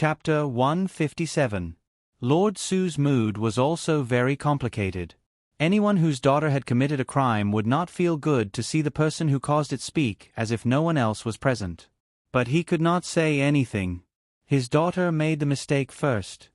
Chapter 157. Lord Su's mood was also very complicated. Anyone whose daughter had committed a crime would not feel good to see the person who caused it speak as if no one else was present. But he could not say anything. His daughter made the mistake first.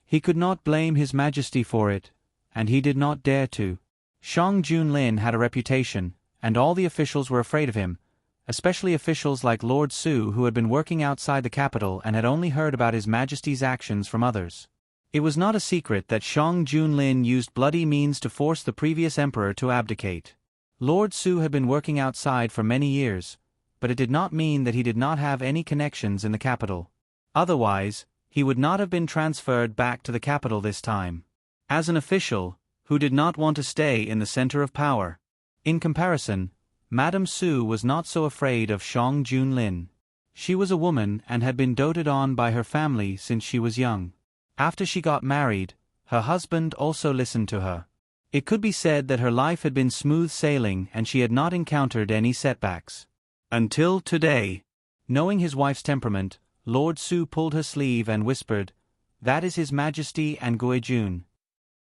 He could not blame His Majesty for it, and he did not dare to. Shang Junlin had a reputation, and all the officials were afraid of him, especially officials like Lord Su who had been working outside the capital and had only heard about His Majesty's actions from others. It was not a secret that Shang Junlin used bloody means to force the previous emperor to abdicate. Lord Su had been working outside for many years, but it did not mean that he did not have any connections in the capital. Otherwise, he would not have been transferred back to the capital this time. As an official, who did not want to stay in the center of power. In comparison, Madame Su was not so afraid of Shang Junlin. She was a woman and had been doted on by her family since she was young. After she got married, her husband also listened to her. It could be said that her life had been smooth sailing and she had not encountered any setbacks. Until today. Knowing his wife's temperament, Lord Su pulled her sleeve and whispered, "That is His Majesty and Guijun."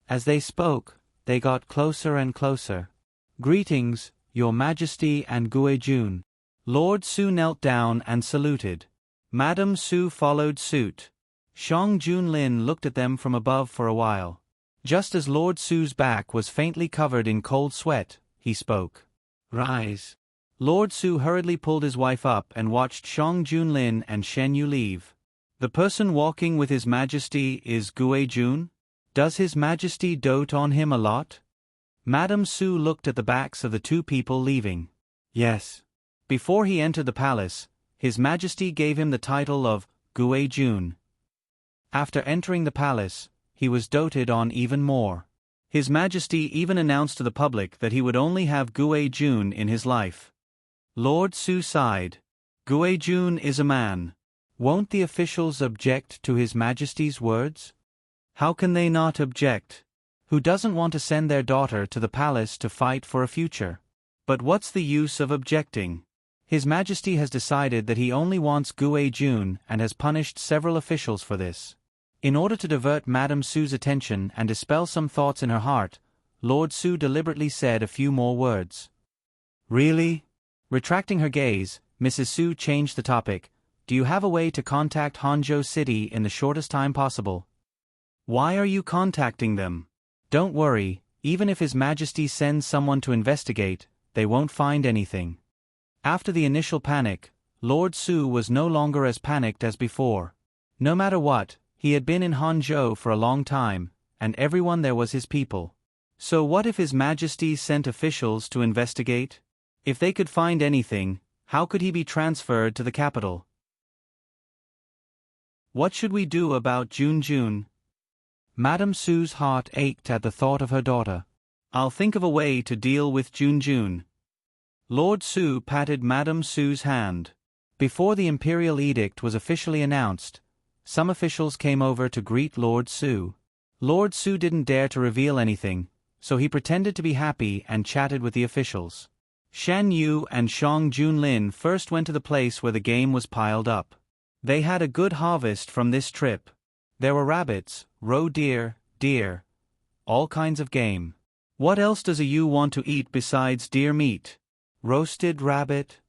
As they spoke, they got closer and closer. "Greetings, Your Majesty and Guijun." Lord Su knelt down and saluted. Madame Su followed suit. Shang Junlin looked at them from above for a while. Just as Lord Su's back was faintly covered in cold sweat, he spoke. "Rise." Lord Su hurriedly pulled his wife up and watched Shang Junlin and Shen Yu leave. "The person walking with His Majesty is Guijun? Does His Majesty dote on him a lot?" Madame Su looked at the backs of the two people leaving. "Yes." Before he entered the palace, His Majesty gave him the title of Guijun. After entering the palace, he was doted on even more. His Majesty even announced to the public that he would only have Guijun in his life. Lord Su sighed. "Guijun is a man. Won't the officials object to His Majesty's words?" "How can they not object? Who doesn't want to send their daughter to the palace to fight for a future? But what's the use of objecting? His Majesty has decided that he only wants Guijun and has punished several officials for this. In order to divert Madame Su's attention and dispel some thoughts in her heart, Lord Su deliberately said a few more words. "Really?" Retracting her gaze, Mrs. Su changed the topic. "Do you have a way to contact Hangzhou City in the shortest time possible?" "Why are you contacting them?" "Don't worry, even if His Majesty sends someone to investigate, they won't find anything." After the initial panic, Lord Su was no longer as panicked as before. No matter what, he had been in Hangzhou for a long time, and everyone there was his people. So what if His Majesty sent officials to investigate? If they could find anything, how could he be transferred to the capital? What should we do about Junjun? Madame Su's heart ached at the thought of her daughter. "I'll think of a way to deal with Junjun." Lord Su patted Madame Su's hand. Before the imperial edict was officially announced, some officials came over to greet Lord Su. Lord Su didn't dare to reveal anything, so he pretended to be happy and chatted with the officials. Shen Yu and Shang Junlin first went to the place where the game was piled up. They had a good harvest from this trip. There were rabbits, roe deer, all kinds of game. What else does a Yu want to eat besides deer meat? Roasted rabbit?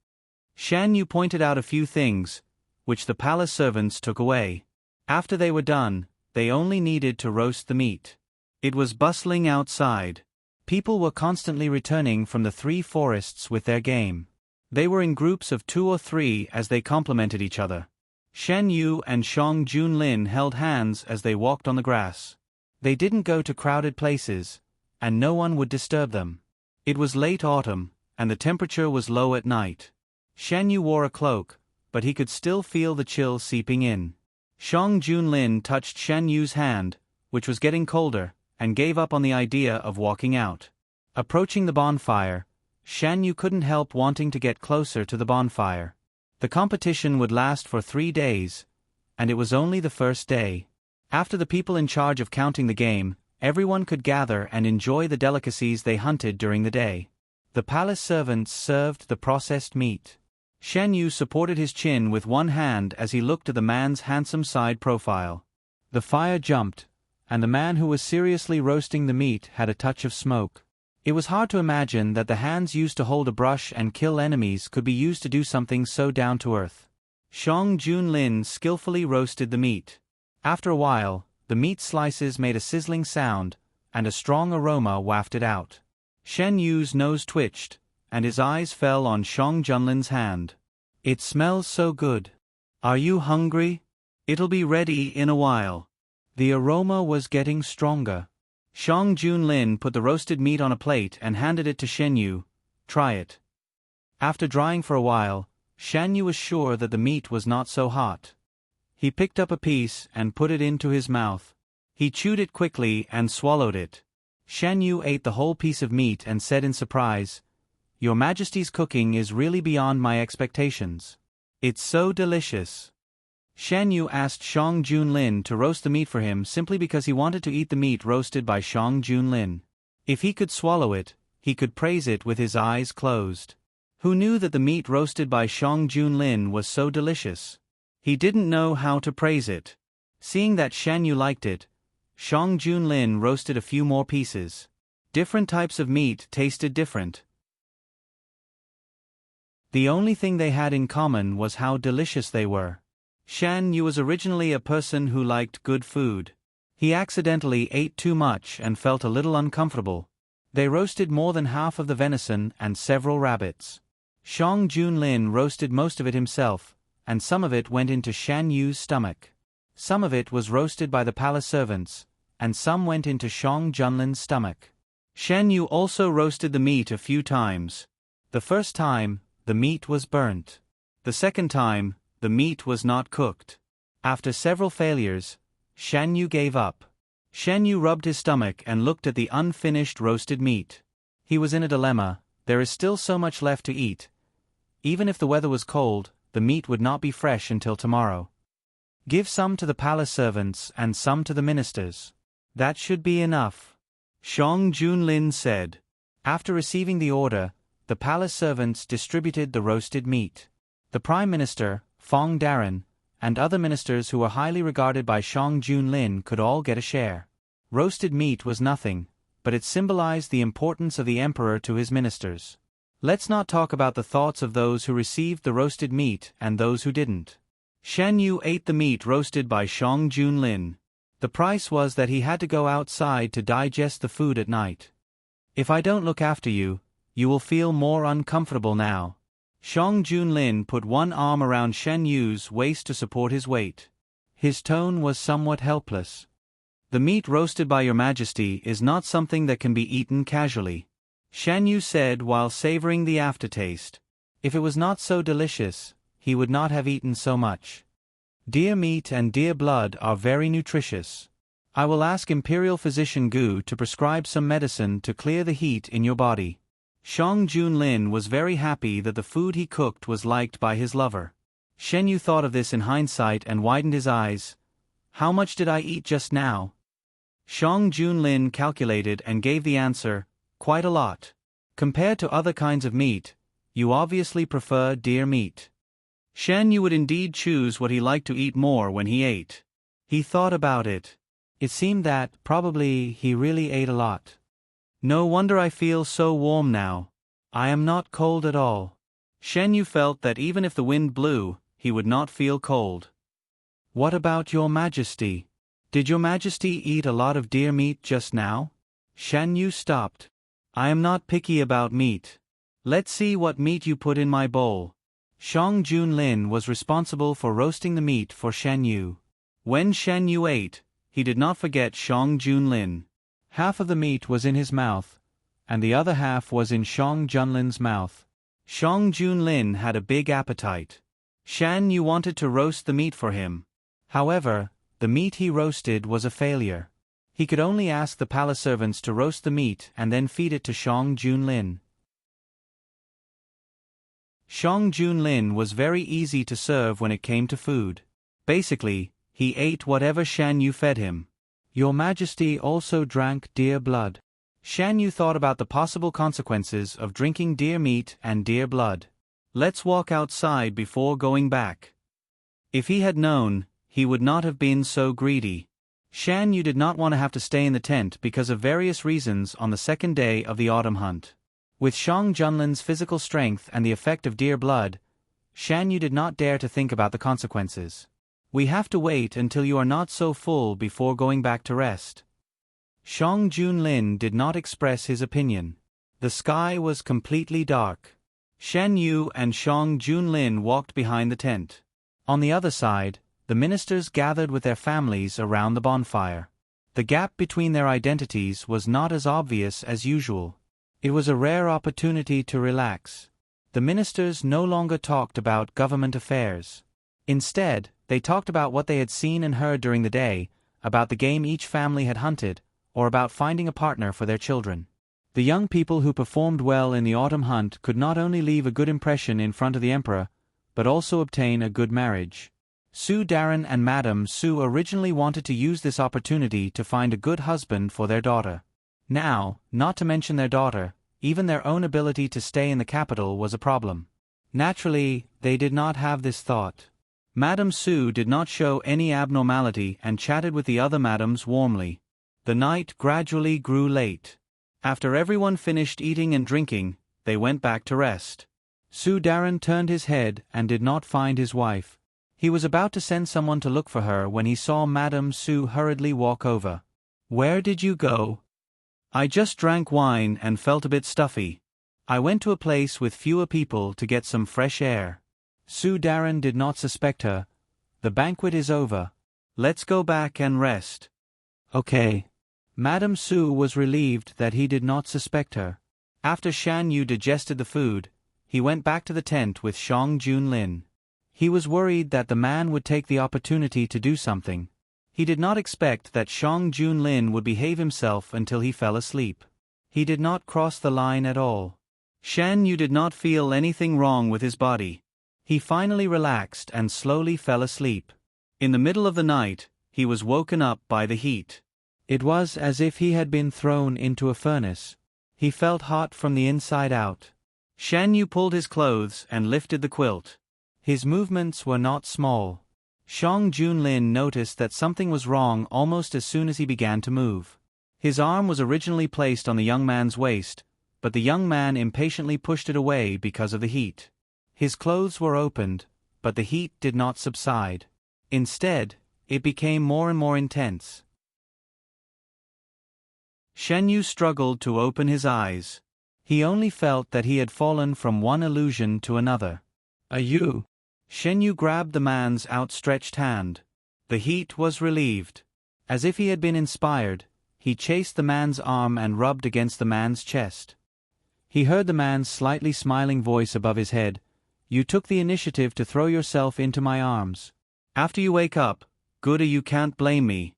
Shan Yu pointed out a few things, which the palace servants took away. After they were done, they only needed to roast the meat. It was bustling outside. People were constantly returning from the 3 forests with their game. They were in groups of 2 or 3 as they complemented each other. Shen Yu and Shang Junlin held hands as they walked on the grass. They didn't go to crowded places, and no one would disturb them. It was late autumn, and the temperature was low at night. Shen Yu wore a cloak, but he could still feel the chill seeping in. Shang Junlin touched Shen Yu's hand, which was getting colder, and gave up on the idea of walking out. Approaching the bonfire, Shen Yu couldn't help wanting to get closer to the bonfire. The competition would last for 3 days, and it was only the first day. After the people in charge of counting the game, everyone could gather and enjoy the delicacies they hunted during the day. The palace servants served the processed meat. Shen Yu supported his chin with one hand as he looked at the man's handsome side profile. The fire jumped, and the man who was seriously roasting the meat had a touch of smoke. It was hard to imagine that the hands used to hold a brush and kill enemies could be used to do something so down-to-earth. Shang Junlin skillfully roasted the meat. After a while, the meat slices made a sizzling sound, and a strong aroma wafted out. Shen Yu's nose twitched, and his eyes fell on Shang Junlin's hand. "It smells so good. Are you hungry? It'll be ready in a while." The aroma was getting stronger. Shang Junlin put the roasted meat on a plate and handed it to Shen Yu. "Try it." After drying for a while, Shen Yu was sure that the meat was not so hot. He picked up a piece and put it into his mouth. He chewed it quickly and swallowed it. Shen Yu ate the whole piece of meat and said in surprise, "Your Majesty's cooking is really beyond my expectations. It's so delicious." Shen Yu asked Shang Junlin to roast the meat for him simply because he wanted to eat the meat roasted by Shang Junlin. If he could swallow it, he could praise it with his eyes closed. Who knew that the meat roasted by Shang Junlin was so delicious? He didn't know how to praise it. Seeing that Shen Yu liked it, Shang Junlin roasted a few more pieces. Different types of meat tasted different. The only thing they had in common was how delicious they were. Shen Yu was originally a person who liked good food. He accidentally ate too much and felt a little uncomfortable. They roasted more than half of the venison and several rabbits. Shang Junlin roasted most of it himself, and some of it went into Shen Yu's stomach. Some of it was roasted by the palace servants, and some went into Shang Junlin's stomach. Shen Yu also roasted the meat a few times. The first time, the meat was burnt. The second time, the meat was not cooked. After several failures, Shen Yu gave up. Shen Yu rubbed his stomach and looked at the unfinished roasted meat. He was in a dilemma. There is still so much left to eat. Even if the weather was cold, the meat would not be fresh until tomorrow. Give some to the palace servants and some to the ministers. That should be enough, Shang Junlin said. After receiving the order, the palace servants distributed the roasted meat. The Prime Minister, Fong Darren, and other ministers who were highly regarded by Shang Junlin could all get a share. Roasted meat was nothing, but it symbolized the importance of the emperor to his ministers. Let's not talk about the thoughts of those who received the roasted meat and those who didn't. Shen Yu ate the meat roasted by Shang Junlin. The price was that he had to go outside to digest the food at night. "If I don't look after you, you will feel more uncomfortable now." Shang Junlin put one arm around Shen Yu's waist to support his weight. His tone was somewhat helpless. "The meat roasted by your Majesty is not something that can be eaten casually," Shen Yu said while savoring the aftertaste. If it was not so delicious, he would not have eaten so much. "Deer meat and deer blood are very nutritious. I will ask Imperial Physician Gu to prescribe some medicine to clear the heat in your body." Shang Junlin was very happy that the food he cooked was liked by his lover. Shen Yu thought of this in hindsight and widened his eyes. "How much did I eat just now?" Shang Junlin calculated and gave the answer, "Quite a lot. Compared to other kinds of meat, you obviously prefer deer meat." Shen Yu would indeed choose what he liked to eat more when he ate. He thought about it. It seemed that, probably, he really ate a lot. "No wonder I feel so warm now. I am not cold at all." Shen Yu felt that even if the wind blew, he would not feel cold. "What about your Majesty? Did your Majesty eat a lot of deer meat just now?" Shen Yu stopped. "I am not picky about meat. Let's see what meat you put in my bowl." Shang Junlin was responsible for roasting the meat for Shen Yu. When Shen Yu ate, he did not forget Shang Junlin. Half of the meat was in his mouth, and the other half was in Shang Junlin's mouth. Shang Junlin had a big appetite. Shen Yu wanted to roast the meat for him. However, the meat he roasted was a failure. He could only ask the palace servants to roast the meat and then feed it to Shang Junlin. Shang Junlin was very easy to serve when it came to food. Basically, he ate whatever Shen Yu fed him. "Your Majesty also drank deer blood." Shen Yu thought about the possible consequences of drinking deer meat and deer blood. Let's walk outside before going back. If he had known, he would not have been so greedy. Shan Yu did not want to have to stay in the tent because of various reasons on the second day of the autumn hunt. With Shang Junlin's physical strength and the effect of deer blood, Shan Yu did not dare to think about the consequences. We have to wait until you are not so full before going back to rest. Shang Junlin did not express his opinion. The sky was completely dark. Shan Yu and Shang Junlin walked behind the tent. On the other side, the ministers gathered with their families around the bonfire. The gap between their identities was not as obvious as usual. It was a rare opportunity to relax. The ministers no longer talked about government affairs. Instead, they talked about what they had seen and heard during the day, about the game each family had hunted, or about finding a partner for their children. The young people who performed well in the autumn hunt could not only leave a good impression in front of the emperor, but also obtain a good marriage. Su Darren and Madame Su originally wanted to use this opportunity to find a good husband for their daughter. Now, not to mention their daughter, even their own ability to stay in the capital was a problem. Naturally, they did not have this thought. Madame Su did not show any abnormality and chatted with the other madams warmly. The night gradually grew late. After everyone finished eating and drinking, they went back to rest. Su Darren turned his head and did not find his wife. He was about to send someone to look for her when he saw Madame Su hurriedly walk over. "Where did you go?" "I just drank wine and felt a bit stuffy. I went to a place with fewer people to get some fresh air." Su Darren did not suspect her. "The banquet is over. Let's go back and rest." "Okay." Madame Su was relieved that he did not suspect her. After Shan Yu digested the food, he went back to the tent with Shang Junlin. He was worried that the man would take the opportunity to do something. He did not expect that Shang Junlin would behave himself until he fell asleep. He did not cross the line at all. Shan Yu did not feel anything wrong with his body. He finally relaxed and slowly fell asleep. In the middle of the night, he was woken up by the heat. It was as if he had been thrown into a furnace. He felt hot from the inside out. Shan Yu pulled his clothes and lifted the quilt. His movements were not small. Shang Junlin noticed that something was wrong almost as soon as he began to move. His arm was originally placed on the young man's waist, but the young man impatiently pushed it away because of the heat. His clothes were opened, but the heat did not subside. Instead, it became more and more intense. Shan Yu struggled to open his eyes. He only felt that he had fallen from one illusion to another. "You?" Shan Yu grabbed the man's outstretched hand. The heat was relieved. As if he had been inspired, he chased the man's arm and rubbed against the man's chest. He heard the man's slightly smiling voice above his head. "You took the initiative to throw yourself into my arms. After you wake up, good, you can't blame me."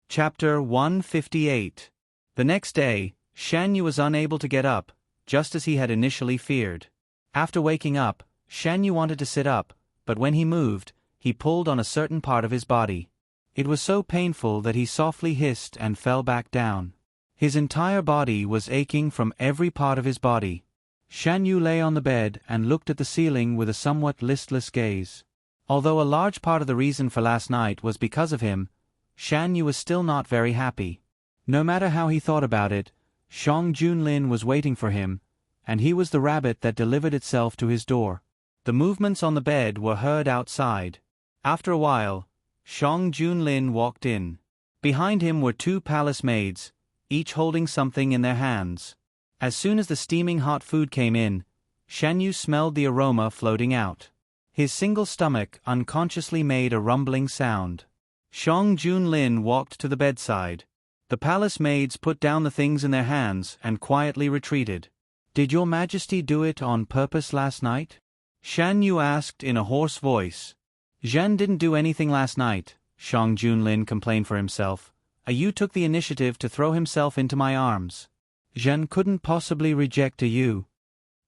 Chapter 158. The next day, Shan Yu was unable to get up, just as he had initially feared. After waking up, Shan Yu wanted to sit up, but when he moved, he pulled on a certain part of his body. It was so painful that he softly hissed and fell back down. His entire body was aching from every part of his body. Shan Yu lay on the bed and looked at the ceiling with a somewhat listless gaze. Although a large part of the reason for last night was because of him, Shan Yu was still not very happy. No matter how he thought about it, Shang Junlin was waiting for him, and he was the rabbit that delivered itself to his door. The movements on the bed were heard outside. After a while, Shang Junlin walked in. Behind him were two palace maids, each holding something in their hands. As soon as the steaming hot food came in, Shan Yu smelled the aroma floating out. His single stomach unconsciously made a rumbling sound. Shang Junlin walked to the bedside. The palace maids put down the things in their hands and quietly retreated. "Did your majesty do it on purpose last night?" Shan Yu asked in a hoarse voice. "Zhen didn't do anything last night," Shang Junlin complained for himself. "Yu took the initiative to throw himself into my arms. Zhen couldn't possibly reject Yu."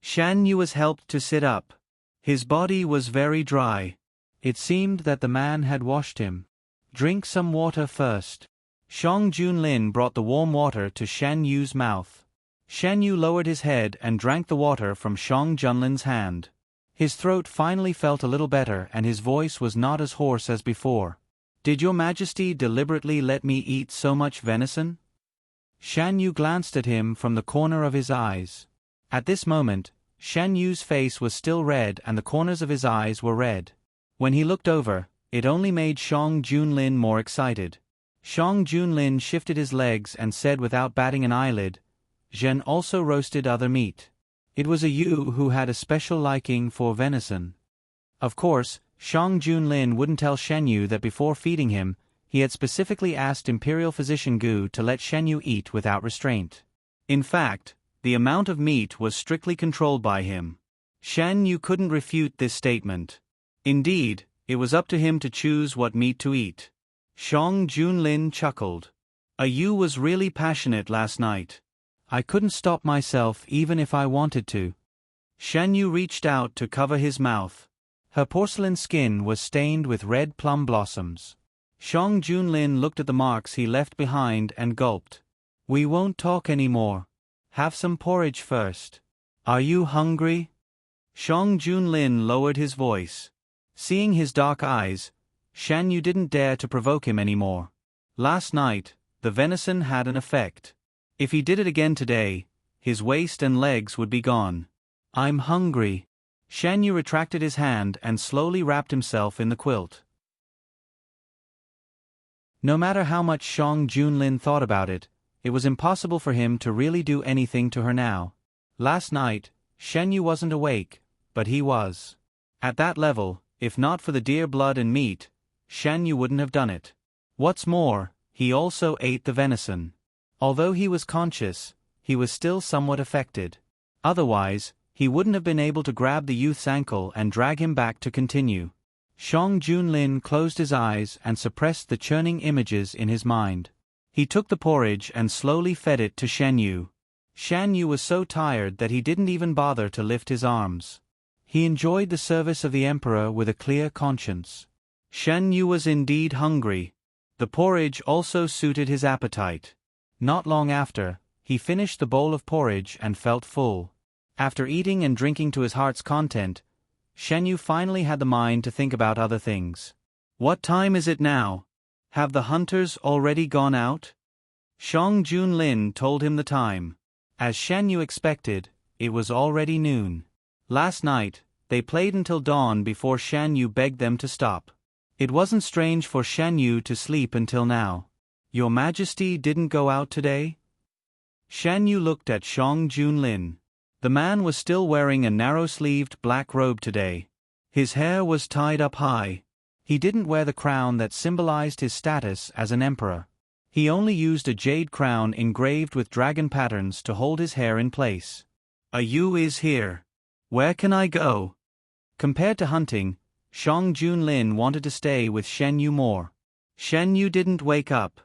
Shan Yu was helped to sit up. His body was very dry. It seemed that the man had washed him. "Drink some water first." Shang Junlin brought the warm water to Shan Yu's mouth. Shan Yu lowered his head and drank the water from Shang Junlin's hand. His throat finally felt a little better and his voice was not as hoarse as before. "Did your Majesty deliberately let me eat so much venison?" Shan Yu glanced at him from the corner of his eyes. At this moment, Shan Yu's face was still red and the corners of his eyes were red. When he looked over, it only made Shang Junlin more excited. Shang Junlin shifted his legs and said without batting an eyelid, "Zhen also roasted other meat." It was a Yu who had a special liking for venison. Of course, Shang Junlin wouldn't tell Shen Yu that before feeding him, he had specifically asked Imperial Physician Gu to let Shen Yu eat without restraint. In fact, the amount of meat was strictly controlled by him. Shen Yu couldn't refute this statement. Indeed, it was up to him to choose what meat to eat. Shang Junlin chuckled. "A Yu was really passionate last night. I couldn't stop myself even if I wanted to." Shen Yu reached out to cover his mouth. Her porcelain skin was stained with red plum blossoms. Shang Junlin looked at the marks he left behind and gulped. "We won't talk anymore. Have some porridge first. Are you hungry?" Shang Junlin lowered his voice. Seeing his dark eyes, Shan Yu didn't dare to provoke him anymore. Last night, the venison had an effect. If he did it again today, his waist and legs would be gone. "I'm hungry." Shan Yu retracted his hand and slowly wrapped himself in the quilt. No matter how much Shang Junlin thought about it, it was impossible for him to really do anything to her now. Last night, Shen Yu wasn't awake, but he was. At that level, if not for the deer blood and meat, Shen Yu wouldn't have done it. What's more, he also ate the venison. Although he was conscious, he was still somewhat affected. Otherwise, he wouldn't have been able to grab the youth's ankle and drag him back to continue. Shang Junlin closed his eyes and suppressed the churning images in his mind. He took the porridge and slowly fed it to Shen Yu. Shan Yu was so tired that he didn't even bother to lift his arms. He enjoyed the service of the emperor with a clear conscience. Shen Yu was indeed hungry. The porridge also suited his appetite. Not long after, he finished the bowl of porridge and felt full. After eating and drinking to his heart's content, Shen Yu finally had the mind to think about other things. "What time is it now? Have the hunters already gone out?" Shang Junlin told him the time. As Shen Yu expected, it was already noon. Last night, they played until dawn before Shan Yu begged them to stop. It wasn't strange for Shan Yu to sleep until now. "Your Majesty didn't go out today?" Shan Yu looked at Shang Junlin. The man was still wearing a narrow-sleeved black robe today. His hair was tied up high. He didn't wear the crown that symbolized his status as an emperor. He only used a jade crown engraved with dragon patterns to hold his hair in place. "A Yu is here. Where can I go?" Compared to hunting, Shang Junlin wanted to stay with Shen Yu more. Shen Yu didn't wake up.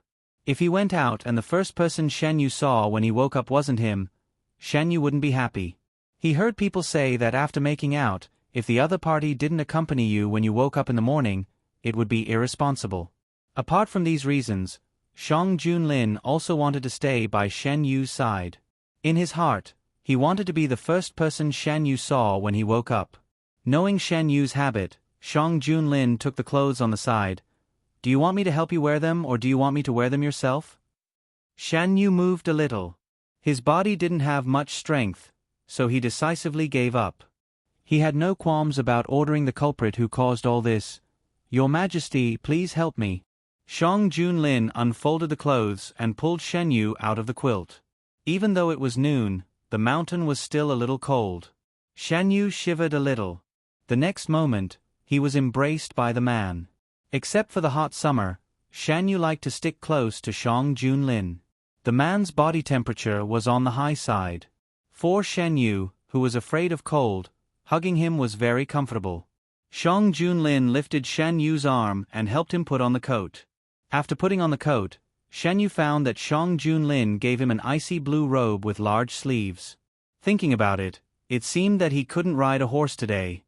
If he went out and the first person Shen Yu saw when he woke up wasn't him, Shen Yu wouldn't be happy. He heard people say that after making out, if the other party didn't accompany you when you woke up in the morning, it would be irresponsible. Apart from these reasons, Shang Junlin also wanted to stay by Shen Yu's side. In his heart, he wanted to be the first person Shen Yu saw when he woke up. Knowing Shen Yu's habit, Shang Junlin took the clothes on the side. "Do you want me to help you wear them or do you want me to wear them yourself?" Shen Yu moved a little. His body didn't have much strength, so he decisively gave up. He had no qualms about ordering the culprit who caused all this. "Your Majesty, please help me." Shang Junlin unfolded the clothes and pulled Shen Yu out of the quilt. Even though it was noon, the mountain was still a little cold. Shen Yu shivered a little. The next moment, he was embraced by the man. Except for the hot summer, Shen Yu liked to stick close to Shang Junlin. The man's body temperature was on the high side. For Shen Yu, who was afraid of cold, hugging him was very comfortable. Shang Junlin lifted Shen Yu's arm and helped him put on the coat. After putting on the coat, Shen Yu found that Shang Junlin gave him an icy blue robe with large sleeves. Thinking about it, it seemed that he couldn't ride a horse today.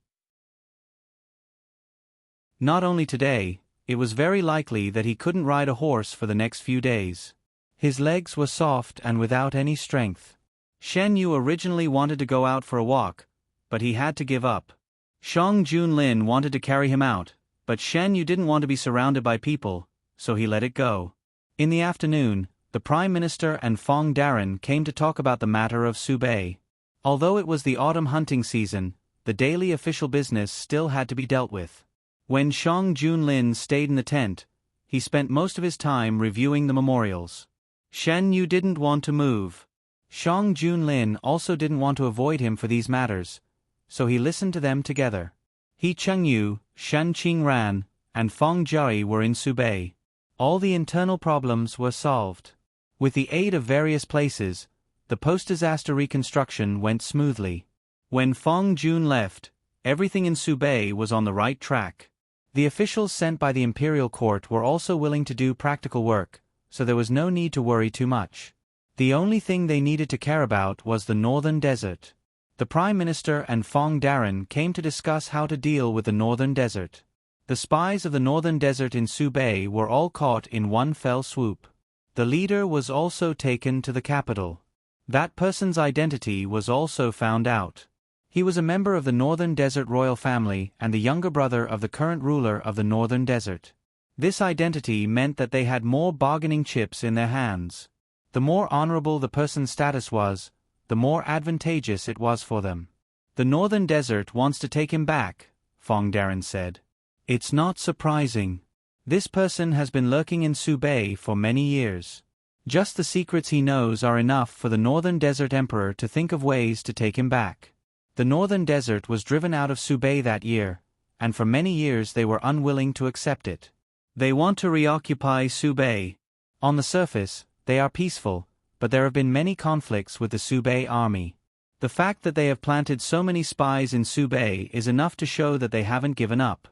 Not only today, it was very likely that he couldn't ride a horse for the next few days. His legs were soft and without any strength. Shen Yu originally wanted to go out for a walk, but he had to give up. Shang Junlin wanted to carry him out, but Shen Yu didn't want to be surrounded by people, so he let it go. In the afternoon, the Prime Minister and Fong Darren came to talk about the matter of Subei. Although it was the autumn hunting season, the daily official business still had to be dealt with. When Shang Junlin stayed in the tent, he spent most of his time reviewing the memorials. Shen Yu didn't want to move. Shang Junlin also didn't want to avoid him for these matters, so he listened to them together. He Chengyu, Shan Qingran, and Fong Jiayi were in Subei. All the internal problems were solved. With the aid of various places, the post-disaster reconstruction went smoothly. When Fong Jun left, everything in Subei was on the right track. The officials sent by the imperial court were also willing to do practical work, so there was no need to worry too much. The only thing they needed to care about was the northern desert. The Prime Minister and Fong Darren came to discuss how to deal with the northern desert. The spies of the northern desert in Subei were all caught in one fell swoop. The leader was also taken to the capital. That person's identity was also found out. He was a member of the Northern Desert royal family and the younger brother of the current ruler of the Northern Desert. This identity meant that they had more bargaining chips in their hands. The more honorable the person's status was, the more advantageous it was for them. The Northern Desert wants to take him back, Fong Darren said. It's not surprising. This person has been lurking in Subei for many years. Just the secrets he knows are enough for the Northern Desert Emperor to think of ways to take him back. The Northern Desert was driven out of Subei that year, and for many years they were unwilling to accept it. They want to reoccupy Subei. On the surface, they are peaceful, but there have been many conflicts with the Subei army. The fact that they have planted so many spies in Subei is enough to show that they haven't given up.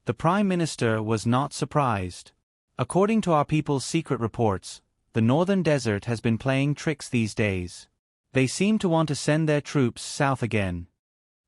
The Prime Minister was not surprised. According to our people's secret reports, the Northern Desert has been playing tricks these days. They seem to want to send their troops south again.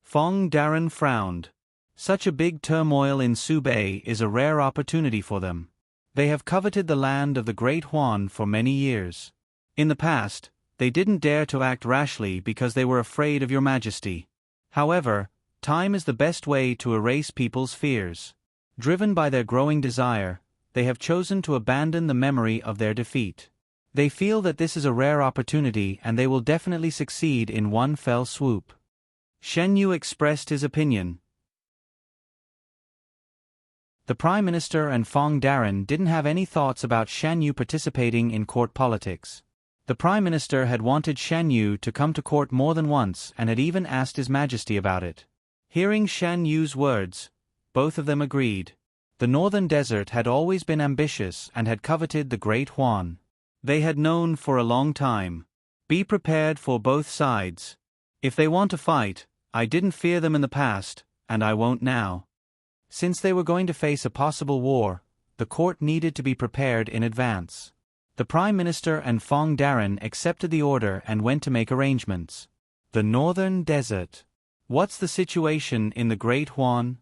Fong Darren frowned. Such a big turmoil in Subei is a rare opportunity for them. They have coveted the land of the Great Huan for many years. In the past, they didn't dare to act rashly because they were afraid of your majesty. However, time is the best way to erase people's fears. Driven by their growing desire, they have chosen to abandon the memory of their defeat. They feel that this is a rare opportunity and they will definitely succeed in one fell swoop. Shen Yu expressed his opinion. The Prime Minister and Fong Darren didn't have any thoughts about Shen Yu participating in court politics. The Prime Minister had wanted Shen Yu to come to court more than once and had even asked His Majesty about it. Hearing Shen Yu's words, both of them agreed. The Northern Desert had always been ambitious and had coveted the Great Huan. They had known for a long time. Be prepared for both sides. If they want to fight, I didn't fear them in the past, and I won't now. Since they were going to face a possible war, the court needed to be prepared in advance. The Prime Minister and Fong Darren accepted the order and went to make arrangements. The Northern Desert. What's the situation in the Great Huan?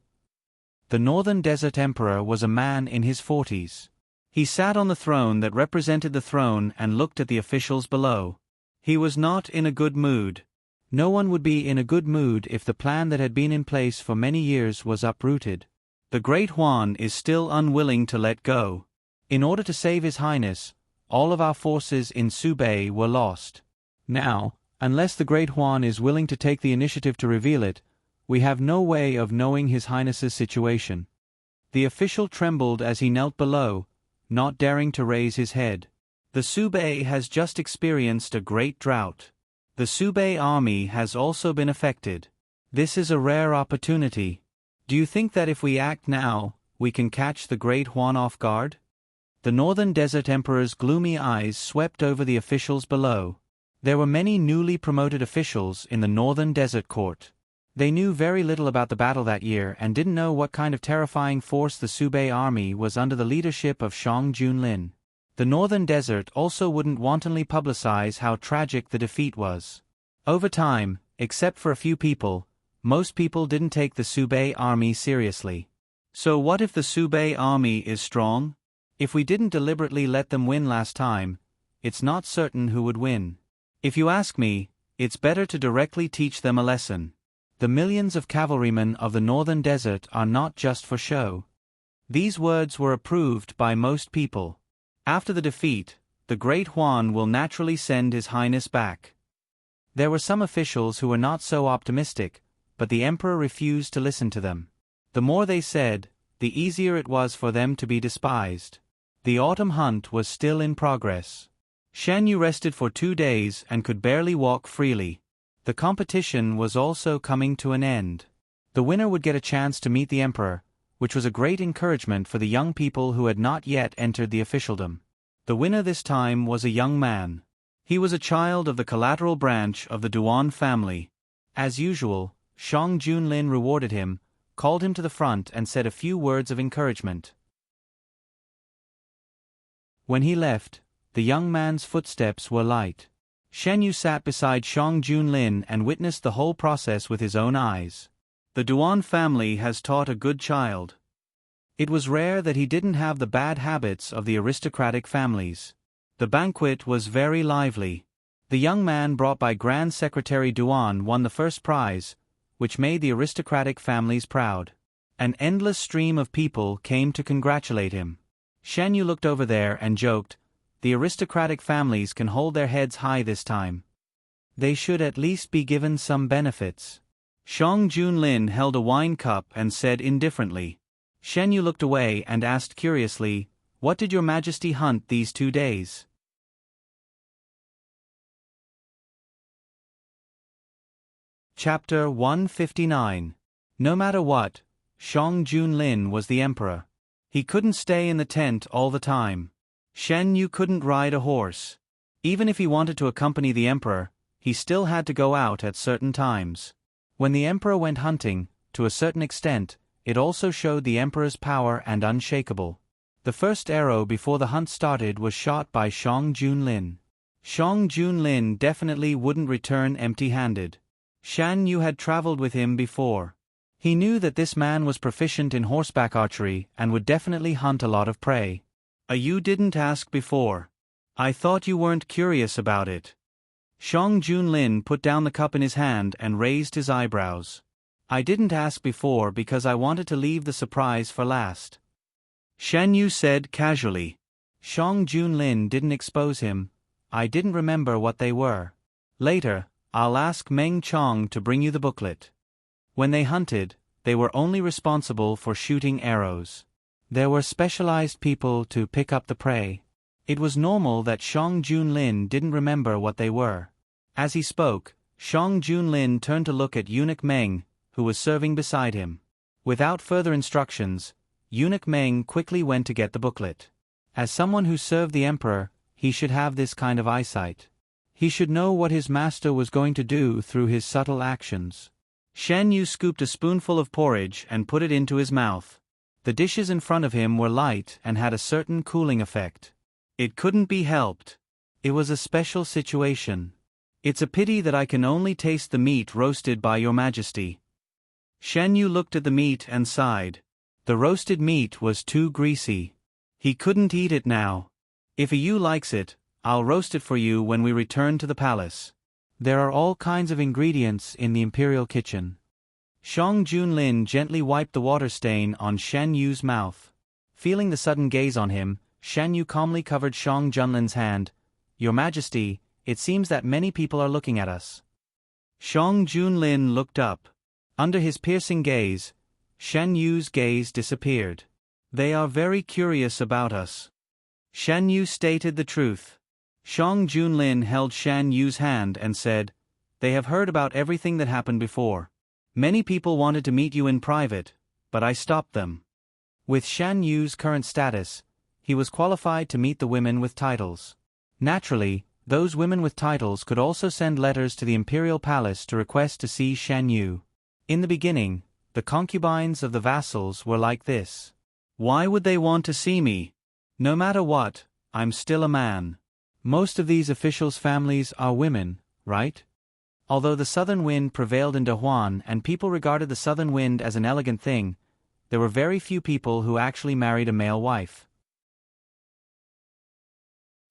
The Northern Desert Emperor was a man in his 40s. He sat on the throne that represented the throne and looked at the officials below. He was not in a good mood. No one would be in a good mood if the plan that had been in place for many years was uprooted. The Great Huan is still unwilling to let go. In order to save His Highness, all of our forces in Subei were lost. Now, unless the Great Huan is willing to take the initiative to reveal it, we have no way of knowing His Highness's situation. The official trembled as he knelt below, not daring to raise his head. The Subei has just experienced a great drought. The Subei army has also been affected. This is a rare opportunity. Do you think that if we act now, we can catch the Great Huan off guard? The Northern Desert Emperor's gloomy eyes swept over the officials below. There were many newly promoted officials in the Northern Desert Court. They knew very little about the battle that year and didn't know what kind of terrifying force the Subei army was under the leadership of Shang Junlin. The Northern Desert also wouldn't wantonly publicize how tragic the defeat was. Over time, except for a few people, most people didn't take the Subei army seriously. So what if the Subei army is strong? If we didn't deliberately let them win last time, it's not certain who would win. If you ask me, It's better to directly teach them a lesson. The millions of cavalrymen of the northern desert are not just for show. These words were approved by most people. After the defeat, the great Juan will naturally send His Highness back. There were some officials who were not so optimistic, but the emperor refused to listen to them. The more they said, the easier it was for them to be despised. The autumn hunt was still in progress. Shan Yu rested for 2 days and could barely walk freely. The competition was also coming to an end. The winner would get a chance to meet the emperor, which was a great encouragement for the young people who had not yet entered the officialdom. The winner this time was a young man. He was a child of the collateral branch of the Duan family. As usual, Shang Junlin rewarded him, called him to the front and said a few words of encouragement. When he left, the young man's footsteps were light. Shen Yu sat beside Shang Junlin and witnessed the whole process with his own eyes. The Duan family has taught a good child. It was rare that he didn't have the bad habits of the aristocratic families. The banquet was very lively. The young man brought by Grand Secretary Duan won the first prize, which made the aristocratic families proud. An endless stream of people came to congratulate him. Shen Yu looked over there and joked, "The aristocratic families can hold their heads high this time. They should at least be given some benefits." Shang Junlin held a wine cup and said indifferently. Shen Yu looked away and asked curiously, "What did your Majesty hunt these 2 days?" Chapter 159. No matter what, Shang Junlin was the emperor. He couldn't stay in the tent all the time. Shen Yu couldn't ride a horse. Even if he wanted to accompany the emperor, he still had to go out at certain times. When the emperor went hunting, to a certain extent, it also showed the emperor's power and unshakable. The first arrow before the hunt started was shot by Shang Junlin. Shang Junlin definitely wouldn't return empty-handed. Shan Yu had traveled with him before. He knew that this man was proficient in horseback archery and would definitely hunt a lot of prey. You didn't ask before. I thought you weren't curious about it." Shang Junlin put down the cup in his hand and raised his eyebrows. "I didn't ask before because I wanted to leave the surprise for last," Shan Yu said casually. Shang Junlin didn't expose him. "I didn't remember what they were. Later, I'll ask Meng Chong to bring you the booklet." When they hunted, they were only responsible for shooting arrows. There were specialized people to pick up the prey. It was normal that Shang Junlin didn't remember what they were. As he spoke, Shang Junlin turned to look at Eunuch Meng, who was serving beside him. Without further instructions, Eunuch Meng quickly went to get the booklet. As someone who served the emperor, he should have this kind of eyesight. He should know what his master was going to do through his subtle actions. Shan Yu scooped a spoonful of porridge and put it into his mouth. The dishes in front of him were light and had a certain cooling effect. It couldn't be helped. It was a special situation. "It's a pity that I can only taste the meat roasted by your Majesty." Shan Yu looked at the meat and sighed. The roasted meat was too greasy. He couldn't eat it now. "If you likes it, I'll roast it for you when we return to the palace. There are all kinds of ingredients in the imperial kitchen." Shang Junlin gently wiped the water stain on Shan Yu's mouth. Feeling the sudden gaze on him, Shan Yu calmly covered Shang Junlin's hand. "Your Majesty, it seems that many people are looking at us." Shang Junlin looked up. Under his piercing gaze, Shan Yu's gaze disappeared. "They are very curious about us." Shan Yu stated the truth. Shang Junlin held Shan Yu's hand and said, "They have heard about everything that happened before. Many people wanted to meet you in private, but I stopped them." With Shan Yu's current status, he was qualified to meet the women with titles. Naturally, those women with titles could also send letters to the imperial palace to request to see Shan Yu. In the beginning, the concubines of the vassals were like this. "Why would they want to see me? No matter what, I'm still a man." Most of these officials' families are women, right? Although the southern wind prevailed in Dahuan and people regarded the southern wind as an elegant thing, there were very few people who actually married a male wife.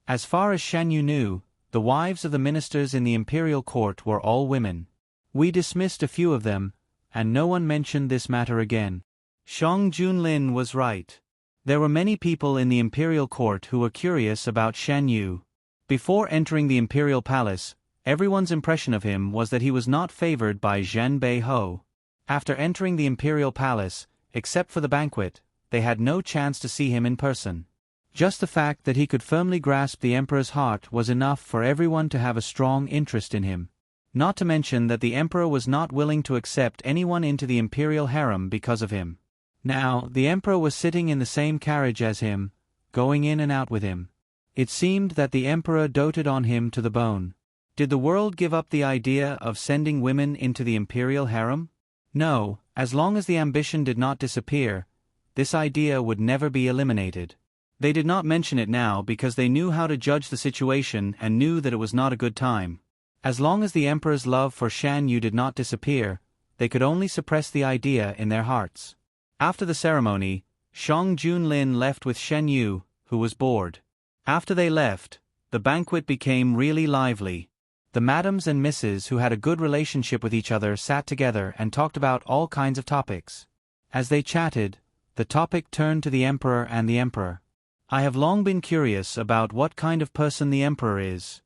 As far as Shan Yu knew, The wives of the ministers in the imperial court were all women. We dismissed a few of them, and no one mentioned this matter again. Shang Junlin was right. There were many people in the imperial court who were curious about Shan Yu. Before entering the imperial palace, everyone's impression of him was that he was not favored by Zhen Bei Ho. After entering the imperial palace, except for the banquet, they had no chance to see him in person. Just the fact that he could firmly grasp the emperor's heart was enough for everyone to have a strong interest in him. Not to mention that the emperor was not willing to accept anyone into the imperial harem because of him. Now, the emperor was sitting in the same carriage as him, going in and out with him. It seemed that the emperor doted on him to the bone. Did the world give up the idea of sending women into the imperial harem? No, as long as the ambition did not disappear, this idea would never be eliminated. They did not mention it now because they knew how to judge the situation and knew that it was not a good time. As long as the emperor's love for Shan Yu did not disappear, they could only suppress the idea in their hearts. After the ceremony, Shang Junlin left with Shen Yu, who was bored. After they left, the banquet became really lively. The madams and misses who had a good relationship with each other sat together and talked about all kinds of topics. As they chatted, the topic turned to the emperor and the emperor. I have long been curious about what kind of person the emperor is.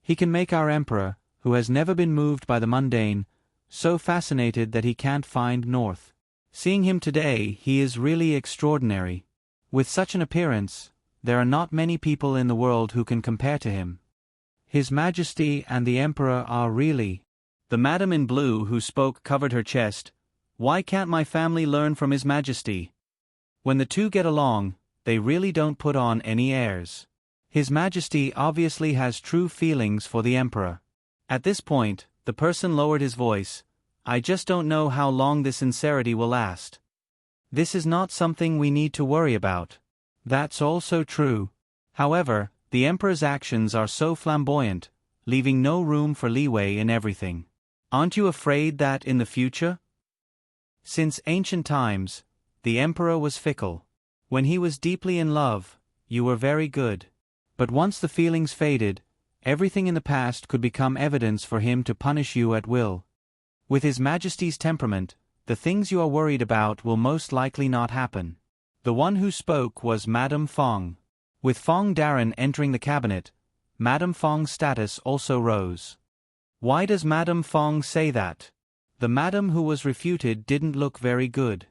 He can make our emperor, who has never been moved by the mundane, so fascinated that he can't find north. Seeing him today, he is really extraordinary. With such an appearance, there are not many people in the world who can compare to him. His Majesty and the Emperor are really... The madam in blue who spoke covered her chest. Why can't my family learn from His Majesty? When the two get along, they really don't put on any airs. His Majesty obviously has true feelings for the Emperor. At this point, the person lowered his voice. I just don't know how long this sincerity will last. This is not something we need to worry about. That's also true. However, the Emperor's actions are so flamboyant, leaving no room for leeway in everything. Aren't you afraid that in the future? Since ancient times, the Emperor was fickle. When he was deeply in love, you were very good. But once the feelings faded, everything in the past could become evidence for him to punish you at will. With His Majesty's temperament, the things you are worried about will most likely not happen. The one who spoke was Madame Fong. With Fong Darren entering the cabinet, Madame Fong's status also rose. Why does Madame Fong say that? The madam who was refuted didn't look very good.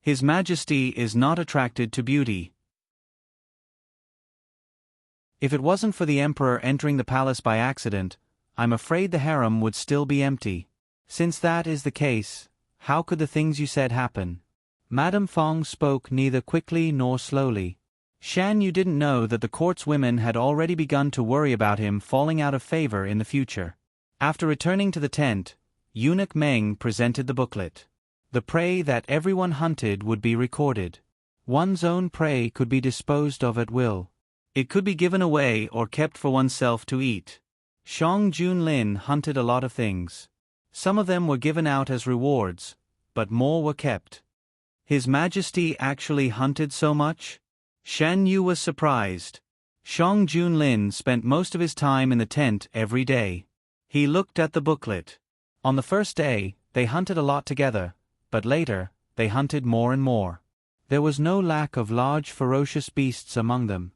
His Majesty is not attracted to beauty. If it wasn't for the Emperor entering the palace by accident, I'm afraid the harem would still be empty. Since that is the case, how could the things you said happen? Madame Fong spoke neither quickly nor slowly. Shan Yu didn't know that the court's women had already begun to worry about him falling out of favor in the future. After returning to the tent, Eunuch Meng presented the booklet. The prey that everyone hunted would be recorded. One's own prey could be disposed of at will. It could be given away or kept for oneself to eat. Shang Junlin hunted a lot of things. Some of them were given out as rewards, but more were kept. His Majesty actually hunted so much? Shan Yu was surprised. Shang Junlin spent most of his time in the tent every day. He looked at the booklet. On the first day, they hunted a lot together, but later, they hunted more and more. There was no lack of large ferocious beasts among them.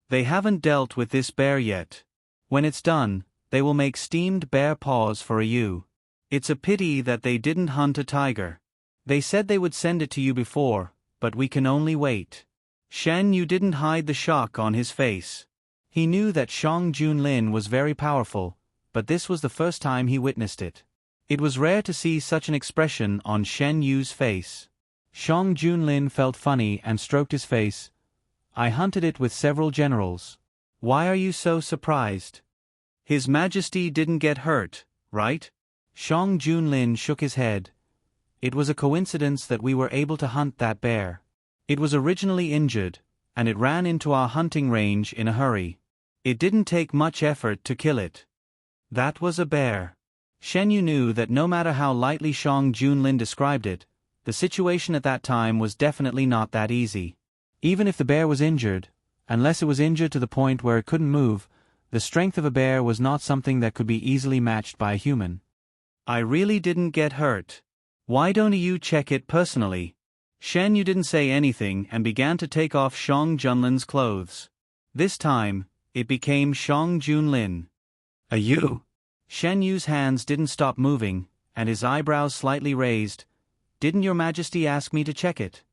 They haven't dealt with this bear yet. When it's done, they will make steamed bear paws for you. It's a pity that they didn't hunt a tiger. They said they would send it to you before, but we can only wait. Shan Yu didn't hide the shock on his face. He knew that Shang Junlin was very powerful, but this was the first time he witnessed it. It was rare to see such an expression on Shen Yu's face. Shang Junlin felt funny and stroked his face. I hunted it with several generals. Why are you so surprised? His Majesty didn't get hurt, right? Shang Junlin shook his head. It was a coincidence that we were able to hunt that bear. It was originally injured, and it ran into our hunting range in a hurry. It didn't take much effort to kill it. That was a bear. Shen Yu knew that no matter how lightly Shang Junlin described it, the situation at that time was definitely not that easy. Even if the bear was injured, unless it was injured to the point where it couldn't move, The strength of a bear was not something that could be easily matched by a human. I really didn't get hurt. Why don't you check it personally? Shen Yu didn't say anything and began to take off Shang Junlin's clothes. This time, it became Shang Junlin. You? Shen Yu's hands didn't stop moving, and his eyebrows slightly raised. Didn't your majesty ask me to check it?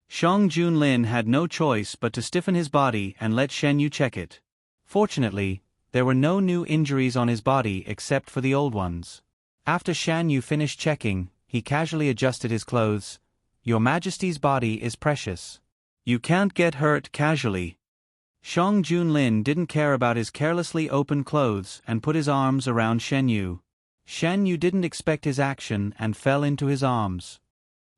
Shang Junlin had no choice but to stiffen his body and let Shen Yu check it. Fortunately, there were no new injuries on his body except for the old ones. After Shen Yu finished checking, he casually adjusted his clothes. Your majesty's body is precious. You can't get hurt casually. Shang Junlin didn't care about his carelessly open clothes and put his arms around Shen Yu. Shen Yu didn't expect his action and fell into his arms.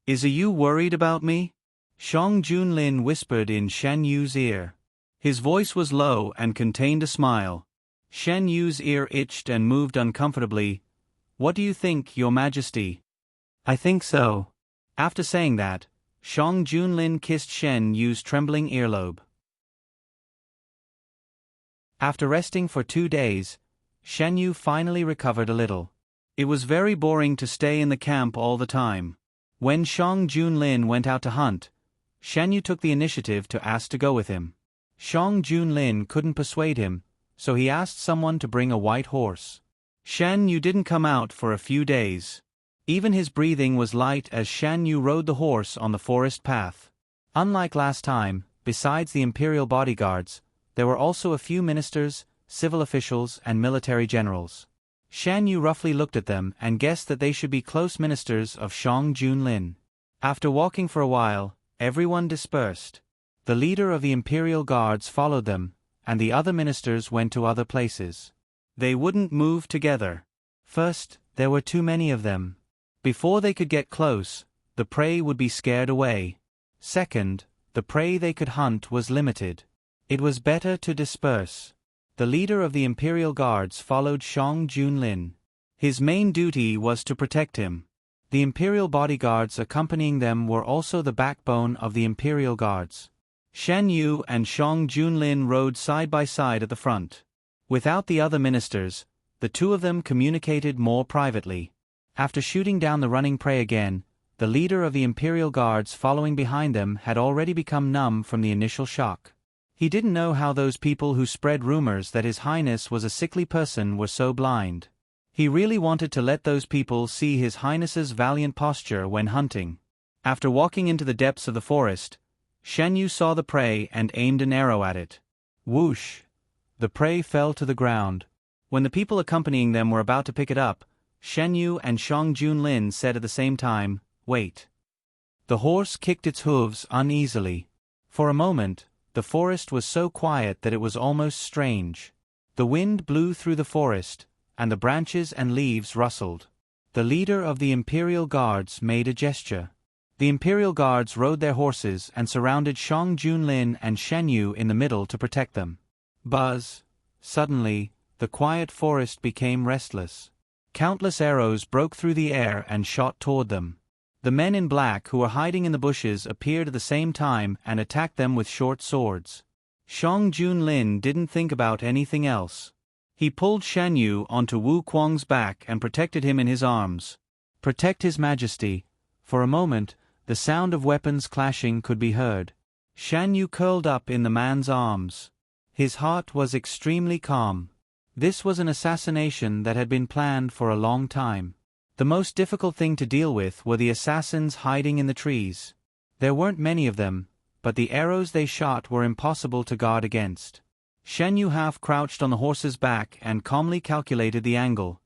Is you worried about me? Shang Junlin whispered in Shen Yu's ear. His voice was low and contained a smile. Shen Yu's ear itched and moved uncomfortably. What do you think, your majesty? I think so. After saying that, Shang Junlin kissed Shen Yu's trembling earlobe. After resting for 2 days, Shen Yu finally recovered a little. It was very boring to stay in the camp all the time. When Shang Junlin went out to hunt, Shen Yu took the initiative to ask to go with him. Shang Junlin couldn't persuade him, so he asked someone to bring a white horse. Shen Yu didn't come out for a few days. Even his breathing was light as Shen Yu rode the horse on the forest path. Unlike last time, besides the imperial bodyguards, there were also a few ministers, civil officials, and military generals. Shen Yu roughly looked at them and guessed that they should be close ministers of Shang Junlin. After walking for a while, everyone dispersed. The leader of the imperial guards followed them, and the other ministers went to other places. They wouldn't move together. First, there were too many of them. Before they could get close, the prey would be scared away. Second, the prey they could hunt was limited. It was better to disperse. The leader of the imperial guards followed Shang Junlin. His main duty was to protect him. The imperial bodyguards accompanying them were also the backbone of the imperial guards. Shen Yu and Shang Junlin rode side by side at the front. Without the other ministers, the two of them communicated more privately. After shooting down the running prey again, the leader of the imperial guards following behind them had already become numb from the initial shock. He didn't know how those people who spread rumors that His Highness was a sickly person were so blind. He really wanted to let those people see His Highness's valiant posture when hunting. After walking into the depths of the forest, Shen Yu saw the prey and aimed an arrow at it. Whoosh! The prey fell to the ground. When the people accompanying them were about to pick it up, Shen Yu and Shang Junlin said at the same time, "Wait." The horse kicked its hooves uneasily. For a moment, the forest was so quiet that it was almost strange. The wind blew through the forest, and the branches and leaves rustled. The leader of the imperial guards made a gesture. The imperial guards rode their horses and surrounded Shang Junlin and Shen Yu in the middle to protect them. Buzz! Suddenly, the quiet forest became restless. Countless arrows broke through the air and shot toward them. The men in black who were hiding in the bushes appeared at the same time and attacked them with short swords. Shang Junlin didn't think about anything else. He pulled Shen Yu onto Wu Kuang's back and protected him in his arms. Protect His Majesty. For a moment, the sound of weapons clashing could be heard. Shen Yu curled up in the man's arms. His heart was extremely calm. This was an assassination that had been planned for a long time. The most difficult thing to deal with were the assassins hiding in the trees. There weren't many of them, but the arrows they shot were impossible to guard against. Shen Yu half crouched on the horse's back and calmly calculated the angle.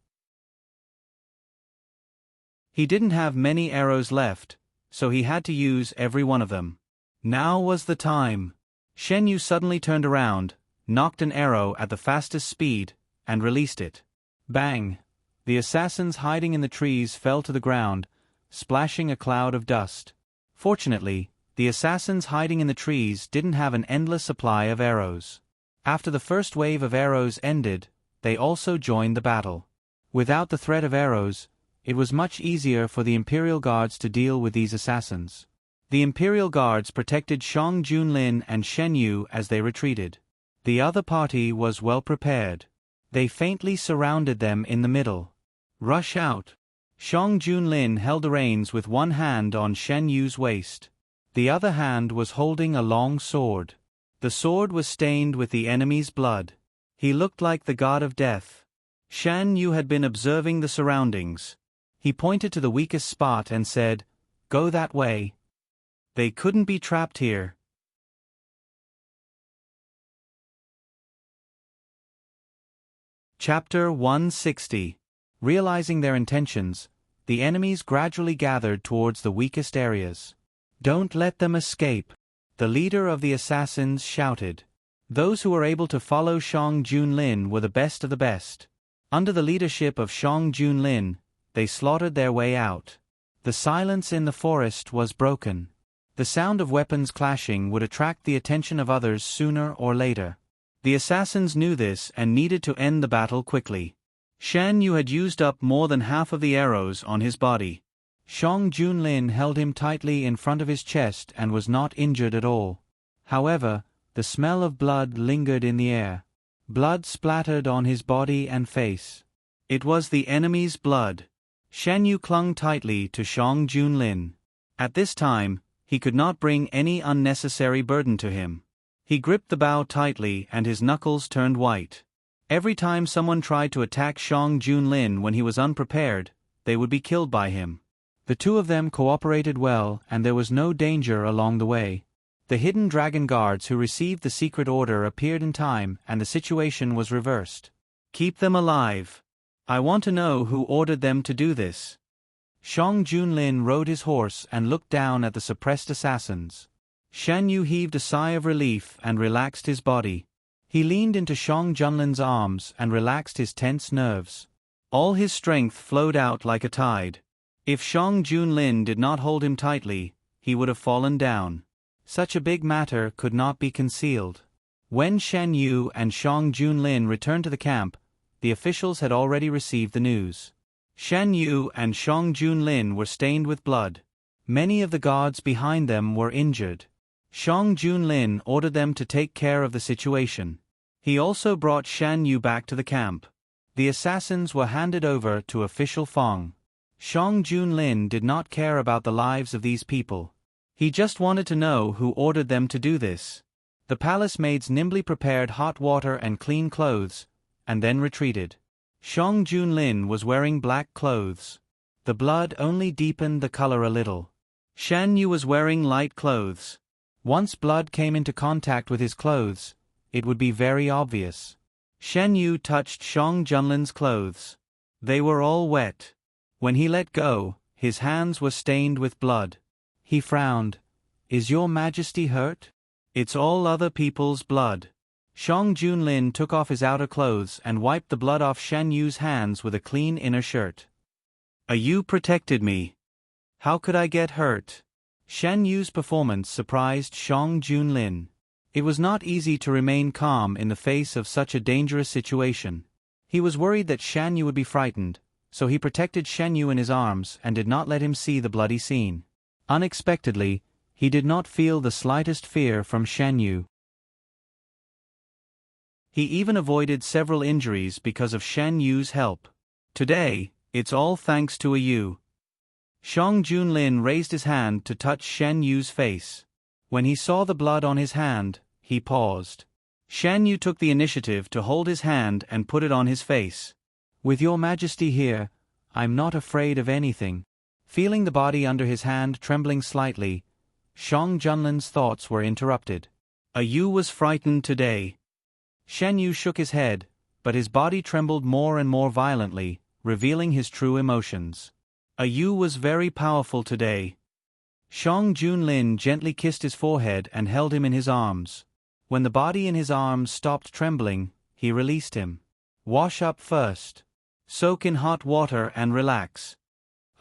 He didn't have many arrows left, so he had to use every one of them. Now was the time. Shen Yu suddenly turned around, knocked an arrow at the fastest speed, and released it. Bang! The assassins hiding in the trees fell to the ground, splashing a cloud of dust. Fortunately, the assassins hiding in the trees didn't have an endless supply of arrows. After the first wave of arrows ended, they also joined the battle. Without the threat of arrows, it was much easier for the Imperial Guards to deal with these assassins. The Imperial Guards protected Shang Junlin and Shen Yu as they retreated. The other party was well prepared. They faintly surrounded them in the middle. Rush out! Shang Junlin held the reins with one hand on Shen Yu's waist. The other hand was holding a long sword. The sword was stained with the enemy's blood. He looked like the god of death. Shan Yu had been observing the surroundings. He pointed to the weakest spot and said, "Go that way. They couldn't be trapped here." Chapter 160. Realizing their intentions, the enemies gradually gathered towards the weakest areas. "Don't let them escape," the leader of the assassins shouted. Those who were able to follow Shang Junlin were the best of the best. Under the leadership of Shang Junlin, they slaughtered their way out. The silence in the forest was broken. The sound of weapons clashing would attract the attention of others sooner or later. The assassins knew this and needed to end the battle quickly. Shan Yu had used up more than half of the arrows on his body. Shang Junlin held him tightly in front of his chest and was not injured at all. However, the smell of blood lingered in the air. Blood splattered on his body and face. It was the enemy's blood. Shan Yu clung tightly to Shang Junlin. At this time, he could not bring any unnecessary burden to him. He gripped the bow tightly and his knuckles turned white. Every time someone tried to attack Shang Junlin when he was unprepared, they would be killed by him. The two of them cooperated well and there was no danger along the way. The hidden dragon guards who received the secret order appeared in time and the situation was reversed. "Keep them alive. I want to know who ordered them to do this." Shang Junlin rode his horse and looked down at the suppressed assassins. Shan Yu heaved a sigh of relief and relaxed his body. He leaned into Shang Junlin's arms and relaxed his tense nerves. All his strength flowed out like a tide. If Shang Junlin did not hold him tightly, he would have fallen down. Such a big matter could not be concealed. When Shan Yu and Shang Junlin returned to the camp, the officials had already received the news. Shan Yu and Shang Junlin were stained with blood. Many of the guards behind them were injured. Shang Junlin ordered them to take care of the situation. He also brought Shan Yu back to the camp. The assassins were handed over to official Feng. Shang Junlin did not care about the lives of these people. He just wanted to know who ordered them to do this. The palace maids nimbly prepared hot water and clean clothes, and then retreated. Shang Junlin was wearing black clothes. The blood only deepened the color a little. Shan Yu was wearing light clothes. Once blood came into contact with his clothes, it would be very obvious. Shan Yu touched Shang Junlin's clothes. They were all wet. When he let go, his hands were stained with blood. He frowned. "Is your Majesty hurt?" "It's all other people's blood." Shang Junlin took off his outer clothes and wiped the blood off Shan Yu's hands with a clean inner shirt. "You protected me. How could I get hurt?" Shan Yu's performance surprised Shang Junlin. It was not easy to remain calm in the face of such a dangerous situation. He was worried that Shan Yu would be frightened, so he protected Shan Yu in his arms and did not let him see the bloody scene. Unexpectedly, he did not feel the slightest fear from Shan Yu. He even avoided several injuries because of Shan Yu's help. "Today, it's all thanks to you." Shang Junlin raised his hand to touch Shan Yu's face. When he saw the blood on his hand, he paused. Shan Yu took the initiative to hold his hand and put it on his face. "With your Majesty here, I'm not afraid of anything." Feeling the body under his hand trembling slightly, Shang Junlin's thoughts were interrupted. "You was frightened today." Shan Yu shook his head, but his body trembled more and more violently, revealing his true emotions. "You was very powerful today." Shang Junlin gently kissed his forehead and held him in his arms. When the body in his arms stopped trembling, he released him. "Wash up first. Soak in hot water and relax."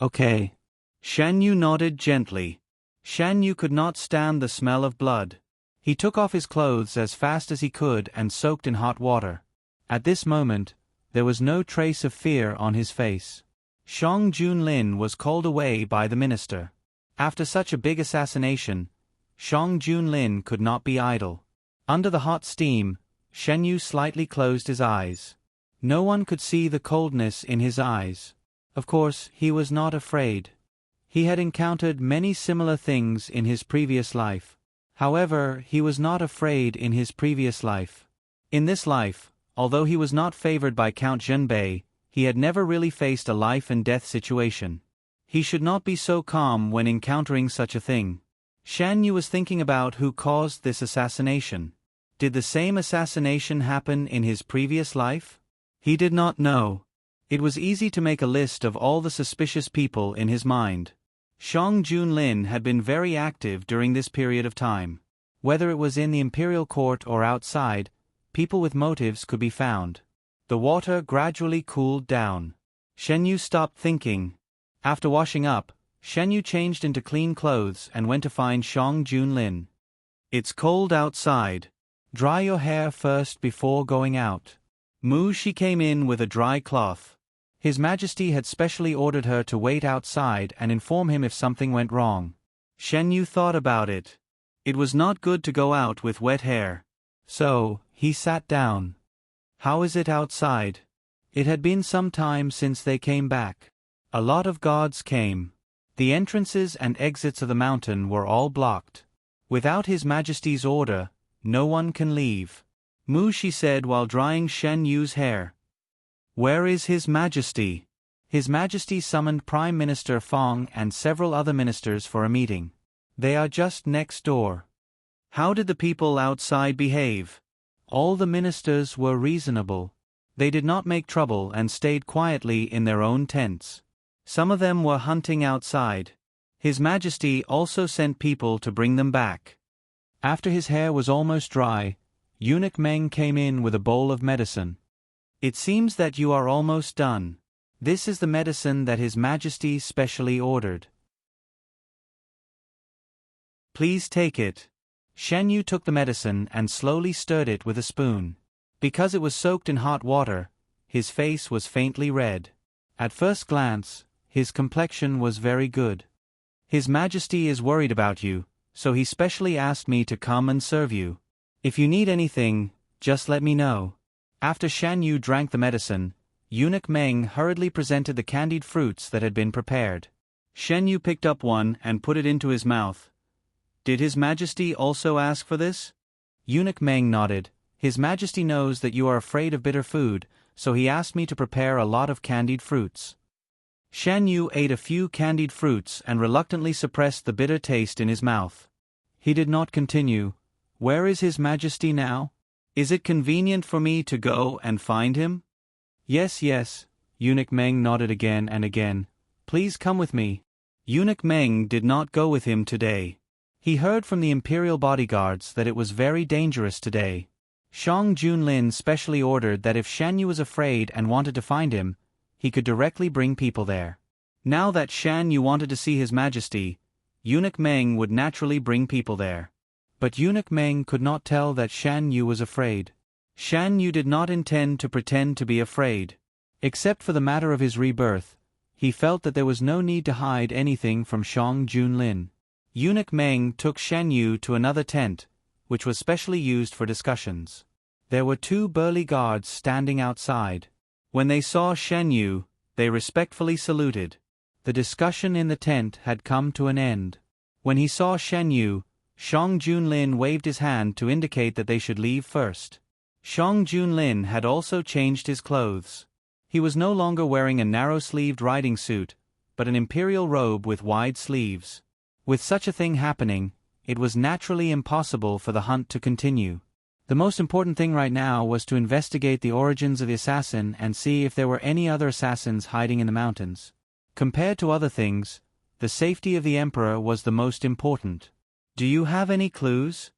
"Okay." Shan Yu nodded gently. Shan Yu could not stand the smell of blood. He took off his clothes as fast as he could and soaked in hot water. At this moment, there was no trace of fear on his face. Shang Junlin was called away by the minister. After such a big assassination, Shang Junlin could not be idle. Under the hot steam, Shen Yu slightly closed his eyes. No one could see the coldness in his eyes. Of course, he was not afraid. He had encountered many similar things in his previous life. However, he was not afraid in his previous life. In this life, although he was not favored by Count Zhenbei, he had never really faced a life-and-death situation. He should not be so calm when encountering such a thing. Shan Yu was thinking about who caused this assassination. Did the same assassination happen in his previous life? He did not know. It was easy to make a list of all the suspicious people in his mind. Shang Junlin had been very active during this period of time. Whether it was in the imperial court or outside, people with motives could be found. The water gradually cooled down. Shen Yu stopped thinking. After washing up, Shen Yu changed into clean clothes and went to find Shang Junlin. It's cold outside. Dry your hair first before going out. She came in with a dry cloth. His Majesty had specially ordered her to wait outside and inform him if something went wrong. Shen Yu thought about it. It was not good to go out with wet hair. So, he sat down. How is it outside? It had been some time since they came back. A lot of guards came. The entrances and exits of the mountain were all blocked. Without His Majesty's order, no one can leave. She said while drying Shen Yu's hair. Where is His Majesty? His Majesty summoned Prime Minister Fong and several other ministers for a meeting. They are just next door. How did the people outside behave? All the ministers were reasonable. They did not make trouble and stayed quietly in their own tents. Some of them were hunting outside. His Majesty also sent people to bring them back. After his hair was almost dry, Eunuch Meng came in with a bowl of medicine. It seems that you are almost done. This is the medicine that His Majesty specially ordered. Please take it. Shen Yu took the medicine and slowly stirred it with a spoon. Because it was soaked in hot water, his face was faintly red. At first glance, his complexion was very good. His Majesty is worried about you, so he specially asked me to come and serve you. If you need anything, just let me know. After Shan Yu drank the medicine, Eunuch Meng hurriedly presented the candied fruits that had been prepared. Shen Yu picked up one and put it into his mouth. Did His Majesty also ask for this? Eunuch Meng nodded. His Majesty knows that you are afraid of bitter food, so he asked me to prepare a lot of candied fruits. Shan Yu ate a few candied fruits and reluctantly suppressed the bitter taste in his mouth. He did not continue. Where is His Majesty now? Is it convenient for me to go and find him? Yes, yes. Eunuch Meng nodded again and again. Please come with me. Eunuch Meng did not go with him today. He heard from the imperial bodyguards that it was very dangerous today. Shang Junlin specially ordered that if Shan Yu was afraid and wanted to find him, he could directly bring people there. Now that Shan Yu wanted to see His Majesty, Eunuch Meng would naturally bring people there. But Eunuch Meng could not tell that Shan Yu was afraid. Shan Yu did not intend to pretend to be afraid. Except for the matter of his rebirth, he felt that there was no need to hide anything from Shang Junlin. Eunuch Meng took Shan Yu to another tent, which was specially used for discussions. There were 2 burly guards standing outside. When they saw Shan Yu, they respectfully saluted. The discussion in the tent had come to an end. When he saw Shan Yu, Shang Junlin waved his hand to indicate that they should leave first. Shang Junlin had also changed his clothes. He was no longer wearing a narrow-sleeved riding suit, but an imperial robe with wide sleeves. With such a thing happening, it was naturally impossible for the hunt to continue. The most important thing right now was to investigate the origins of the assassin and see if there were any other assassins hiding in the mountains. Compared to other things, the safety of the emperor was the most important. Do you have any clues?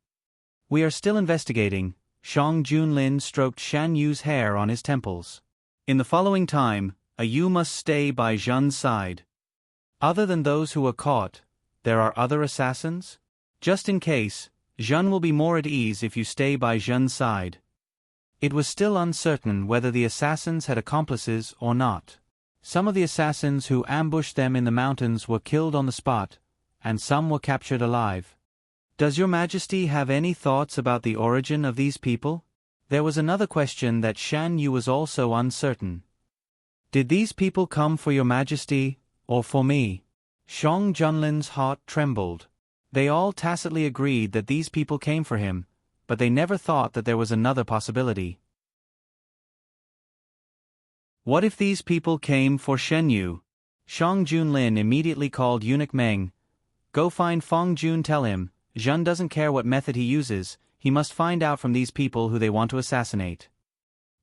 We are still investigating. Shang Junlin stroked Shan Yu's hair on his temples. In the following time, you must stay by Zhen's side. Other than those who were caught, there are other assassins? Just in case, Zhen will be more at ease if you stay by Zhen's side. It was still uncertain whether the assassins had accomplices or not. Some of the assassins who ambushed them in the mountains were killed on the spot, and some were captured alive. Does Your Majesty have any thoughts about the origin of these people? There was another question that Shan Yu was also uncertain. Did these people come for your majesty, or for me? Shang Junlin's heart trembled. They all tacitly agreed that these people came for him, but they never thought that there was another possibility. What if these people came for Shen Yu? Shang Junlin immediately called Eunuch Meng. Go find Feng Jun, tell him, Zhen doesn't care what method he uses, he must find out from these people who they want to assassinate.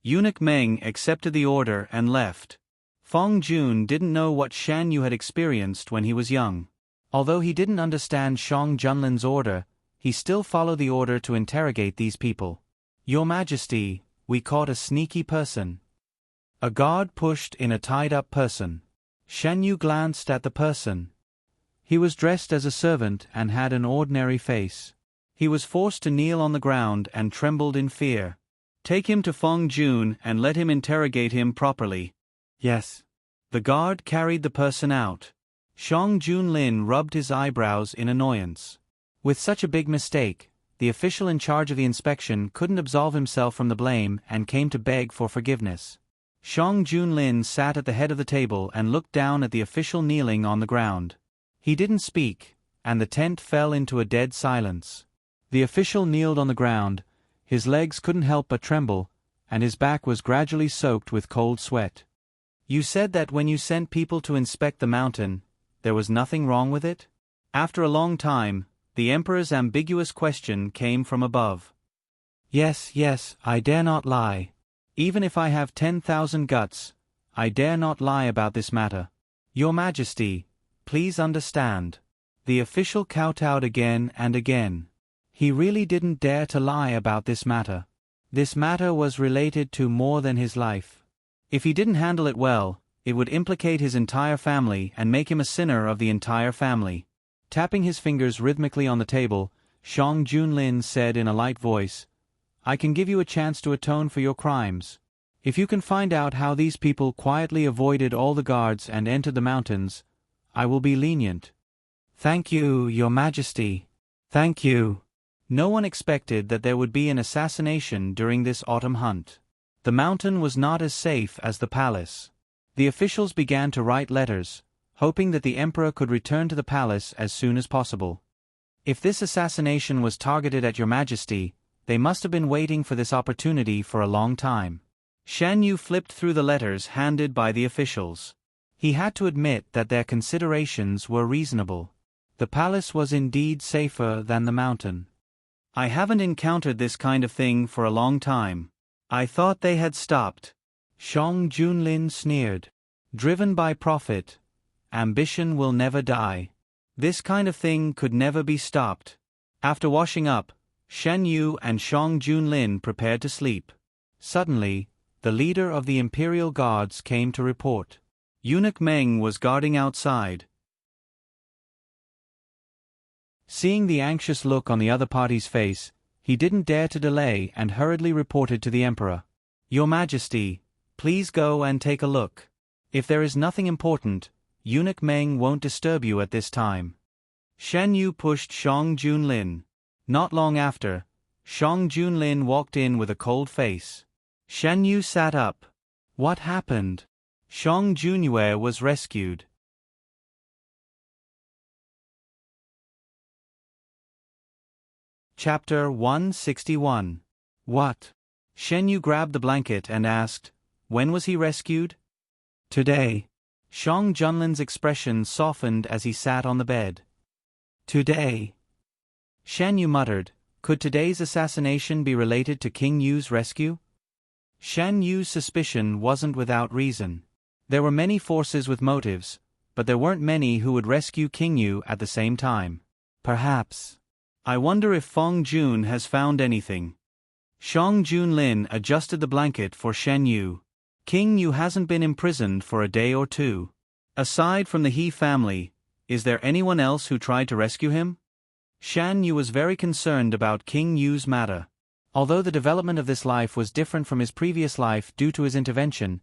Eunuch Meng accepted the order and left. Feng Jun didn't know what Shan Yu had experienced when he was young. Although he didn't understand Shang Junlin's order, he still followed the order to interrogate these people. Your Majesty, we caught a sneaky person. A guard pushed in a tied-up person. Shan Yu glanced at the person. He was dressed as a servant and had an ordinary face. He was forced to kneel on the ground and trembled in fear. Take him to Feng Jun and let him interrogate him properly. Yes. The guard carried the person out. Shang Junlin rubbed his eyebrows in annoyance. With such a big mistake, the official in charge of the inspection couldn't absolve himself from the blame and came to beg for forgiveness. Shang Junlin sat at the head of the table and looked down at the official kneeling on the ground. He didn't speak, and the tent fell into a dead silence. The official kneeled on the ground, his legs couldn't help but tremble, and his back was gradually soaked with cold sweat. You said that when you sent people to inspect the mountain, there was nothing wrong with it? After a long time, the emperor's ambiguous question came from above. Yes, I dare not lie. Even if I have 10,000 guts, I dare not lie about this matter. Your Majesty, please understand. The official kowtowed again and again. He really didn't dare to lie about this matter. This matter was related to more than his life. If he didn't handle it well, it would implicate his entire family and make him a sinner of the entire family. Tapping his fingers rhythmically on the table, Shang Junlin said in a light voice, I can give you a chance to atone for your crimes. If you can find out how these people quietly avoided all the guards and entered the mountains, I will be lenient. Thank you, Your Majesty. Thank you. No one expected that there would be an assassination during this autumn hunt. The mountain was not as safe as the palace. The officials began to write letters, hoping that the emperor could return to the palace as soon as possible. If this assassination was targeted at Your Majesty, they must have been waiting for this opportunity for a long time. Shan Yu flipped through the letters handed by the officials. He had to admit that their considerations were reasonable. The palace was indeed safer than the mountain. I haven't encountered this kind of thing for a long time. I thought they had stopped. Shang Junlin sneered. Driven by profit, ambition will never die. This kind of thing could never be stopped. After washing up, Shen Yu and Shang Junlin prepared to sleep. Suddenly, the leader of the Imperial Guards came to report. Eunuch Meng was guarding outside. Seeing the anxious look on the other party's face, he didn't dare to delay and hurriedly reported to the emperor. Your Majesty, please go and take a look. If there is nothing important, Eunuch Meng won't disturb you at this time. Shen Yu pushed Shang Junlin. Not long after, Shang Junlin walked in with a cold face. Shen Yu sat up. What happened? Shang Junyue was rescued. Chapter 161. What? Shen Yu grabbed the blanket and asked, when was he rescued? Today. Shang Junlin's expression softened as he sat on the bed. Today. Shen Yu muttered, could today's assassination be related to King Yu's rescue? Shen Yu's suspicion wasn't without reason. There were many forces with motives, but there weren't many who would rescue King Yu at the same time. Perhaps. I wonder if Feng Jun has found anything. Shang Junlin adjusted the blanket for Shen Yu. King Yu hasn't been imprisoned for a day or two. Aside from the He family, is there anyone else who tried to rescue him? Shan Yu was very concerned about King Yu's matter. Although the development of this life was different from his previous life due to his intervention,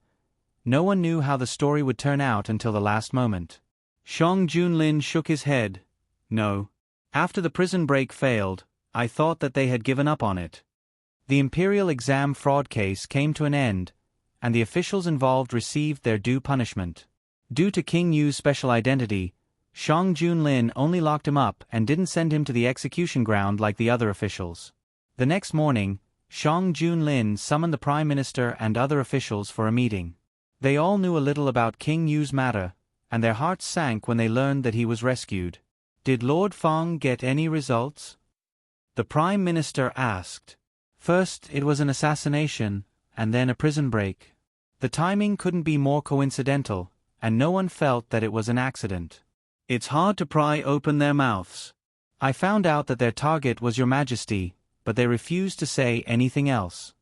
no one knew how the story would turn out until the last moment. Shang Junlin shook his head. No. After the prison break failed, I thought that they had given up on it. The imperial exam fraud case came to an end, and the officials involved received their due punishment. Due to King Yu's special identity, Shang Junlin only locked him up and didn't send him to the execution ground like the other officials. The next morning, Shang Junlin summoned the Prime Minister and other officials for a meeting. They all knew a little about King Yu's matter, and their hearts sank when they learned that he was rescued. Did Lord Feng get any results? The Prime Minister asked. First, it was an assassination, and then a prison break. The timing couldn't be more coincidental, and no one felt that it was an accident. It's hard to pry open their mouths. I found out that their target was Your Majesty, but they refused to say anything else.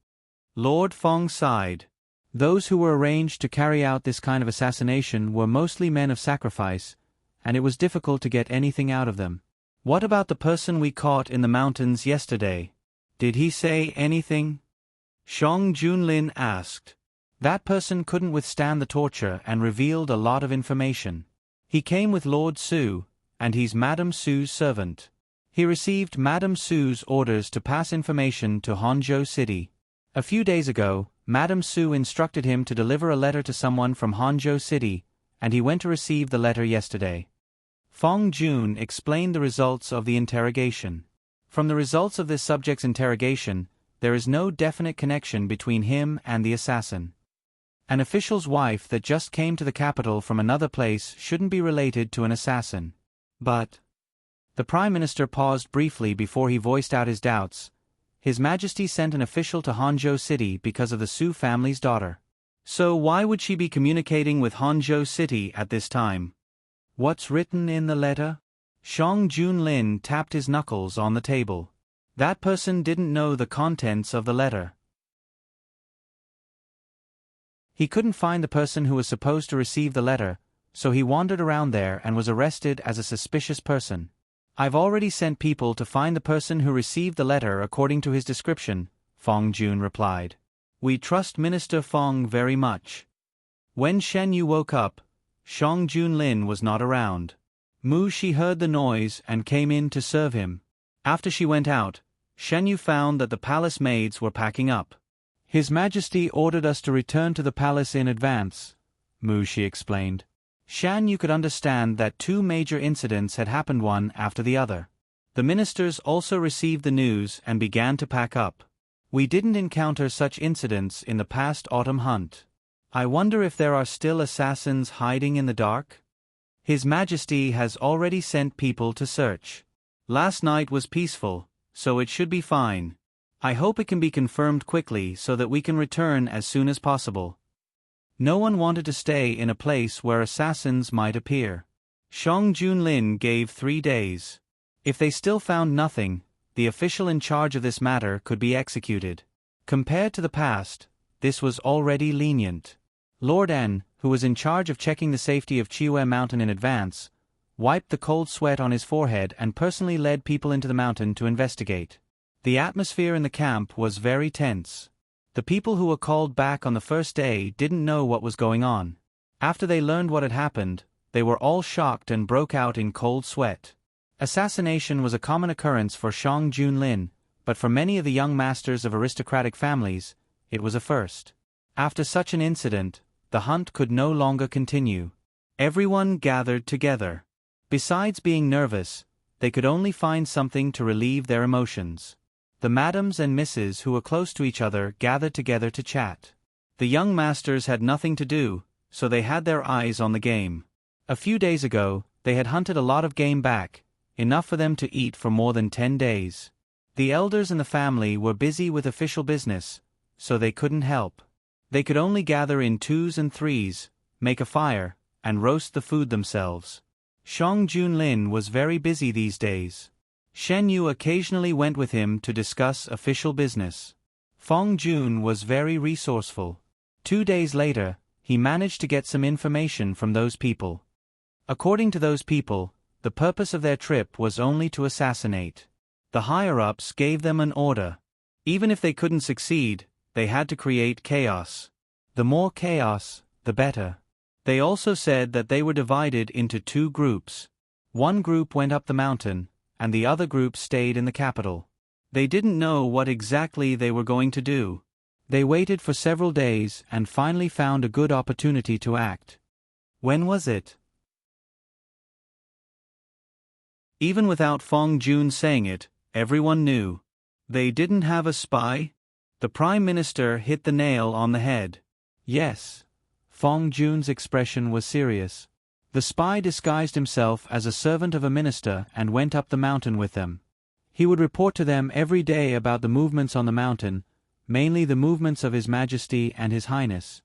Lord Feng sighed. Those who were arranged to carry out this kind of assassination were mostly men of sacrifice, and it was difficult to get anything out of them. What about the person we caught in the mountains yesterday? Did he say anything? Shang Junlin asked. That person couldn't withstand the torture and revealed a lot of information. He came with Lord Su, and he's Madame Su's servant. He received Madame Su's orders to pass information to Hangzhou City. A few days ago, Madame Su instructed him to deliver a letter to someone from Hangzhou City, and he went to receive the letter yesterday. Feng Jun explained the results of the interrogation. From the results of this subject's interrogation, there is no definite connection between him and the assassin. An official's wife that just came to the capital from another place shouldn't be related to an assassin. But... The Prime Minister paused briefly before he voiced out his doubts. His Majesty sent an official to Hangzhou City because of the Su family's daughter. So why would she be communicating with Hangzhou City at this time? What's written in the letter? Shang Junlin tapped his knuckles on the table. That person didn't know the contents of the letter. He couldn't find the person who was supposed to receive the letter, so he wandered around there and was arrested as a suspicious person. I've already sent people to find the person who received the letter according to his description, Feng Jun replied. We trust Minister Feng very much. When Shen Yu woke up, Shang Junlin was not around. Mu Shi heard the noise and came in to serve him. After she went out, Shen Yu found that the palace maids were packing up. His Majesty ordered us to return to the palace in advance, Mu Shi explained. Shan Yu could understand that two major incidents had happened one after the other. The ministers also received the news and began to pack up. We didn't encounter such incidents in the past autumn hunt. I wonder if there are still assassins hiding in the dark? His Majesty has already sent people to search. Last night was peaceful, so it should be fine. I hope it can be confirmed quickly so that we can return as soon as possible. No one wanted to stay in a place where assassins might appear. Shang Junlin gave 3 days. If they still found nothing, the official in charge of this matter could be executed. Compared to the past, this was already lenient. Lord N, who was in charge of checking the safety of Chiwe Mountain in advance, wiped the cold sweat on his forehead and personally led people into the mountain to investigate. The atmosphere in the camp was very tense. The people who were called back on the first day didn't know what was going on. After they learned what had happened, they were all shocked and broke out in cold sweat. Assassination was a common occurrence for Shang Junlin, but for many of the young masters of aristocratic families, it was a first. After such an incident, the hunt could no longer continue. Everyone gathered together. Besides being nervous, they could only find something to relieve their emotions. The madams and misses who were close to each other gathered together to chat. The young masters had nothing to do, so they had their eyes on the game. A few days ago, they had hunted a lot of game back, enough for them to eat for more than 10 days. The elders in the family were busy with official business, so they couldn't help. They could only gather in 2s and 3s, make a fire, and roast the food themselves. Shang Junlin was very busy these days. Shen Yu occasionally went with him to discuss official business. Feng Jun was very resourceful. 2 days later, he managed to get some information from those people. According to those people, the purpose of their trip was only to assassinate. The higher-ups gave them an order. Even if they couldn't succeed, they had to create chaos. The more chaos, the better. They also said that they were divided into 2 groups. One group went up the mountain, and the other group stayed in the capital. They didn't know what exactly they were going to do. They waited for several days and finally found a good opportunity to act. When was it? Even without Fong Jun saying it, everyone knew. They didn't have a spy? The Prime Minister hit the nail on the head. Yes. Fong Jun's expression was serious. The spy disguised himself as a servant of a minister and went up the mountain with them. He would report to them every day about the movements on the mountain, mainly the movements of His Majesty and His Highness.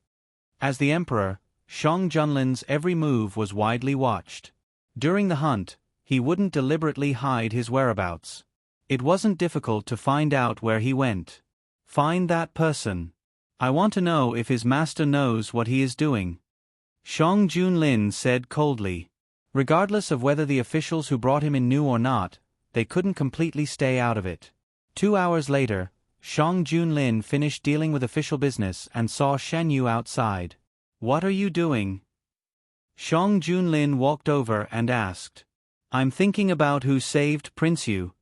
As the Emperor, Shang Junlin's every move was widely watched. During the hunt, he wouldn't deliberately hide his whereabouts. It wasn't difficult to find out where he went. Find that person. I want to know if his master knows what he is doing. Shang Junlin said coldly. Regardless of whether the officials who brought him in knew or not, they couldn't completely stay out of it. 2 hours later, Shang Junlin finished dealing with official business and saw Shen Yu outside. What are you doing? Shang Junlin walked over and asked. I'm thinking about who saved Prince Yu.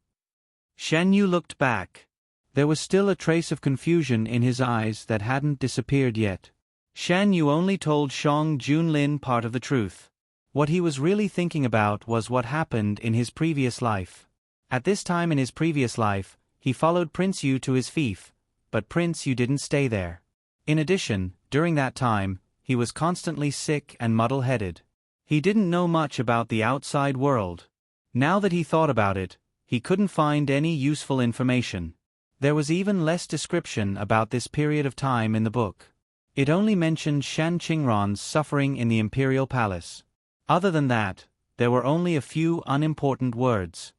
Shen Yu looked back. There was still a trace of confusion in his eyes that hadn't disappeared yet. Shen Yu only told Shang Junlin part of the truth. What he was really thinking about was what happened in his previous life. At this time in his previous life, he followed Prince Yu to his fief, but Prince Yu didn't stay there. In addition, during that time, he was constantly sick and muddle-headed. He didn't know much about the outside world. Now that he thought about it, he couldn't find any useful information. There was even less description about this period of time in the book. It only mentioned Shan Qingran's suffering in the imperial palace. Other than that, there were only a few unimportant words.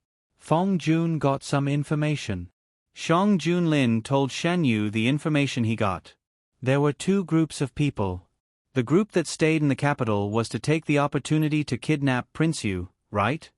Fong Jun got some information. Shang Junlin told Shen Yu the information he got. There were 2 groups of people. The group that stayed in the capital was to take the opportunity to kidnap Prince Yu, right?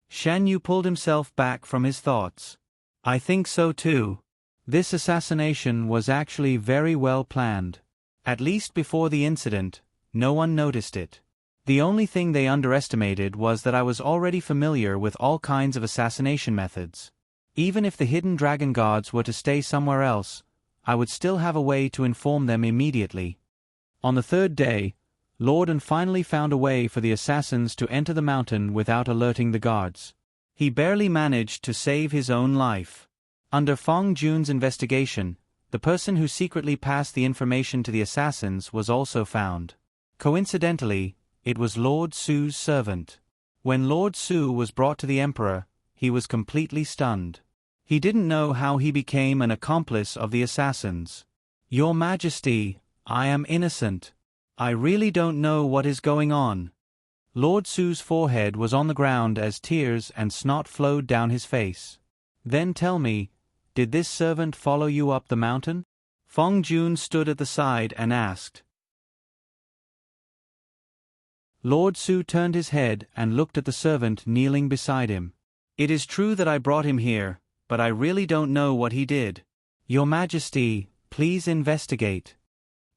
Shen Yu pulled himself back from his thoughts. I think so too. This assassination was actually very well planned. At least before the incident, no one noticed it. The only thing they underestimated was that I was already familiar with all kinds of assassination methods. Even if the hidden dragon gods were to stay somewhere else, I would still have a way to inform them immediately. On the 3rd day, Lord An finally found a way for the assassins to enter the mountain without alerting the guards. He barely managed to save his own life. Under Fong Jun's investigation, the person who secretly passed the information to the assassins was also found. Coincidentally, it was Lord Su's servant. When Lord Su was brought to the Emperor, he was completely stunned. He didn't know how he became an accomplice of the assassins. Your Majesty, I am innocent. I really don't know what is going on. Lord Su's forehead was on the ground as tears and snot flowed down his face. Then tell me, did this servant follow you up the mountain? Fong Jun stood at the side and asked. Lord Su turned his head and looked at the servant kneeling beside him. It is true that I brought him here, but I really don't know what he did. Your Majesty, please investigate.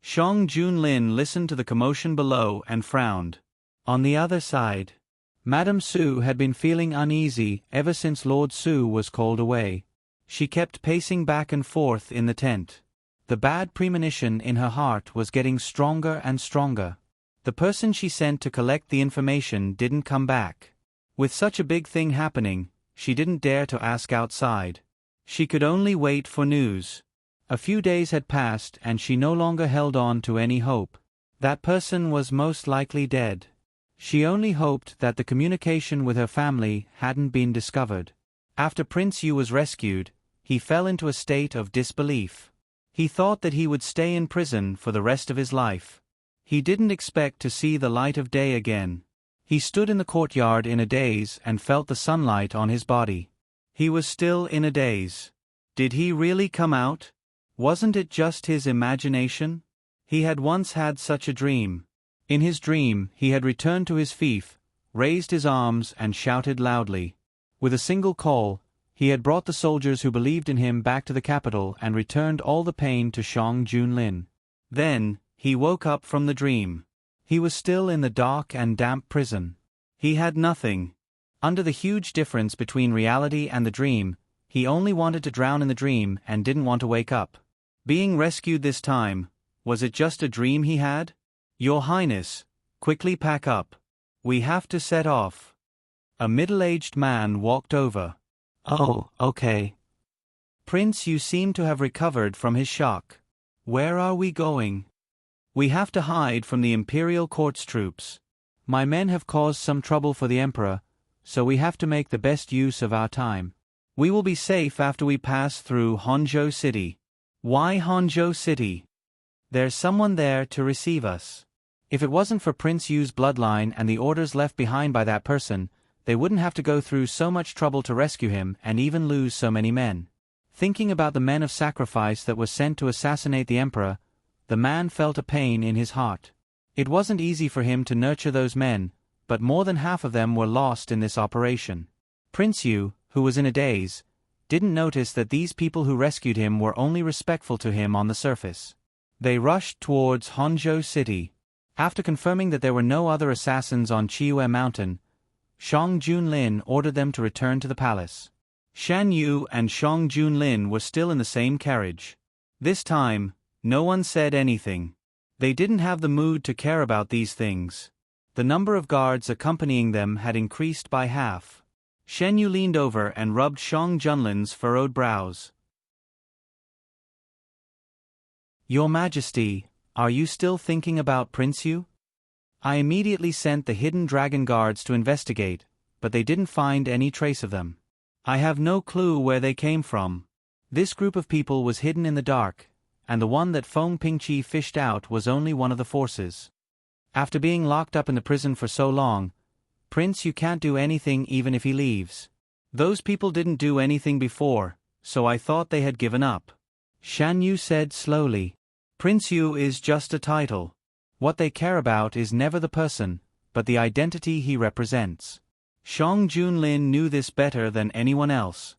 Shang Junlin listened to the commotion below and frowned. On the other side, Madame Su had been feeling uneasy ever since Lord Su was called away. She kept pacing back and forth in the tent. The bad premonition in her heart was getting stronger and stronger. The person she sent to collect the information didn't come back. With such a big thing happening, she didn't dare to ask outside. She could only wait for news. A few days had passed and she no longer held on to any hope. That person was most likely dead. She only hoped that the communication with her family hadn't been discovered. After Prince Yu was rescued, he fell into a state of disbelief. He thought that he would stay in prison for the rest of his life. He didn't expect to see the light of day again. He stood in the courtyard in a daze and felt the sunlight on his body. He was still in a daze. Did he really come out? Wasn't it just his imagination? He had once had such a dream. In his dream, he had returned to his fief, raised his arms and shouted loudly. With a single call, he had brought the soldiers who believed in him back to the capital and returned all the pain to Shang Junlin. Then, he woke up from the dream. He was still in the dark and damp prison. He had nothing. Under the huge difference between reality and the dream, He only wanted to drown in the dream and didn't want to wake up. Being rescued this time, was it just a dream he had? Your Highness, quickly pack up. We have to set off. A middle-aged man walked over. Oh, okay. Prince, you seem to have recovered from his shock. Where are we going? We have to hide from the Imperial Court's troops. My men have caused some trouble for the Emperor, so we have to make the best use of our time. We will be safe after we pass through Honjo City. Why Honjo City? There's someone there to receive us. If it wasn't for Prince Yu's bloodline and the orders left behind by that person, they wouldn't have to go through so much trouble to rescue him and even lose so many men. Thinking about the men of sacrifice that were sent to assassinate the Emperor, the man felt a pain in his heart. It wasn't easy for him to nurture those men, but more than half of them were lost in this operation. Prince Yu, who was in a daze, didn't notice that these people who rescued him were only respectful to him on the surface. They rushed towards Honjo City. After confirming that there were no other assassins on Chiue Mountain, Shang Junlin ordered them to return to the palace. Shan Yu and Shang Junlin were still in the same carriage. This time, no one said anything. They didn't have the mood to care about these things. The number of guards accompanying them had increased by half. Shen Yu leaned over and rubbed Shang Junlin's furrowed brows. Your Majesty, are you still thinking about Prince Yu? I immediately sent the hidden dragon guards to investigate, but they didn't find any trace of them. I have no clue where they came from. This group of people was hidden in the dark, and the one that Feng Pingqi fished out was only one of the forces. After being locked up in the prison for so long, Prince Yu can't do anything even if he leaves. Those people didn't do anything before, so I thought they had given up. Shan Yu said slowly. Prince Yu is just a title. What they care about is never the person, but the identity he represents. Shang Junlin knew this better than anyone else.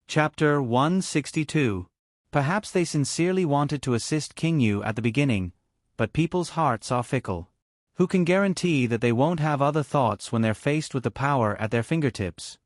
Chapter 162. Perhaps they sincerely wanted to assist King Yu at the beginning, but people's hearts are fickle. Who can guarantee that they won't have other thoughts when they're faced with the power at their fingertips?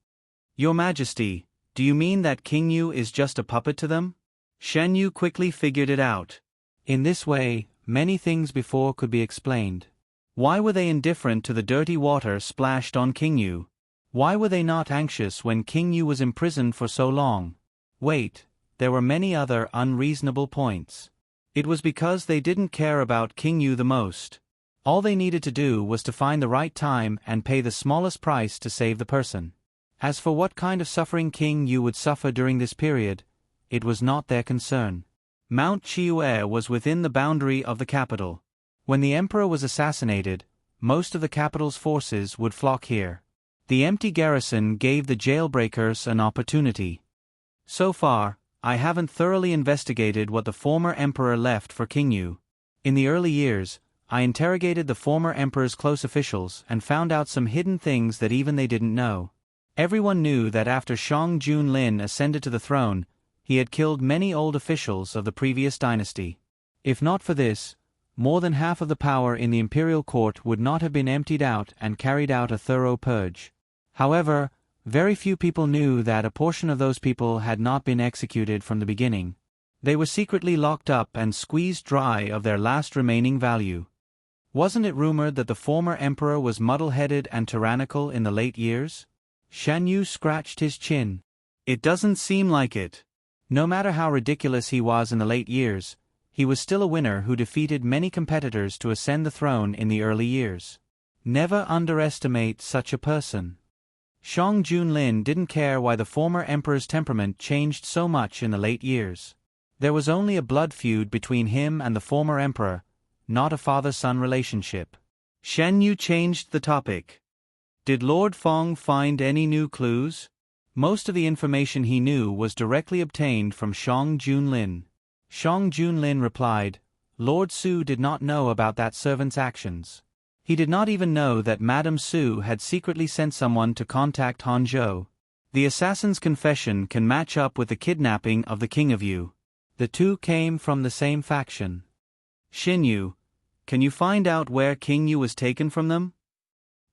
Your Majesty, do you mean that King Yu is just a puppet to them? Shen Yu quickly figured it out. In this way, many things before could be explained. Why were they indifferent to the dirty water splashed on King Yu? Why were they not anxious when King Yu was imprisoned for so long? Wait, there were many other unreasonable points. It was because they didn't care about King Yu the most. All they needed to do was to find the right time and pay the smallest price to save the person. As for what kind of suffering King Yu would suffer during this period, it was not their concern. Mount Chiue was within the boundary of the capital. When the emperor was assassinated, most of the capital's forces would flock here. The empty garrison gave the jailbreakers an opportunity. So far, I haven't thoroughly investigated what the former emperor left for King Yu. In the early years, I interrogated the former emperor's close officials and found out some hidden things that even they didn't know. Everyone knew that after Shang Junlin ascended to the throne, he had killed many old officials of the previous dynasty. If not for this, more than half of the power in the imperial court would not have been emptied out and carried out a thorough purge. However, very few people knew that a portion of those people had not been executed from the beginning. They were secretly locked up and squeezed dry of their last remaining value. Wasn't it rumored that the former emperor was muddle-headed and tyrannical in the late years? Shan Yu scratched his chin. It doesn't seem like it. No matter how ridiculous he was in the late years, he was still a winner who defeated many competitors to ascend the throne in the early years. Never underestimate such a person. Shang Junlin didn't care why the former emperor's temperament changed so much in the late years. There was only a blood feud between him and the former emperor, not a father-son relationship. Shen Yu changed the topic. Did Lord Feng find any new clues? Most of the information he knew was directly obtained from Shang Junlin. Shang Junlin replied, Lord Su did not know about that servant's actions. He did not even know that Madame Su had secretly sent someone to contact Hanzhou. The assassin's confession can match up with the kidnapping of the King of Yu. The two came from the same faction. Xin Yu, can you find out where King Yu was taken from them?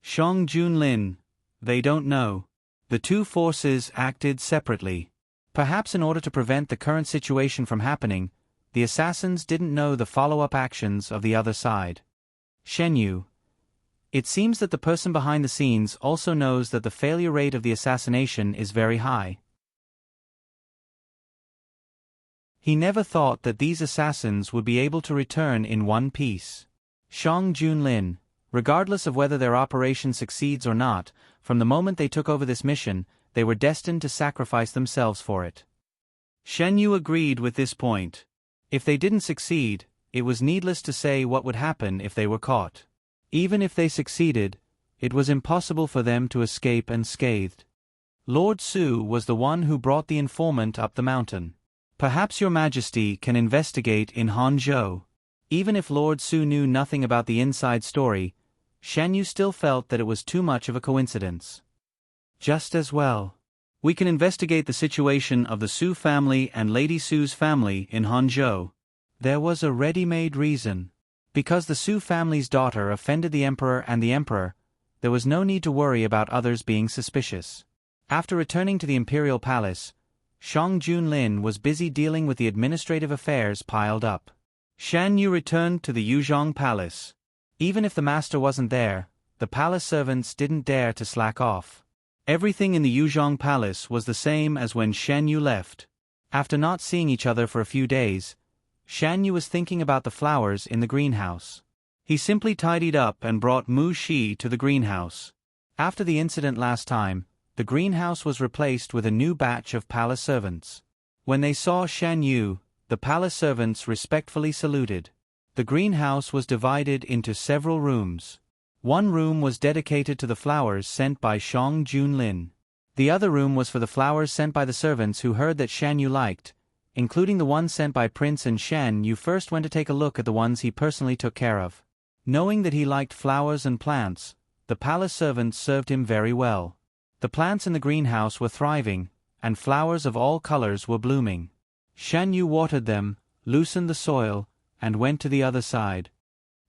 Shang Junlin. They don't know. The two forces acted separately. Perhaps in order to prevent the current situation from happening, the assassins didn't know the follow-up actions of the other side. Shen Yu. It seems that the person behind the scenes also knows that the failure rate of the assassination is very high. He never thought that these assassins would be able to return in one piece. Shang Junlin. Regardless of whether their operation succeeds or not, from the moment they took over this mission, they were destined to sacrifice themselves for it. Shen Yu agreed with this point. If they didn't succeed, it was needless to say what would happen if they were caught. Even if they succeeded, it was impossible for them to escape unscathed. Lord Su was the one who brought the informant up the mountain. Perhaps your Majesty can investigate in Hangzhou. Even if Lord Su knew nothing about the inside story, Shen Yu still felt that it was too much of a coincidence. Just as well. We can investigate the situation of the Su family and Lady Su's family in Hangzhou. There was a ready-made reason. Because the Su family's daughter offended the Emperor and the Emperor, there was no need to worry about others being suspicious. After returning to the Imperial Palace, Shang Junlin was busy dealing with the administrative affairs piled up. Shan Yu returned to the Yuzhong Palace. Even if the master wasn't there, the palace servants didn't dare to slack off. Everything in the Yuzhong Palace was the same as when Shan Yu left. After not seeing each other for a few days, Shan Yu was thinking about the flowers in the greenhouse. He simply tidied up and brought Mu Shi to the greenhouse. After the incident last time, the greenhouse was replaced with a new batch of palace servants. When they saw Shan Yu, the palace servants respectfully saluted. The greenhouse was divided into several rooms. One room was dedicated to the flowers sent by Shang Junlin. The other room was for the flowers sent by the servants who heard that Shan Yu liked, including the ones sent by Prince, and Shan Yu first went to take a look at the ones he personally took care of. Knowing that he liked flowers and plants, the palace servants served him very well. The plants in the greenhouse were thriving, and flowers of all colors were blooming. Shan Yu watered them, loosened the soil, and went to the other side.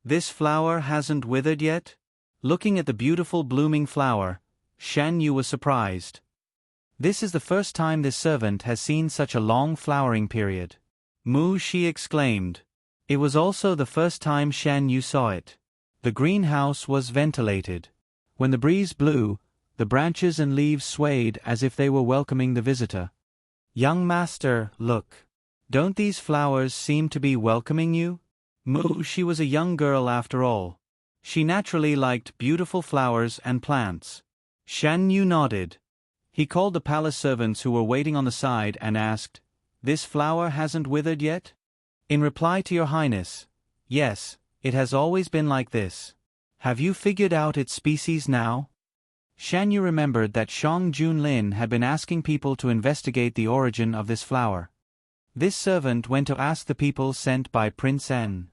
This flower hasn't withered yet? Looking at the beautiful blooming flower, Shan Yu was surprised. This is the first time this servant has seen such a long flowering period. Mu Shi exclaimed. It was also the first time Shan Yu saw it. The greenhouse was ventilated. When the breeze blew, the branches and leaves swayed as if they were welcoming the visitor. Young master, look. Don't these flowers seem to be welcoming you? Mu Shi was a young girl after all. She naturally liked beautiful flowers and plants. Shan Yu nodded. He called the palace servants who were waiting on the side and asked, "This flower hasn't withered yet?" In reply to your highness, "Yes, it has always been like this." "Have you figured out its species now?" Shan Yu remembered that Shang Junlin had been asking people to investigate the origin of this flower. This servant went to ask the people sent by Prince N.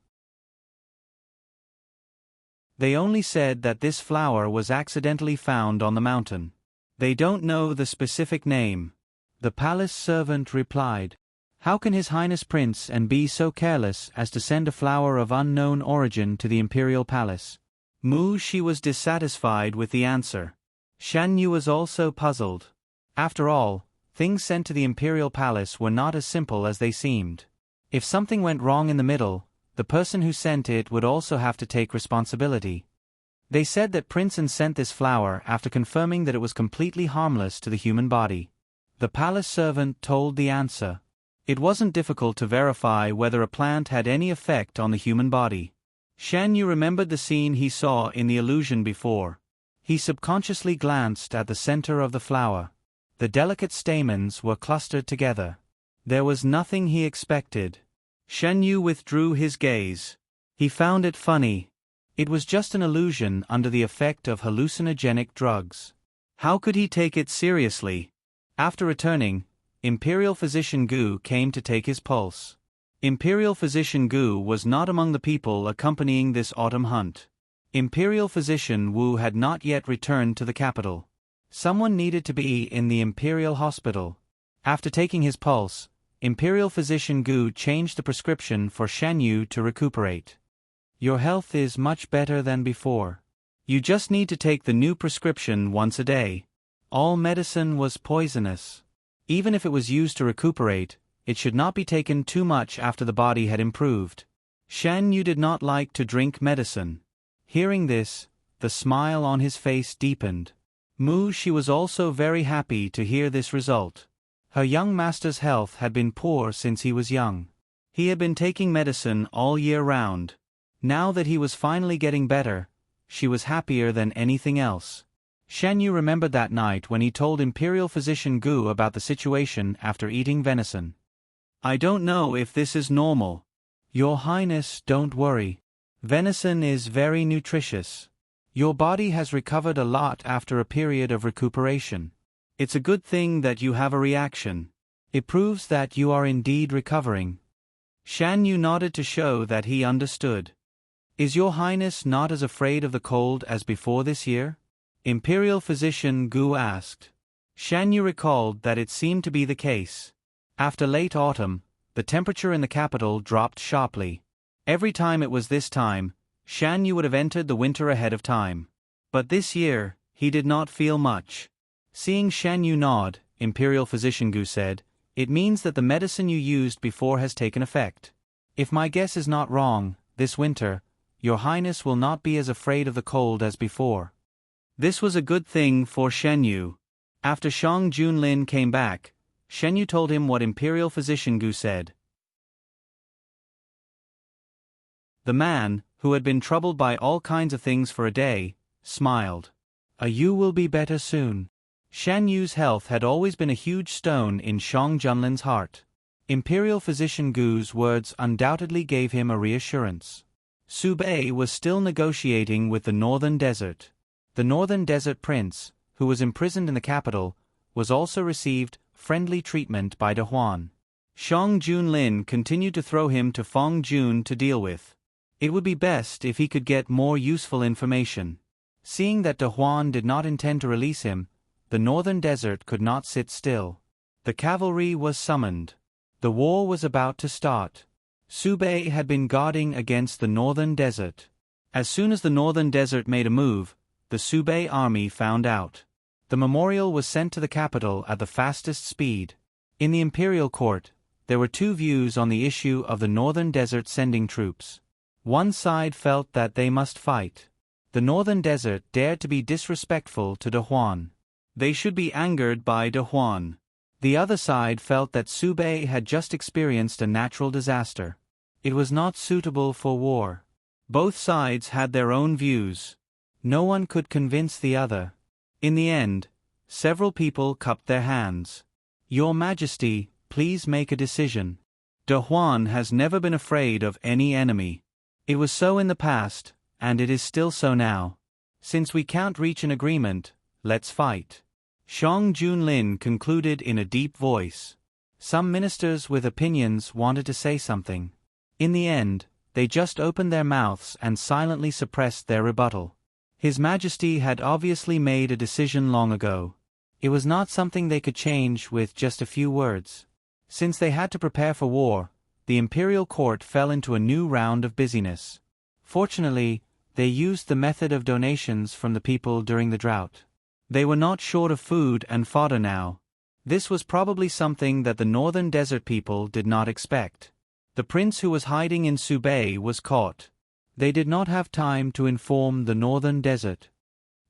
They only said that this flower was accidentally found on the mountain. They don't know the specific name. The palace servant replied, "How can His Highness Prince N be so careless as to send a flower of unknown origin to the imperial palace?" Mu Shi was dissatisfied with the answer. Shan Yu was also puzzled. After all, things sent to the imperial palace were not as simple as they seemed. If something went wrong in the middle, the person who sent it would also have to take responsibility. They said that Prince N sent this flower after confirming that it was completely harmless to the human body. The palace servant told the answer. It wasn't difficult to verify whether a plant had any effect on the human body. Shan Yu remembered the scene he saw in the illusion before. He subconsciously glanced at the center of the flower. The delicate stamens were clustered together. There was nothing he expected. Shan Yu withdrew his gaze. He found it funny. It was just an illusion under the effect of hallucinogenic drugs. How could he take it seriously? After returning, Imperial Physician Gu came to take his pulse. Imperial Physician Gu was not among the people accompanying this autumn hunt. Imperial Physician Wu had not yet returned to the capital. Someone needed to be in the Imperial Hospital. After taking his pulse, Imperial Physician Gu changed the prescription for Shan Yu to recuperate. "Your health is much better than before. You just need to take the new prescription once a day. All medicine was poisonous. Even if it was used to recuperate, it should not be taken too much after the body had improved. Shan Yu did not like to drink medicine. Hearing this, the smile on his face deepened. She was also very happy to hear this result. Her young master's health had been poor since he was young. He had been taking medicine all year round. Now that he was finally getting better, she was happier than anything else. Shan Yu remembered that night when he told Imperial Physician Gu about the situation after eating venison. I don't know if this is normal. Your Highness, don't worry. Venison is very nutritious. Your body has recovered a lot after a period of recuperation. It's a good thing that you have a reaction. It proves that you are indeed recovering. Shan Yu nodded to show that he understood. Is your Highness not as afraid of the cold as before this year? Imperial Physician Gu asked. Shan Yu recalled that it seemed to be the case. After late autumn, the temperature in the capital dropped sharply. Every time it was this time, Shan Yu would have entered the winter ahead of time. But this year, he did not feel much. Seeing Shan Yu nod, Imperial Physician Gu said, "It means that the medicine you used before has taken effect. If my guess is not wrong, this winter, your Highness will not be as afraid of the cold as before." This was a good thing for Shan Yu. After Shang Junlin came back, Shan Yu told him what Imperial Physician Gu said. The man, who had been troubled by all kinds of things for a day, smiled. You will be better soon. Shan Yu's health had always been a huge stone in Shang Junlin's heart. Imperial Physician Gu's words undoubtedly gave him a reassurance. Su Bei was still negotiating with the Northern Desert. The Northern Desert Prince, who was imprisoned in the capital, was also received friendly treatment by De Huan. Shang Junlin continued to throw him to Feng Jun to deal with. It would be best if he could get more useful information. Seeing that De Huan did not intend to release him, the Northern Desert could not sit still. The cavalry was summoned. The war was about to start. Su Bei had been guarding against the Northern Desert. As soon as the Northern Desert made a move, the Su Bei army found out. The memorial was sent to the capital at the fastest speed. In the imperial court, there were two views on the issue of the Northern Desert sending troops. One side felt that they must fight. The Northern Desert dared to be disrespectful to De Huan. They should be angered by De Huan. The other side felt that Su Bei had just experienced a natural disaster. It was not suitable for war. Both sides had their own views. No one could convince the other. In the end, several people cupped their hands. Your Majesty, please make a decision. De Huan has never been afraid of any enemy. It was so in the past, and it is still so now. Since we can't reach an agreement, let's fight. Shang Junlin concluded in a deep voice. Some ministers with opinions wanted to say something. In the end, they just opened their mouths and silently suppressed their rebuttal. His Majesty had obviously made a decision long ago. It was not something they could change with just a few words. Since they had to prepare for war, the imperial court fell into a new round of busyness. Fortunately, they used the method of donations from the people during the drought. They were not short of food and fodder now. This was probably something that the Northern Desert people did not expect. The prince who was hiding in Su Bei was caught. They did not have time to inform the Northern Desert.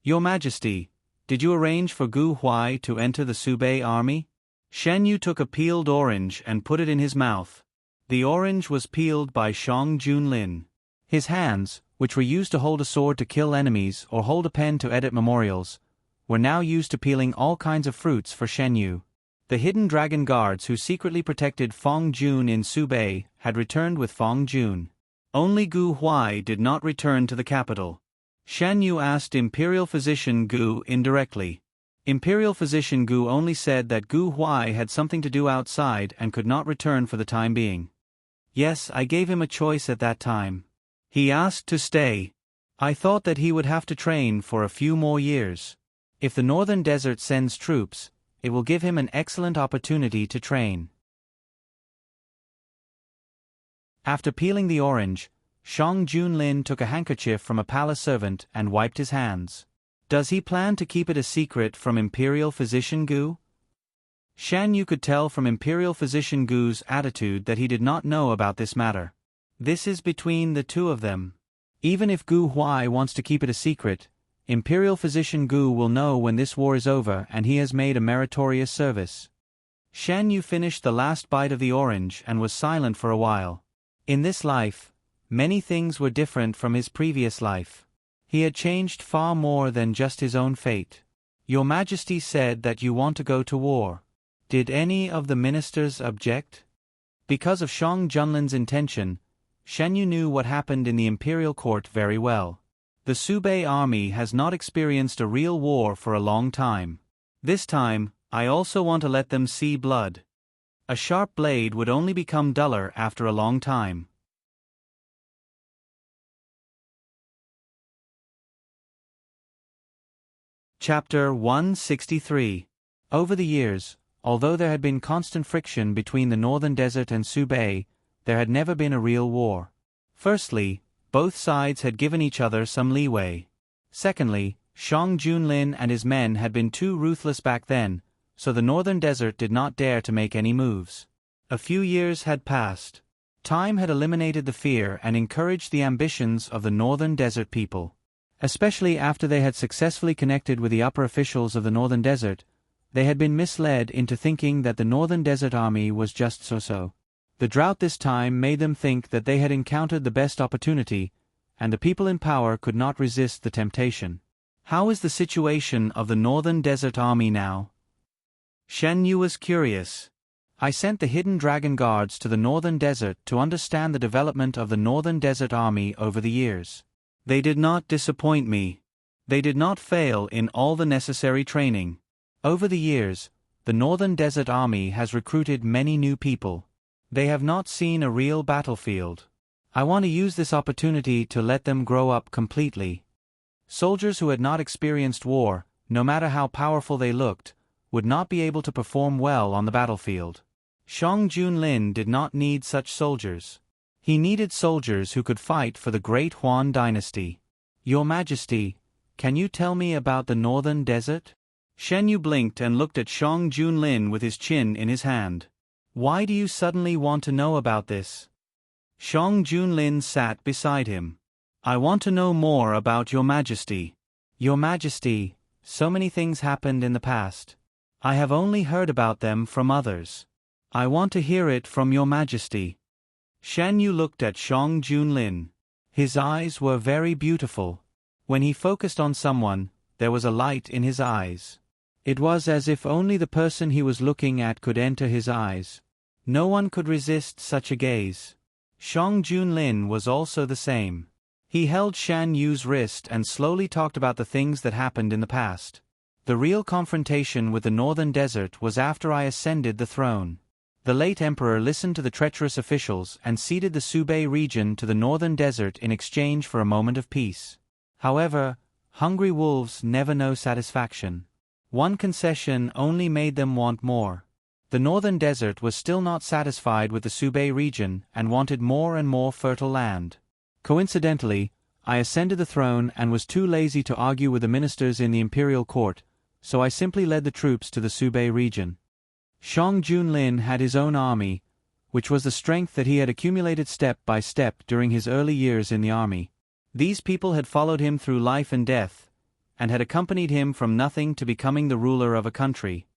Your Majesty, did you arrange for Gu Huai to enter the Su Bei army? Shan Yu took a peeled orange and put it in his mouth. The orange was peeled by Shang Junlin. His hands, which were used to hold a sword to kill enemies or hold a pen to edit memorials, were now used to peeling all kinds of fruits for Shan Yu. The hidden dragon guards who secretly protected Feng Jun in Su Bei had returned with Feng Jun. Only Gu Huai did not return to the capital. Shan Yu asked Imperial Physician Gu indirectly. Imperial Physician Gu only said that Gu Huai had something to do outside and could not return for the time being. Yes, I gave him a choice at that time. He asked to stay. I thought that he would have to train for a few more years. If the Northern Desert sends troops, it will give him an excellent opportunity to train. After peeling the orange, Shang Junlin took a handkerchief from a palace servant and wiped his hands. Does he plan to keep it a secret from Imperial Physician Gu? Shan Yu could tell from Imperial Physician Gu's attitude that he did not know about this matter. This is between the two of them. Even if Gu Huai wants to keep it a secret, Imperial Physician Gu will know when this war is over and he has made a meritorious service. Shan Yu finished the last bite of the orange and was silent for a while. In this life, many things were different from his previous life. He had changed far more than just his own fate. Your Majesty said that you want to go to war. Did any of the ministers object? Because of Shang Junlin's intention, Shan Yu knew what happened in the imperial court very well. The Subei army has not experienced a real war for a long time. This time, I also want to let them see blood. A sharp blade would only become duller after a long time. Chapter 163. Over the years, although there had been constant friction between the Northern Desert and Subei, there had never been a real war. Firstly, both sides had given each other some leeway. Secondly, Shang Junlin and his men had been too ruthless back then, so the Northern Desert did not dare to make any moves. A few years had passed. Time had eliminated the fear and encouraged the ambitions of the Northern Desert people. Especially after they had successfully connected with the upper officials of the Northern Desert, they had been misled into thinking that the Northern Desert Army was just so-so. The drought this time made them think that they had encountered the best opportunity, and the people in power could not resist the temptation. How is the situation of the Northern Desert Army now? Shen Yu was curious. I sent the hidden dragon guards to the Northern Desert to understand the development of the Northern Desert Army over the years. They did not disappoint me. They did not fail in all the necessary training. Over the years, the Northern Desert Army has recruited many new people. They have not seen a real battlefield. I want to use this opportunity to let them grow up completely. Soldiers who had not experienced war, no matter how powerful they looked, would not be able to perform well on the battlefield. Shang Junlin did not need such soldiers. He needed soldiers who could fight for the great Huan dynasty. Your Majesty, can you tell me about the Northern Desert? Shen Yu blinked and looked at Shang Junlin with his chin in his hand. Why do you suddenly want to know about this? Shang Junlin sat beside him. I want to know more about Your Majesty. Your Majesty, so many things happened in the past. I have only heard about them from others. I want to hear it from Your Majesty. Shan Yu looked at Shang Junlin. His eyes were very beautiful. When he focused on someone, there was a light in his eyes. It was as if only the person he was looking at could enter his eyes. No one could resist such a gaze. Shang Junlin was also the same. He held Shan Yu's wrist and slowly talked about the things that happened in the past. The real confrontation with the Northern Desert was after I ascended the throne. The late emperor listened to the treacherous officials and ceded the Subei region to the Northern Desert in exchange for a moment of peace. However, hungry wolves never know satisfaction. One concession only made them want more. The Northern Desert was still not satisfied with the Subei region and wanted more and more fertile land. Coincidentally, I ascended the throne and was too lazy to argue with the ministers in the imperial court, so I simply led the troops to the Subei region. Shang Junlin had his own army, which was the strength that he had accumulated step by step during his early years in the army. These people had followed him through life and death, and had accompanied him from nothing to becoming the ruler of a country.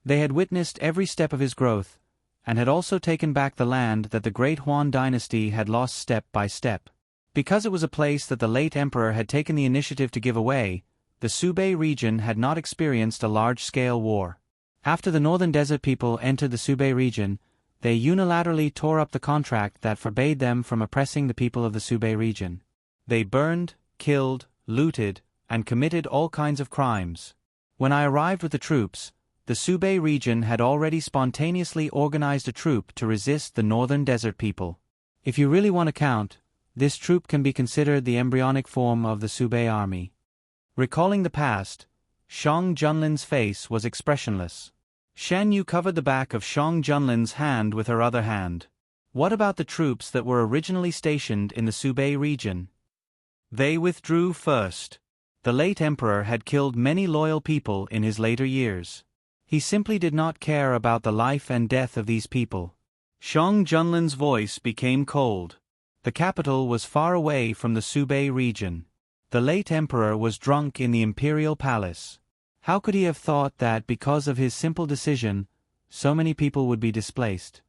They had witnessed every step of his growth, and had also taken back the land that the great Huan dynasty had lost step by step. Because it was a place that the late emperor had taken the initiative to give away, the Subei region had not experienced a large-scale war. After the Northern Desert people entered the Subei region, they unilaterally tore up the contract that forbade them from oppressing the people of the Subei region. They burned, killed, looted, and committed all kinds of crimes. When I arrived with the troops, the Subei region had already spontaneously organized a troop to resist the Northern Desert people. If you really want to count, this troop can be considered the embryonic form of the Subei army. Recalling the past, Shang Junlin's face was expressionless. Shan Yu covered the back of Shang Junlin's hand with her other hand. What about the troops that were originally stationed in the Subei region? They withdrew first. The late emperor had killed many loyal people in his later years. He simply did not care about the life and death of these people. Xiong Junlin's voice became cold. The capital was far away from the Subei region. The late emperor was drunk in the imperial palace. How could he have thought that because of his simple decision, so many people would be displaced?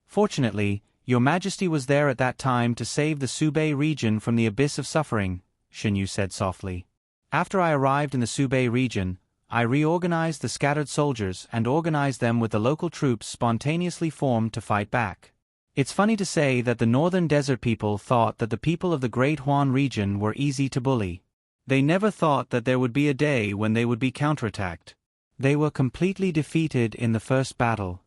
Fortunately, Your Majesty was there at that time to save the Subei region from the abyss of suffering, Shenyu said softly. After I arrived in the Subei region, I reorganized the scattered soldiers and organized them with the local troops spontaneously formed to fight back. It's funny to say that the northern desert people thought that the people of the Great Huan region were easy to bully. They never thought that there would be a day when they would be counterattacked. They were completely defeated in the first battle.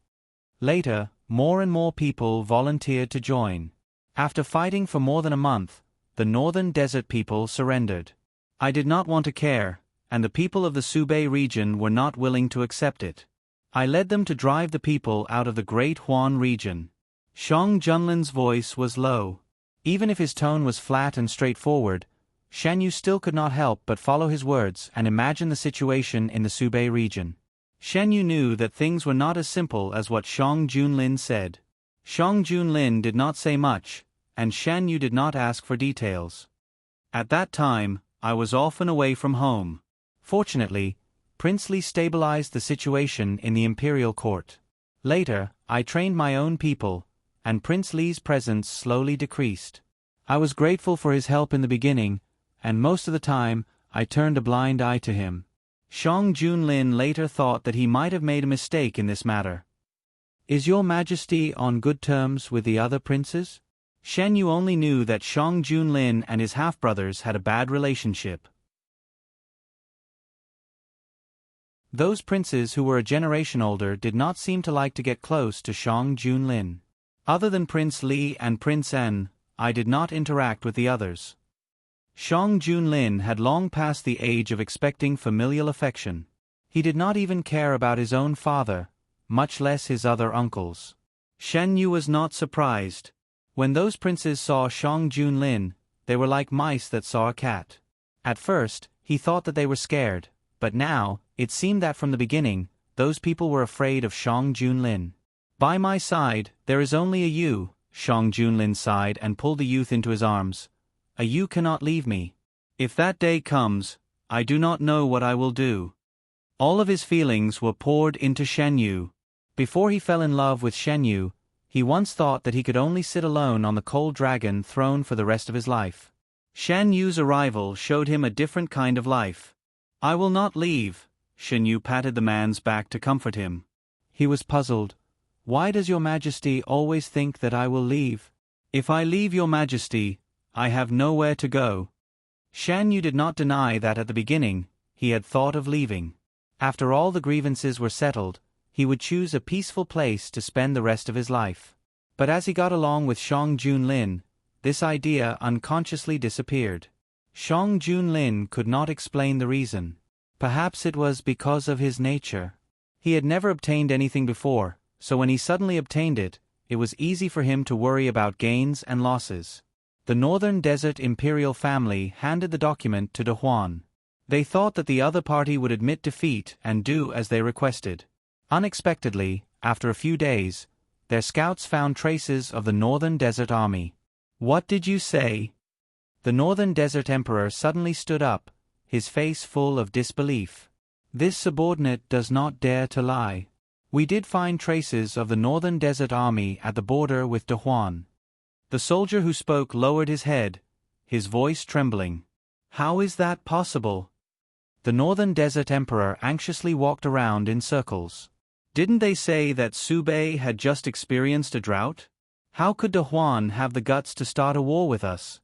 Later, more and more people volunteered to join. After fighting for more than a month, the northern desert people surrendered. I did not want to care, and the people of the Subei region were not willing to accept it. I led them to drive the people out of the Great Huan region. Xiong Junlin's voice was low. Even if his tone was flat and straightforward, Shenyu still could not help but follow his words and imagine the situation in the Subei region. Shenyu knew that things were not as simple as what Xiong Junlin said. Xiong Junlin did not say much, and Shenyu did not ask for details. At that time, I was often away from home. Fortunately, Prince Li stabilized the situation in the imperial court. Later, I trained my own people, and Prince Li's presence slowly decreased. I was grateful for his help in the beginning, and most of the time, I turned a blind eye to him. Xiong Junlin later thought that he might have made a mistake in this matter. Is Your Majesty on good terms with the other princes? Shenyu only knew that Xiong Junlin and his half-brothers had a bad relationship. Those princes who were a generation older did not seem to like to get close to Xiong Junlin. Other than Prince Li and Prince En, I did not interact with the others. Xiong Junlin had long passed the age of expecting familial affection. He did not even care about his own father, much less his other uncles. Shenyu was not surprised. When those princes saw Xiong Junlin, they were like mice that saw a cat. At first, he thought that they were scared, but now, it seemed that from the beginning, those people were afraid of Xiong Junlin. By my side, there is only a you, Xiong Junlin sighed and pulled the youth into his arms. A you cannot leave me. If that day comes, I do not know what I will do. All of his feelings were poured into Shenyu. Before he fell in love with Shenyu, he once thought that he could only sit alone on the cold dragon throne for the rest of his life. Shenyu's arrival showed him a different kind of life. I will not leave. Shenyu patted the man's back to comfort him. He was puzzled. Why does Your Majesty always think that I will leave? If I leave Your Majesty, I have nowhere to go. Shenyu did not deny that at the beginning, he had thought of leaving. After all the grievances were settled, he would choose a peaceful place to spend the rest of his life. But as he got along with Xiong Junlin, this idea unconsciously disappeared. Xiong Junlin could not explain the reason. Perhaps it was because of his nature. He had never obtained anything before, so when he suddenly obtained it, it was easy for him to worry about gains and losses. The Northern Desert Imperial family handed the document to De Huan. They thought that the other party would admit defeat and do as they requested. Unexpectedly, after a few days, their scouts found traces of the Northern Desert Army. What did you say? The Northern Desert Emperor suddenly stood up, his face full of disbelief. This subordinate does not dare to lie. We did find traces of the Northern Desert Army at the border with De Huan. The soldier who spoke lowered his head, his voice trembling. How is that possible? The Northern Desert Emperor anxiously walked around in circles. Didn't they say that Subei had just experienced a drought? How could De Huan have the guts to start a war with us?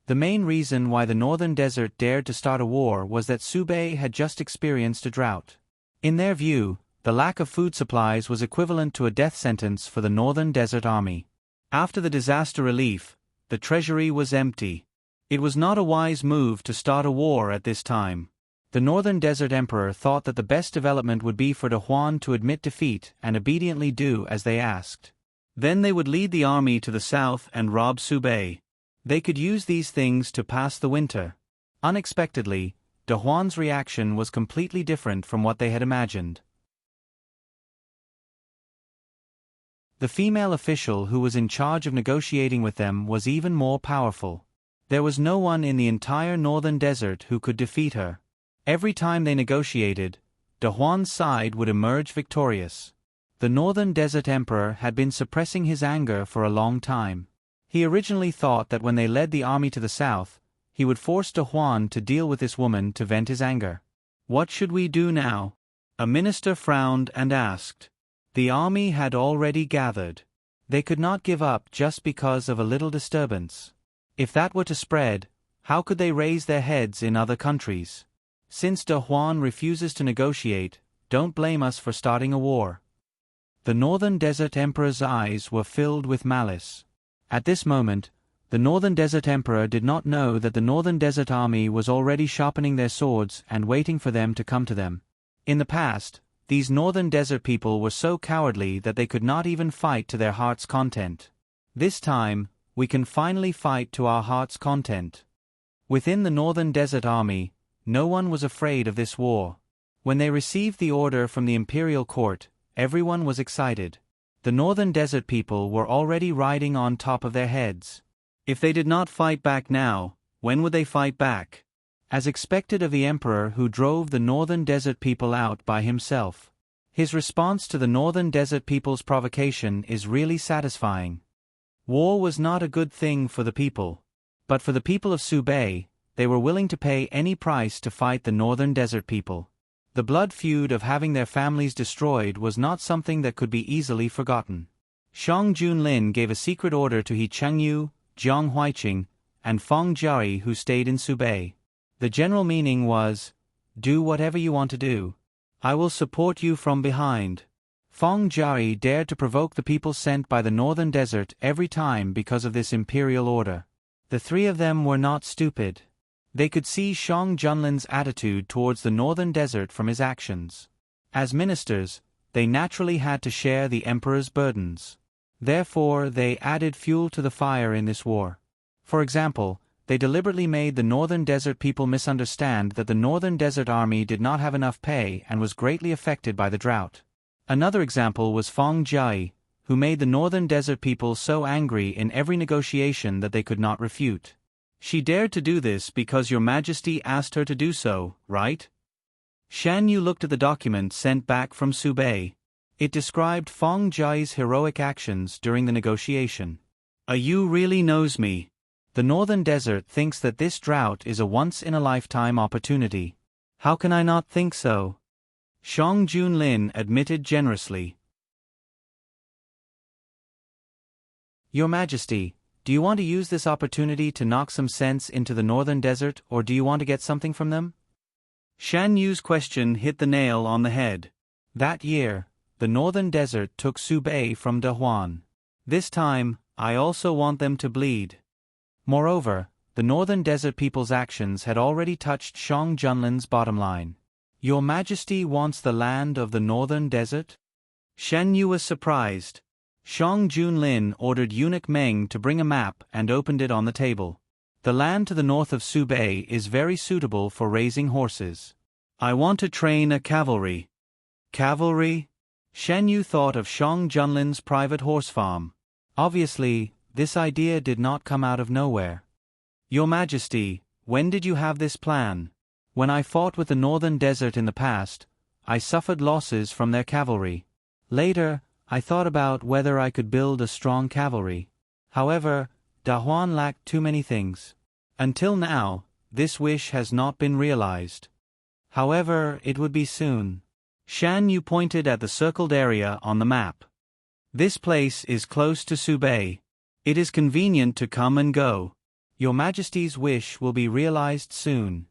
The main reason why the Northern Desert dared to start a war was that Subei had just experienced a drought. In their view, the lack of food supplies was equivalent to a death sentence for the Northern Desert Army. After the disaster relief, the treasury was empty. It was not a wise move to start a war at this time. The Northern Desert Emperor thought that the best development would be for De Huan to admit defeat and obediently do as they asked. Then they would lead the army to the south and rob Subei. They could use these things to pass the winter. Unexpectedly, De Huan's reaction was completely different from what they had imagined. The female official who was in charge of negotiating with them was even more powerful. There was no one in the entire northern desert who could defeat her. Every time they negotiated, De Huan's side would emerge victorious. The northern desert emperor had been suppressing his anger for a long time. He originally thought that when they led the army to the south, he would force De Huan to deal with this woman to vent his anger. What should we do now? A minister frowned and asked. The army had already gathered. They could not give up just because of a little disturbance. If that were to spread, how could they raise their heads in other countries? Since De Huan refuses to negotiate, don't blame us for starting a war. The northern desert emperor's eyes were filled with malice. At this moment, the northern desert emperor did not know that the northern desert army was already sharpening their swords and waiting for them to come to them. In the past, these northern desert people were so cowardly that they could not even fight to their heart's content. This time, we can finally fight to our heart's content. Within the northern desert army, no one was afraid of this war. When they received the order from the imperial court, everyone was excited. The northern desert people were already riding on top of their heads. If they did not fight back now, when would they fight back? As expected of the emperor who drove the northern desert people out by himself. His response to the northern desert people's provocation is really satisfying. War was not a good thing for the people. But for the people of Subei, they were willing to pay any price to fight the northern desert people. The blood feud of having their families destroyed was not something that could be easily forgotten. Shang Junlin gave a secret order to He Chengyu, Jiang Huiqing, and Feng Jiari who stayed in Subei. The general meaning was, do whatever you want to do. I will support you from behind. Feng Jiari dared to provoke the people sent by the northern desert every time because of this imperial order. The three of them were not stupid. They could see Shang Junlin's attitude towards the northern desert from his actions. As ministers, they naturally had to share the emperor's burdens. Therefore, they added fuel to the fire in this war. For example, they deliberately made the northern desert people misunderstand that the northern desert army did not have enough pay and was greatly affected by the drought. Another example was Feng Jiai, who made the northern desert people so angry in every negotiation that they could not refute. She dared to do this because Your Majesty asked her to do so, right? Shan Yu looked at the document sent back from Subei. It described Feng Jiai's heroic actions during the negotiation. You really knows me. The northern desert thinks that this drought is a once-in-a-lifetime opportunity. How can I not think so? Shang Junlin admitted generously. Your Majesty, do you want to use this opportunity to knock some sense into the northern desert, or do you want to get something from them? Shan Yu's question hit the nail on the head. That year, the northern desert took Subei from De Huan. This time, I also want them to bleed. Moreover, the northern desert people's actions had already touched Shang Junlin's bottom line. Your Majesty wants the land of the northern desert? Shan Yu was surprised. Shang Junlin ordered eunuch Meng to bring a map and opened it on the table. The land to the north of Subei is very suitable for raising horses. I want to train a cavalry. Cavalry? Shan Yu thought of Shang Junlin's private horse farm. Obviously, this idea did not come out of nowhere. Your Majesty, when did you have this plan? When I fought with the northern desert in the past, I suffered losses from their cavalry. Later, I thought about whether I could build a strong cavalry. However, De Huan lacked too many things. Until now, this wish has not been realized. However, it would be soon. Shan Yu pointed at the circled area on the map. This place is close to Subei. It is convenient to come and go. Your Majesty's wish will be realized soon.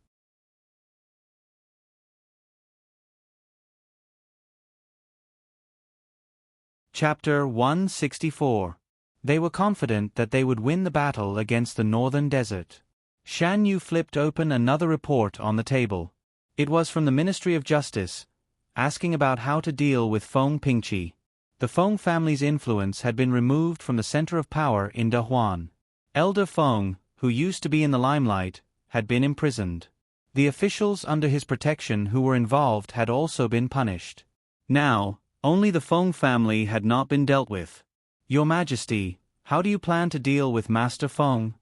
Chapter 164. They were confident that they would win the battle against the northern desert. Shan Yu flipped open another report on the table. It was from the Ministry of Justice, asking about how to deal with Feng Pingqi. The Feng family's influence had been removed from the center of power in Dahuan. Elder Feng, who used to be in the limelight, had been imprisoned. The officials under his protection who were involved had also been punished. Now, only the Feng family had not been dealt with. Your Majesty, how do you plan to deal with Master Feng?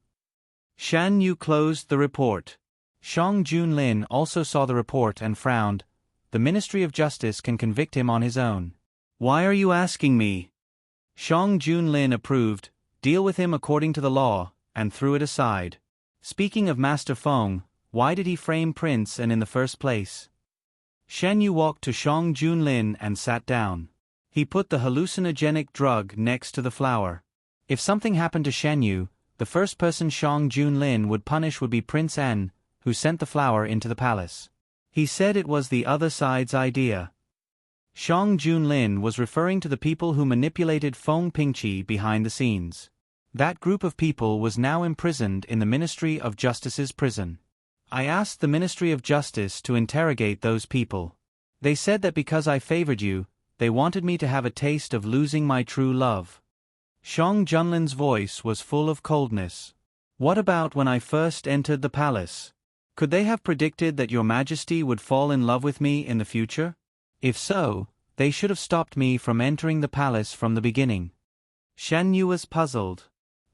Shan Yu closed the report. Shang Junlin also saw the report and frowned. The Ministry of Justice can convict him on his own. Why are you asking me? Shang Junlin approved, deal with him according to the law, and threw it aside. Speaking of Master Feng, why did he frame Prince An in the first place? Shan Yu walked to Shang Junlin and sat down. He put the hallucinogenic drug next to the flower. If something happened to Shan Yu, the first person Shang Junlin would punish would be Prince An, who sent the flower into the palace. He said it was the other side's idea. Shang Junlin was referring to the people who manipulated Feng Pingqi behind the scenes. That group of people was now imprisoned in the Ministry of Justice's prison. I asked the Ministry of Justice to interrogate those people. They said that because I favored you, they wanted me to have a taste of losing my true love. Shang Junlin's voice was full of coldness. What about when I first entered the palace? Could they have predicted that Your Majesty would fall in love with me in the future? If so, they should have stopped me from entering the palace from the beginning. Shan Yu was puzzled.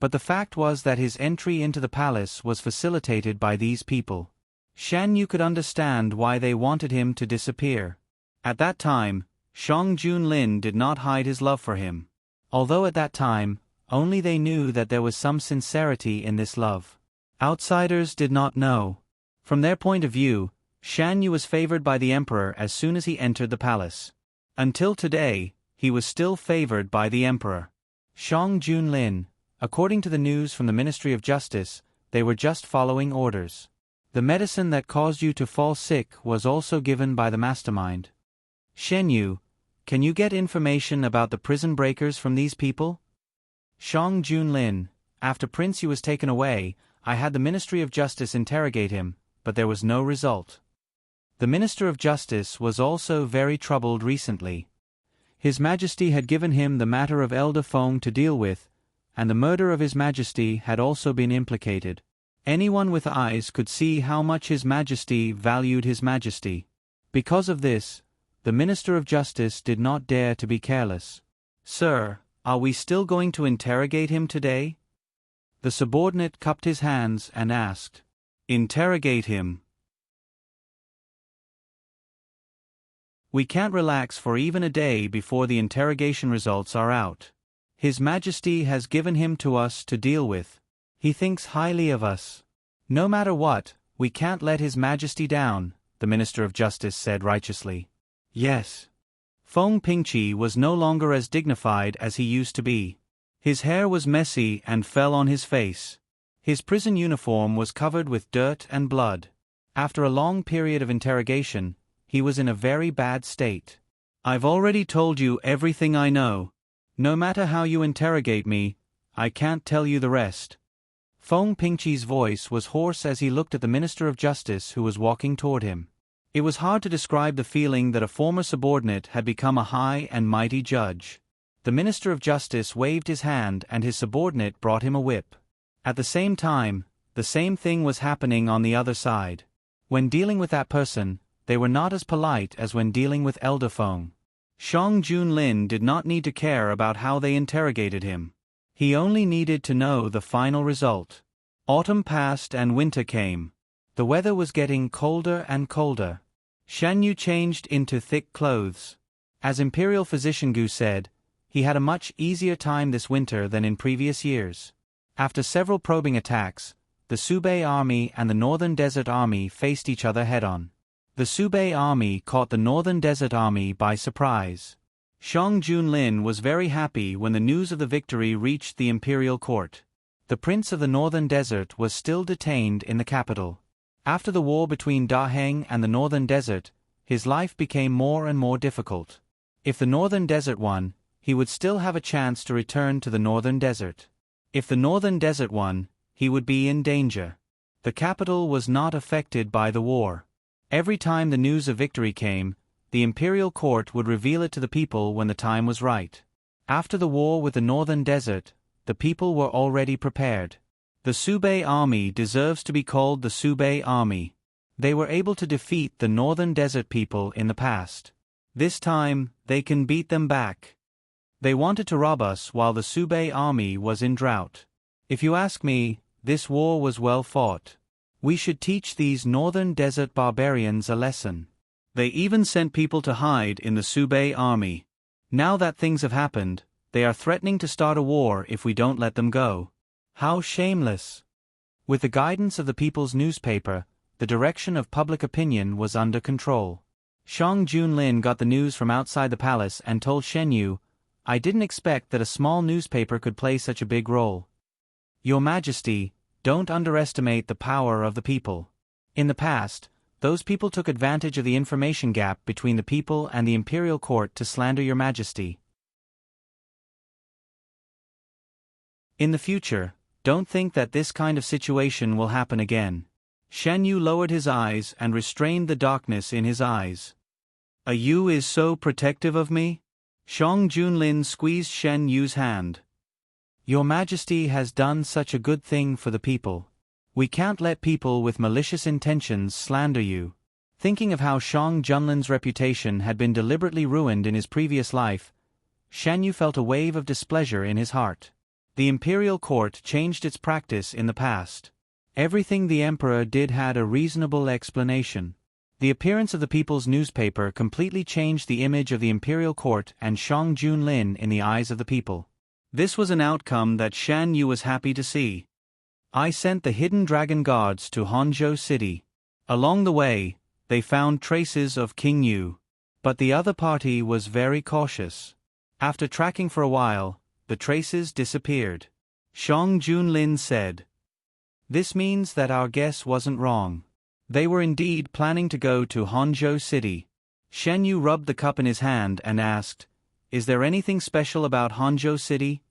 But the fact was that his entry into the palace was facilitated by these people. Shan Yu could understand why they wanted him to disappear. At that time, Shang Junlin did not hide his love for him. Although at that time, only they knew that there was some sincerity in this love. Outsiders did not know. From their point of view, Shan Yu was favored by the emperor as soon as he entered the palace. Until today, he was still favored by the emperor. Shang Junlin, according to the news from the Ministry of Justice, they were just following orders. The medicine that caused you to fall sick was also given by the mastermind. Shen Yu, can you get information about the prison breakers from these people? Shang Junlin, after Prince Yu was taken away, I had the Ministry of Justice interrogate him, but there was no result. The Minister of Justice was also very troubled recently. His Majesty had given him the matter of Elder Feng to deal with, and the murder of His Majesty had also been implicated. Anyone with eyes could see how much His Majesty valued His Majesty. Because of this, the Minister of Justice did not dare to be careless. Sir, are we still going to interrogate him today? The subordinate cupped his hands and asked. Interrogate him. We can't relax for even a day before the interrogation results are out. His Majesty has given him to us to deal with. He thinks highly of us. No matter what, we can't let His Majesty down, the Minister of Justice said righteously. Yes. Feng Pingqi was no longer as dignified as he used to be. His hair was messy and fell on his face. His prison uniform was covered with dirt and blood. After a long period of interrogation, he was in a very bad state. I've already told you everything I know. No matter how you interrogate me, I can't tell you the rest. Feng Pingqi's voice was hoarse as he looked at the Minister of Justice who was walking toward him. It was hard to describe the feeling that a former subordinate had become a high and mighty judge. The Minister of Justice waved his hand and his subordinate brought him a whip. At the same time, the same thing was happening on the other side. When dealing with that person, they were not as polite as when dealing with Elder Feng. Shang Junlin did not need to care about how they interrogated him. He only needed to know the final result. Autumn passed and winter came. The weather was getting colder and colder. Shan Yu changed into thick clothes. As Imperial Physician Gu said, he had a much easier time this winter than in previous years. After several probing attacks, the Subei Army and the Northern Desert Army faced each other head-on. The Subei Army caught the Northern Desert Army by surprise. Shang Junlin was very happy when the news of the victory reached the imperial court. The Prince of the Northern Desert was still detained in the capital. After the war between Daheng and the Northern Desert, his life became more and more difficult. If the Northern Desert won, he would still have a chance to return to the Northern Desert. If the Northern Desert won, he would be in danger. The capital was not affected by the war. Every time the news of victory came, the imperial court would reveal it to the people when the time was right. After the war with the northern desert, the people were already prepared. The Subay army deserves to be called the Subay army. They were able to defeat the northern desert people in the past. This time, they can beat them back. They wanted to rob us while the Subay army was in drought. If you ask me, this war was well fought. We should teach these northern desert barbarians a lesson. They even sent people to hide in the Subay army. Now that things have happened, they are threatening to start a war if we don't let them go. How shameless! With the guidance of the people's newspaper, the direction of public opinion was under control. Shang Junlin got the news from outside the palace and told Shen Yu, "I didn't expect that a small newspaper could play such a big role. Your Majesty, don't underestimate the power of the people. In the past, those people took advantage of the information gap between the people and the imperial court to slander your Majesty. In the future, don't think that this kind of situation will happen again." Shen Yu lowered his eyes and restrained the darkness in his eyes. "You is so protective of me?" Shang Junlin squeezed Shen Yu's hand. "Your Majesty has done such a good thing for the people. We can't let people with malicious intentions slander you." Thinking of how Shang Junlin's reputation had been deliberately ruined in his previous life, Shen Yu felt a wave of displeasure in his heart. The imperial court changed its practice in the past. Everything the emperor did had a reasonable explanation. The appearance of the people's newspaper completely changed the image of the imperial court and Shang Junlin in the eyes of the people. This was an outcome that Shen Yu was happy to see. "I sent the hidden dragon guards to Hangzhou City. Along the way, they found traces of King Yu. But the other party was very cautious. After tracking for a while, the traces disappeared." Shang Junlin said, "This means that our guess wasn't wrong. They were indeed planning to go to Hangzhou City." Shen Yu rubbed the cup in his hand and asked, "Is there anything special about Hangzhou City?"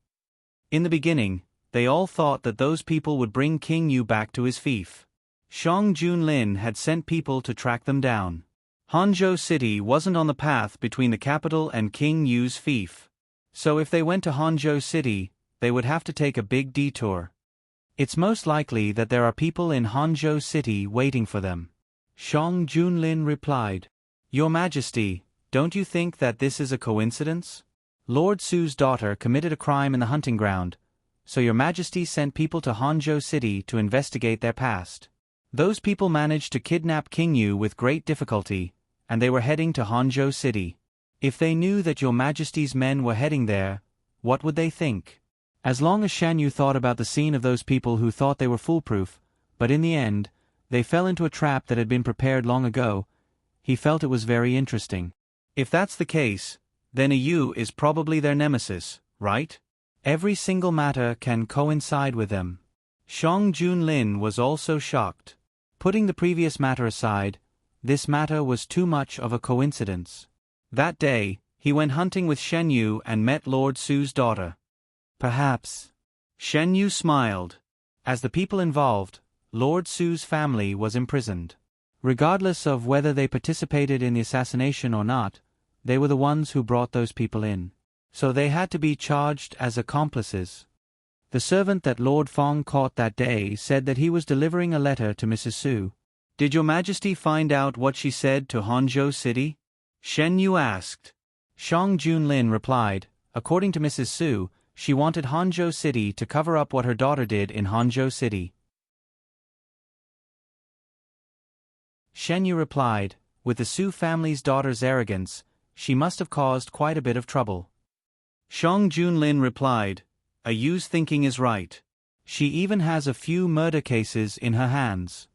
In the beginning, they all thought that those people would bring King Yu back to his fief. Shang Junlin had sent people to track them down. Hangzhou City wasn't on the path between the capital and King Yu's fief. So if they went to Hangzhou City, they would have to take a big detour. It's most likely that there are people in Hangzhou City waiting for them. Shang Junlin replied, "Your Majesty, don't you think that this is a coincidence? Lord Su's daughter committed a crime in the hunting ground, so your Majesty sent people to Hangzhou City to investigate their past. Those people managed to kidnap King Yu with great difficulty, and they were heading to Hangzhou City. If they knew that your Majesty's men were heading there, what would they think?" As long as Shen Yu thought about the scene of those people who thought they were foolproof, but in the end, they fell into a trap that had been prepared long ago, he felt it was very interesting. If that's the case, then a Yu is probably their nemesis, right? Every single matter can coincide with them. Shang Junlin was also shocked. Putting the previous matter aside, this matter was too much of a coincidence. That day, he went hunting with Shen Yu and met Lord Su's daughter. Perhaps. Shen Yu smiled. As the people involved, Lord Su's family was imprisoned. Regardless of whether they participated in the assassination or not, they were the ones who brought those people in. So they had to be charged as accomplices. The servant that Lord Fong caught that day said that he was delivering a letter to Mrs. Su. "Did your Majesty find out what she said to Hangzhou City?" Shen Yu asked. Shang Junlin replied, according to Mrs. Su, she wanted Hangzhou City to cover up what her daughter did in Hangzhou City. Shen Yu replied, with the Su family's daughter's arrogance, she must have caused quite a bit of trouble. Shang Junlin replied, "A Yu's thinking is right. She even has a few murder cases in her hands."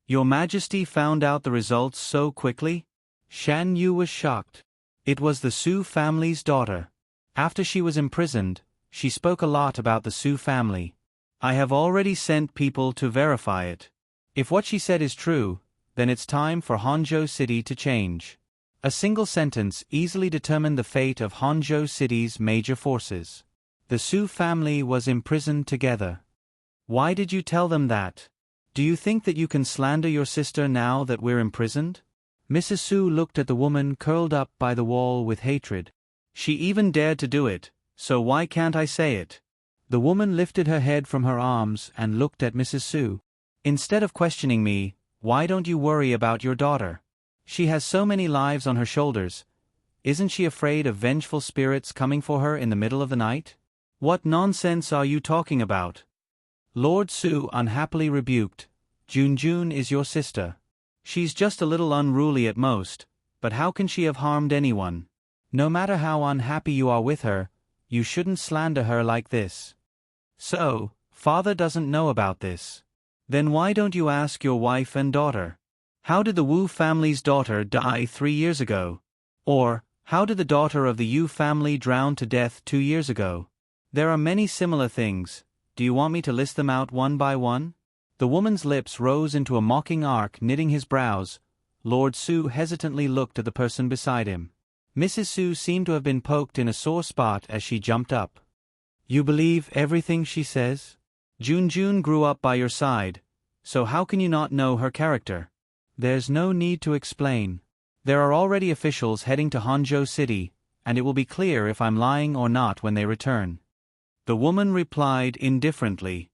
"Your Majesty found out the results so quickly?" Shen Yu was shocked. It was the Su family's daughter. After she was imprisoned, she spoke a lot about the Su family. "I have already sent people to verify it. If what she said is true, then it's time for Hangzhou City to change." A single sentence easily determined the fate of Hangzhou City's major forces. The Su family was imprisoned together. "Why did you tell them that? Do you think that you can slander your sister now that we're imprisoned?" Mrs. Su looked at the woman curled up by the wall with hatred. "She even dared to do it, so why can't I say it? The woman lifted her head from her arms and looked at Mrs. Su. Instead of questioning me, why don't you worry about your daughter? She has so many lives on her shoulders. Isn't she afraid of vengeful spirits coming for her in the middle of the night? What nonsense are you talking about? Lord Su unhappily rebuked. Junjun is your sister. She's just a little unruly at most, but how can she have harmed anyone? No matter how unhappy you are with her, you shouldn't slander her like this. So, father doesn't know about this. Then why don't you ask your wife and daughter? How did the Wu family's daughter die 3 years ago? Or, how did the daughter of the Yu family drown to death 2 years ago? There are many similar things. Do you want me to list them out one by one? The woman's lips rose into a mocking arc, knitting his brows. Lord Su hesitantly looked at the person beside him. Mrs. Su seemed to have been poked in a sore spot as she jumped up. You believe everything she says? Junjun grew up by your side, so how can you not know her character? There's no need to explain. There are already officials heading to Hangzhou City, and it will be clear if I'm lying or not when they return. The woman replied indifferently.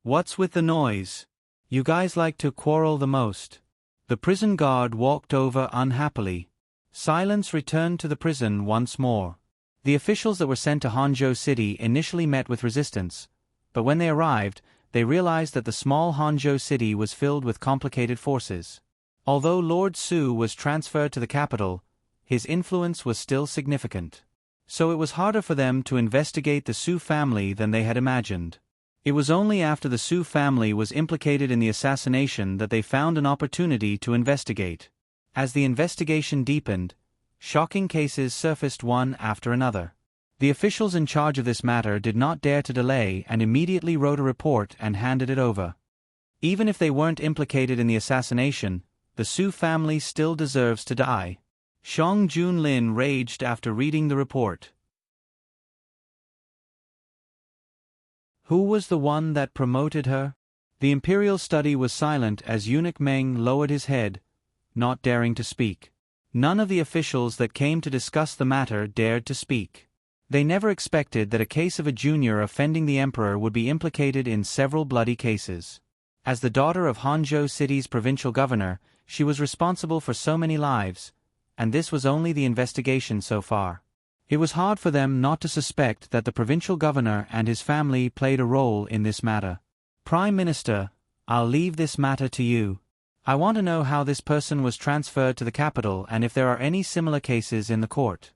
What's with the noise? You guys like to quarrel the most. The prison guard walked over unhappily. Silence returned to the prison once more. The officials that were sent to Hangzhou City initially met with resistance, but when they arrived, they realized that the small Hangzhou City was filled with complicated forces. Although Lord Su was transferred to the capital, his influence was still significant. So it was harder for them to investigate the Su family than they had imagined. It was only after the Su family was implicated in the assassination that they found an opportunity to investigate. As the investigation deepened, shocking cases surfaced one after another. The officials in charge of this matter did not dare to delay and immediately wrote a report and handed it over. Even if they weren't implicated in the assassination, the Su family still deserves to die. Shang Junlin raged after reading the report. Who was the one that promoted her? The imperial study was silent as Eunuch Meng lowered his head, not daring to speak. None of the officials that came to discuss the matter dared to speak. They never expected that a case of a junior offending the emperor would be implicated in several bloody cases. As the daughter of Hangzhou City's provincial governor, she was responsible for so many lives, and this was only the investigation so far. It was hard for them not to suspect that the provincial governor and his family played a role in this matter. Prime Minister, I'll leave this matter to you. I want to know how this person was transferred to the capital and if there are any similar cases in the court.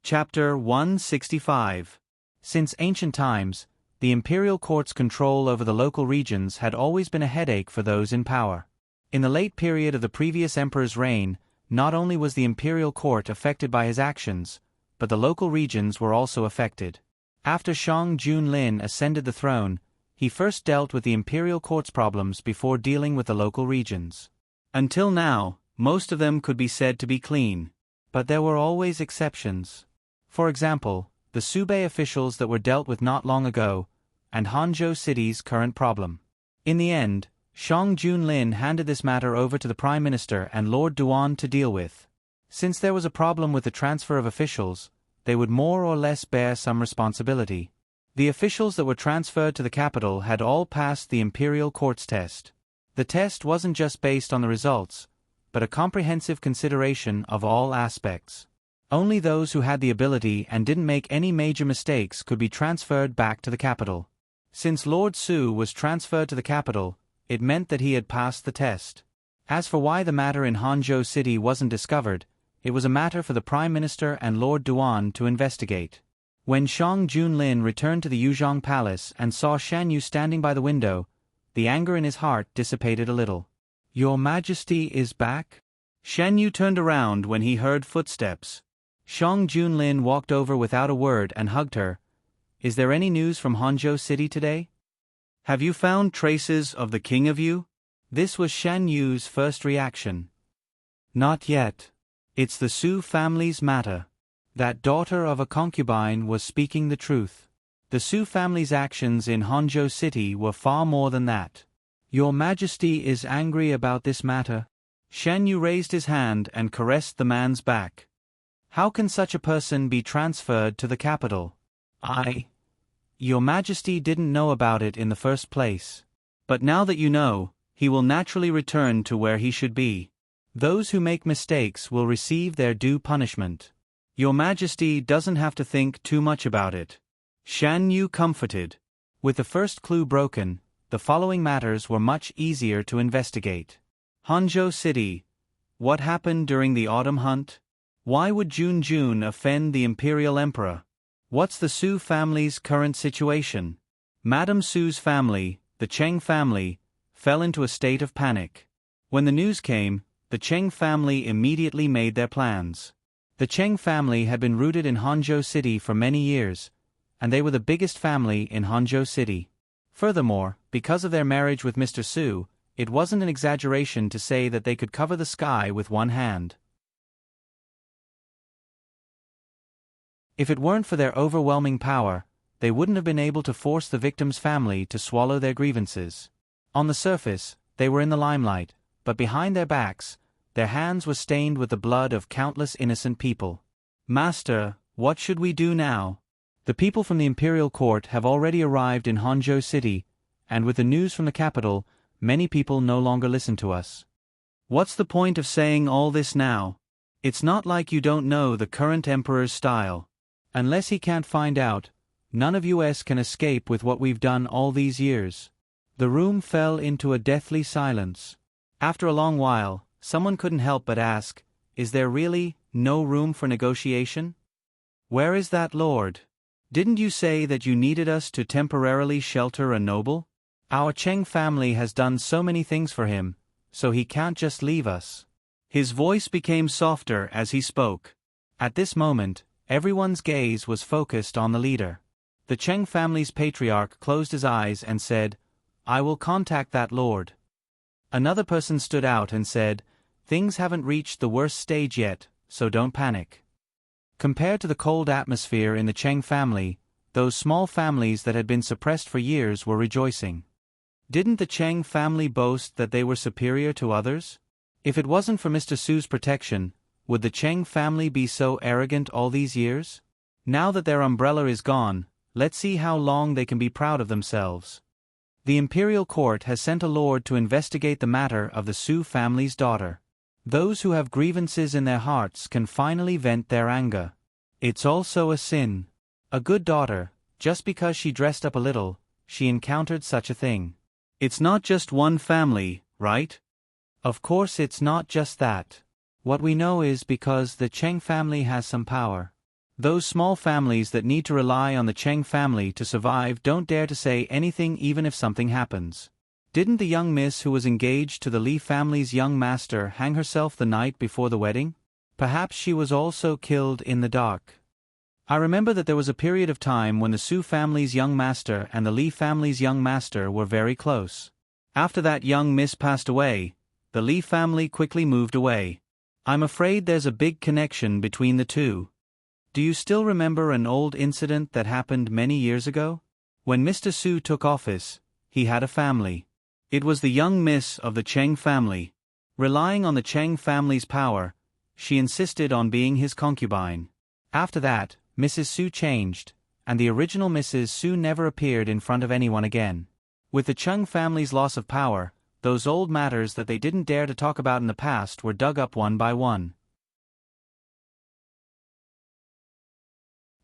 Chapter 165. Since ancient times, the imperial court's control over the local regions had always been a headache for those in power. In the late period of the previous emperor's reign, not only was the imperial court affected by his actions, but the local regions were also affected. After Shang Junlin ascended the throne, he first dealt with the imperial court's problems before dealing with the local regions. Until now, most of them could be said to be clean. But there were always exceptions. For example, the Subei officials that were dealt with not long ago, and Hangzhou City's current problem. In the end, Shang Junlin handed this matter over to the Prime Minister and Lord Duan to deal with. Since there was a problem with the transfer of officials, they would more or less bear some responsibility. The officials that were transferred to the capital had all passed the imperial court's test. The test wasn't just based on the results, but a comprehensive consideration of all aspects. Only those who had the ability and didn't make any major mistakes could be transferred back to the capital. Since Lord Su was transferred to the capital, it meant that he had passed the test. As for why the matter in Hangzhou City wasn't discovered, it was a matter for the Prime Minister and Lord Duan to investigate. When Shang Junlin returned to the Yuzhong Palace and saw Shan Yu standing by the window, the anger in his heart dissipated a little. Your Majesty is back? Shan Yu turned around when he heard footsteps. Shang Junlin walked over without a word and hugged her. Is there any news from Hangzhou City today? Have you found traces of the king of Yu? This was Shan Yu's first reaction. Not yet. It's the Su family's matter. That daughter of a concubine was speaking the truth. The Su family's actions in Hangzhou City were far more than that. Your Majesty is angry about this matter? Shan Yu raised his hand and caressed the man's back. How can such a person be transferred to the capital? Your Majesty didn't know about it in the first place. But now that you know, he will naturally return to where he should be. Those who make mistakes will receive their due punishment. Your Majesty doesn't have to think too much about it. Shan Yu comforted. With the first clue broken, the following matters were much easier to investigate. Hanzhou City. What happened during the autumn hunt? Why would Jun offend the Imperial Emperor? What's the Su family's current situation? Madame Su's family, the Cheng family, fell into a state of panic. When the news came, the Cheng family immediately made their plans. The Cheng family had been rooted in Hanzhou City for many years, and they were the biggest family in Hanzhou City. Furthermore, because of their marriage with Mr. Su, it wasn't an exaggeration to say that they could cover the sky with one hand. If it weren't for their overwhelming power, they wouldn't have been able to force the victim's family to swallow their grievances. On the surface, they were in the limelight, but behind their backs, their hands were stained with the blood of countless innocent people. Master, what should we do now? The people from the imperial court have already arrived in Hanzhou City, and with the news from the capital, many people no longer listen to us. What's the point of saying all this now? It's not like you don't know the current emperor's style. Unless he can't find out, none of us can escape with what we've done all these years. The room fell into a deathly silence. After a long while, someone couldn't help but ask, is there really no room for negotiation? Where is that lord? Didn't you say that you needed us to temporarily shelter a noble? Our Cheng family has done so many things for him, so he can't just leave us. His voice became softer as he spoke. At this moment, everyone's gaze was focused on the leader. The Cheng family's patriarch closed his eyes and said, I will contact that lord. Another person stood out and said, things haven't reached the worst stage yet, so don't panic. Compared to the cold atmosphere in the Cheng family, those small families that had been suppressed for years were rejoicing. Didn't the Cheng family boast that they were superior to others? If it wasn't for Mr. Su's protection, would the Cheng family be so arrogant all these years? Now that their umbrella is gone, let's see how long they can be proud of themselves. The imperial court has sent a lord to investigate the matter of the Su family's daughter. Those who have grievances in their hearts can finally vent their anger. It's also a sin. A good daughter, just because she dressed up a little, she encountered such a thing. It's not just one family, right? Of course it's not just that. What we know is because the Cheng family has some power. Those small families that need to rely on the Cheng family to survive don't dare to say anything even if something happens. Didn't the young miss who was engaged to the Li family's young master hang herself the night before the wedding? Perhaps she was also killed in the dark. I remember that there was a period of time when the Su family's young master and the Li family's young master were very close. After that young miss passed away, the Li family quickly moved away. I'm afraid there's a big connection between the two. Do you still remember an old incident that happened many years ago? When Mr. Su took office, he had a family. It was the young miss of the Cheng family. Relying on the Cheng family's power, she insisted on being his concubine. After that, Mrs. Su changed, and the original Mrs. Su never appeared in front of anyone again. With the Cheng family's loss of power, those old matters that they didn't dare to talk about in the past were dug up one by one.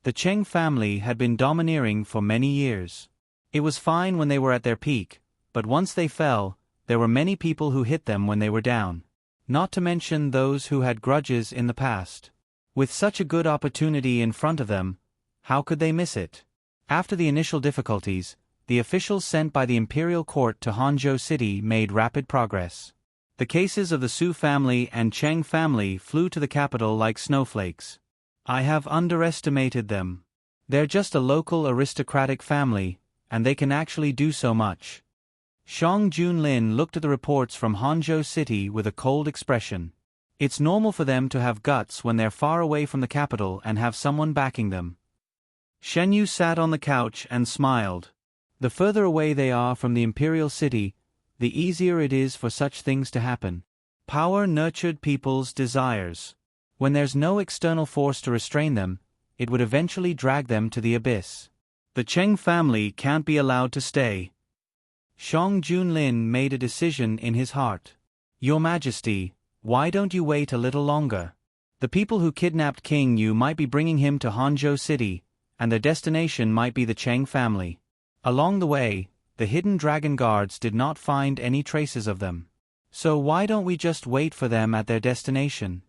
The Cheng family had been domineering for many years. It was fine when they were at their peak, but once they fell, there were many people who hit them when they were down. Not to mention those who had grudges in the past. With such a good opportunity in front of them, how could they miss it? After the initial difficulties, the officials sent by the imperial court to Hanzhou City made rapid progress. The cases of the Su family and Cheng family flew to the capital like snowflakes. I have underestimated them. They're just a local aristocratic family, and they can actually do so much. Shang Junlin looked at the reports from Hanzhou City with a cold expression. It's normal for them to have guts when they're far away from the capital and have someone backing them. Shen Yu sat on the couch and smiled. The further away they are from the imperial city, the easier it is for such things to happen. Power nurtured people's desires. When there's no external force to restrain them, it would eventually drag them to the abyss. The Cheng family can't be allowed to stay. Shang Junlin made a decision in his heart. Your Majesty, why don't you wait a little longer? The people who kidnapped King Yu might be bringing him to Hangzhou City, and their destination might be the Cheng family. Along the way, the hidden dragon guards did not find any traces of them. So why don't we just wait for them at their destination?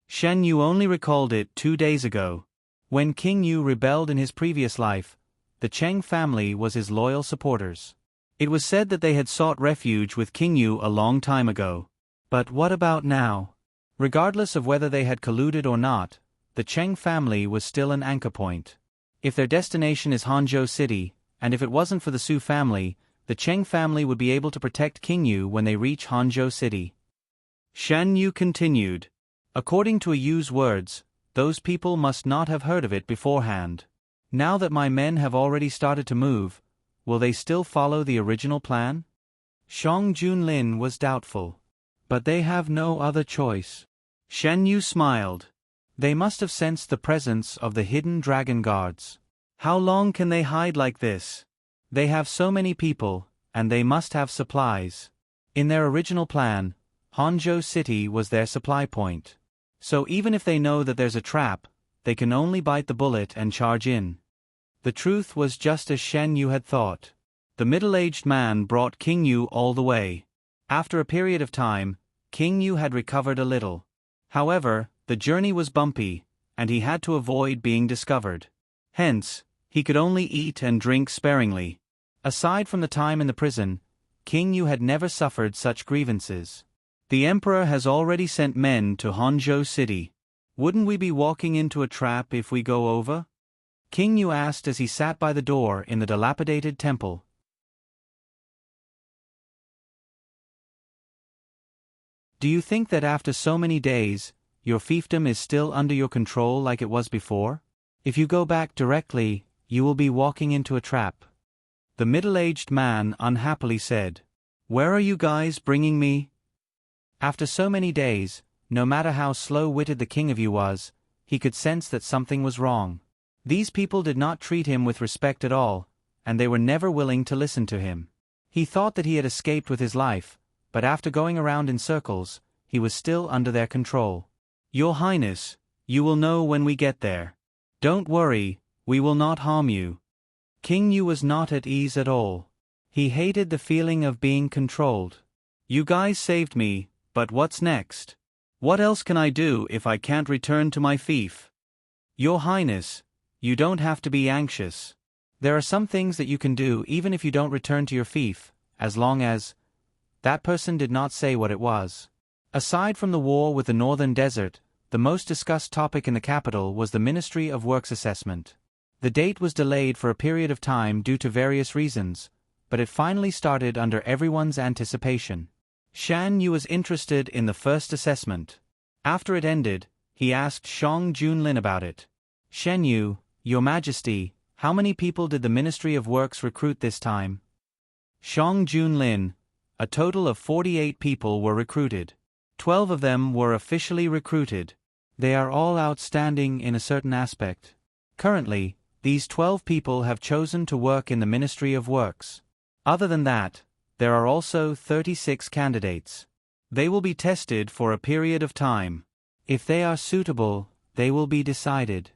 Shen Yu only recalled it 2 days ago. When King Yu rebelled in his previous life, the Cheng family was his loyal supporters. It was said that they had sought refuge with King Yu a long time ago. But what about now? Regardless of whether they had colluded or not, the Cheng family was still an anchor point. If their destination is Hangzhou City, and if it wasn't for the Su family, the Cheng family would be able to protect King Yu when they reach Hangzhou City. Shan Yu continued. According to Yu's words, those people must not have heard of it beforehand. Now that my men have already started to move, will they still follow the original plan? Shang Junlin was doubtful. But they have no other choice. Shen Yu smiled. They must have sensed the presence of the hidden dragon guards. How long can they hide like this? They have so many people, and they must have supplies. In their original plan, Hangzhou City was their supply point. So even if they know that there's a trap, they can only bite the bullet and charge in. The truth was just as Shen Yu had thought. The middle-aged man brought King Yu all the way. After a period of time, King Yu had recovered a little. However, the journey was bumpy, and he had to avoid being discovered. Hence, he could only eat and drink sparingly. Aside from the time in the prison, King Yu had never suffered such grievances. The Emperor has already sent men to Hangzhou City. Wouldn't we be walking into a trap if we go over? King Yu asked as he sat by the door in the dilapidated temple. Do you think that after so many days, your fiefdom is still under your control like it was before? If you go back directly, you will be walking into a trap. The middle-aged man unhappily said. Where are you guys bringing me? After so many days, no matter how slow-witted the King of Yu was, he could sense that something was wrong. These people did not treat him with respect at all, and they were never willing to listen to him. He thought that he had escaped with his life, but after going around in circles, he was still under their control. Your Highness, you will know when we get there. Don't worry, we will not harm you. King Yu was not at ease at all. He hated the feeling of being controlled. You guys saved me, but what's next? What else can I do if I can't return to my fief? Your Highness, you don't have to be anxious. There are some things that you can do even if you don't return to your fief, as long as... That person did not say what it was. Aside from the war with the Northern Desert, the most discussed topic in the capital was the Ministry of Works assessment. The date was delayed for a period of time due to various reasons, but it finally started under everyone's anticipation. Shan Yu was interested in the first assessment. After it ended, he asked Shang Junlin about it. Shen Yu, Your Majesty, how many people did the Ministry of Works recruit this time? Shang Junlin, a total of 48 people were recruited. 12 of them were officially recruited. They are all outstanding in a certain aspect. Currently, these 12 people have chosen to work in the Ministry of Works. Other than that, there are also 36 candidates. They will be tested for a period of time. If they are suitable, they will be decided.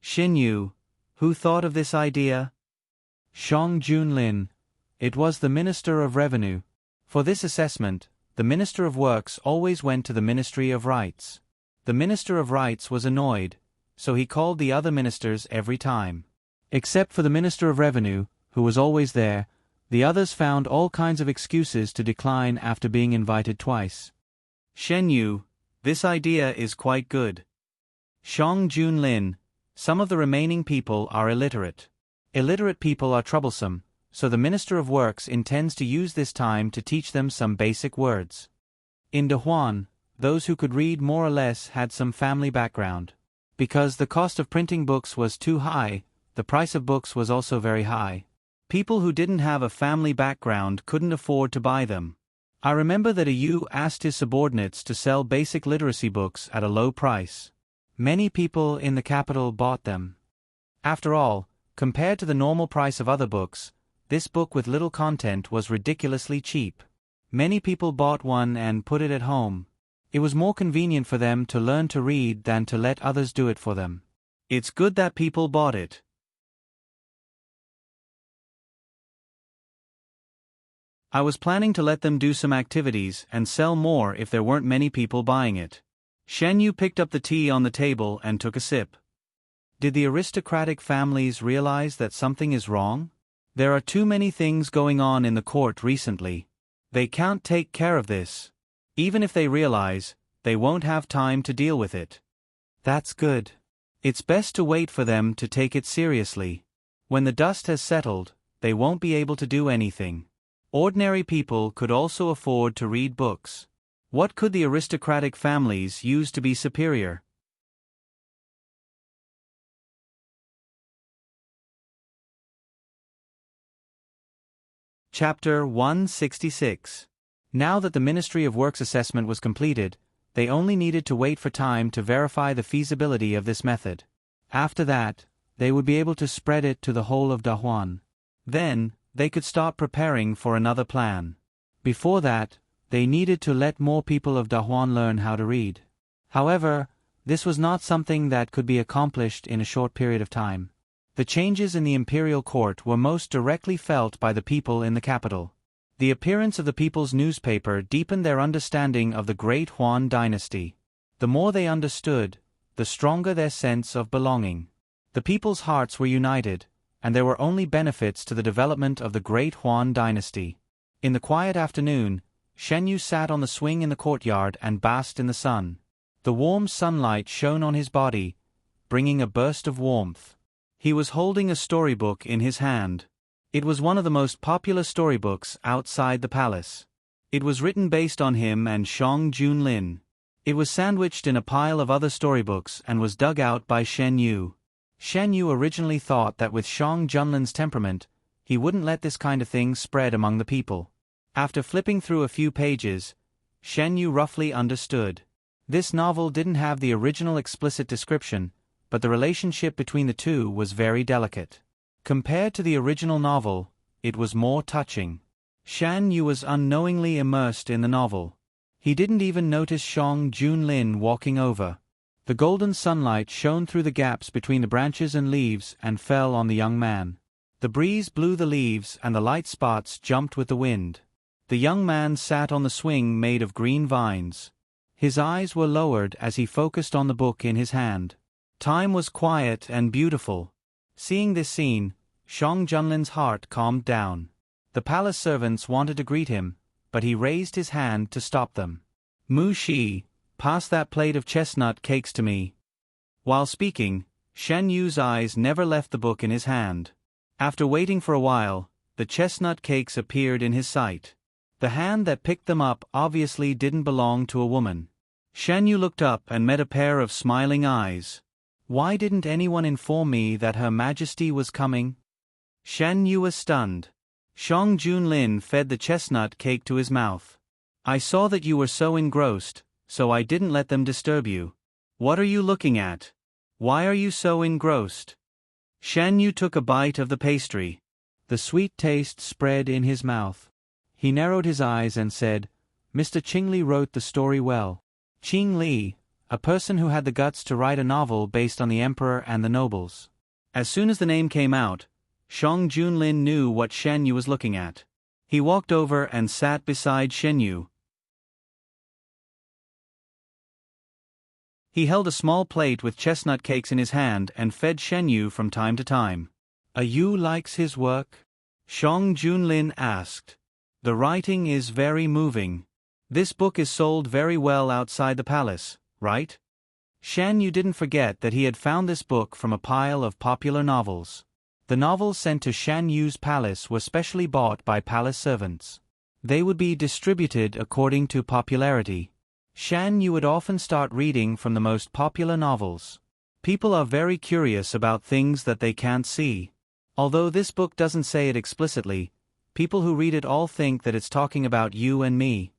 Xin Yu, who thought of this idea? Shang Junlin. It was the Minister of Revenue. For this assessment, the Minister of Works always went to the Ministry of Rights. The Minister of Rights was annoyed, so he called the other ministers every time. Except for the Minister of Revenue, who was always there, the others found all kinds of excuses to decline after being invited twice. Shen Yu, this idea is quite good. Shang Junlin, some of the remaining people are illiterate. Illiterate people are troublesome, so the Minister of Works intends to use this time to teach them some basic words. In Dehuan, those who could read more or less had some family background. Because the cost of printing books was too high, the price of books was also very high. People who didn't have a family background couldn't afford to buy them. I remember that a Yu asked his subordinates to sell basic literacy books at a low price. Many people in the capital bought them. After all, compared to the normal price of other books, this book with little content was ridiculously cheap. Many people bought one and put it at home. It was more convenient for them to learn to read than to let others do it for them. It's good that people bought it. I was planning to let them do some activities and sell more if there weren't many people buying it. Shen Yu picked up the tea on the table and took a sip. Did the aristocratic families realize that something is wrong? There are too many things going on in the court recently. They can't take care of this. Even if they realize, they won't have time to deal with it. That's good. It's best to wait for them to take it seriously. When the dust has settled, they won't be able to do anything. Ordinary people could also afford to read books. What could the aristocratic families use to be superior? Chapter 166. Now that the Ministry of Works assessment was completed, they only needed to wait for time to verify the feasibility of this method. After that, they would be able to spread it to the whole of Dahuan. Then, they could start preparing for another plan. Before that, they needed to let more people of Dahuan learn how to read. However, this was not something that could be accomplished in a short period of time. The changes in the imperial court were most directly felt by the people in the capital. The appearance of the people's newspaper deepened their understanding of the Great Huan dynasty. The more they understood, the stronger their sense of belonging. The people's hearts were united, and there were only benefits to the development of the Great Huan dynasty. In the quiet afternoon, Shen Yu sat on the swing in the courtyard and basked in the sun. The warm sunlight shone on his body, bringing a burst of warmth. He was holding a storybook in his hand. It was one of the most popular storybooks outside the palace. It was written based on him and Shang Junlin. It was sandwiched in a pile of other storybooks and was dug out by Shen Yu. Shen Yu originally thought that with Shang Junlin's temperament, he wouldn't let this kind of thing spread among the people. After flipping through a few pages, Shen Yu roughly understood. This novel didn't have the original explicit description, but the relationship between the two was very delicate. Compared to the original novel, it was more touching. Shen Yu was unknowingly immersed in the novel. He didn't even notice Shang Junlin walking over. The golden sunlight shone through the gaps between the branches and leaves and fell on the young man. The breeze blew the leaves and the light spots jumped with the wind. The young man sat on the swing made of green vines. His eyes were lowered as he focused on the book in his hand. Time was quiet and beautiful. Seeing this scene, Shang Junlin's heart calmed down. The palace servants wanted to greet him, but he raised his hand to stop them. Mu Shi, pass that plate of chestnut cakes to me. While speaking, Shen Yu's eyes never left the book in his hand. After waiting for a while, the chestnut cakes appeared in his sight. The hand that picked them up obviously didn't belong to a woman. Shen Yu looked up and met a pair of smiling eyes. Why didn't anyone inform me that Her Majesty was coming? Shen Yu was stunned. Shang Junlin fed the chestnut cake to his mouth. I saw that you were so engrossed, so I didn't let them disturb you. What are you looking at? Why are you so engrossed? Shen Yu took a bite of the pastry. The sweet taste spread in his mouth. He narrowed his eyes and said, Mr. Qing Li wrote the story well. Qing Li, a person who had the guts to write a novel based on the emperor and the nobles. As soon as the name came out, Shang Junlin knew what Shen Yu was looking at. He walked over and sat beside Shen Yu. He held a small plate with chestnut cakes in his hand and fed Shen Yu from time to time. A Yu likes his work? Shang Junlin asked. The writing is very moving. This book is sold very well outside the palace, right? Shen Yu didn't forget that he had found this book from a pile of popular novels. The novels sent to Shen Yu's palace were specially bought by palace servants. They would be distributed according to popularity. Shen Yu would often start reading from the most popular novels. People are very curious about things that they can't see. Although this book doesn't say it explicitly, People who read it all think that it's talking about you and me.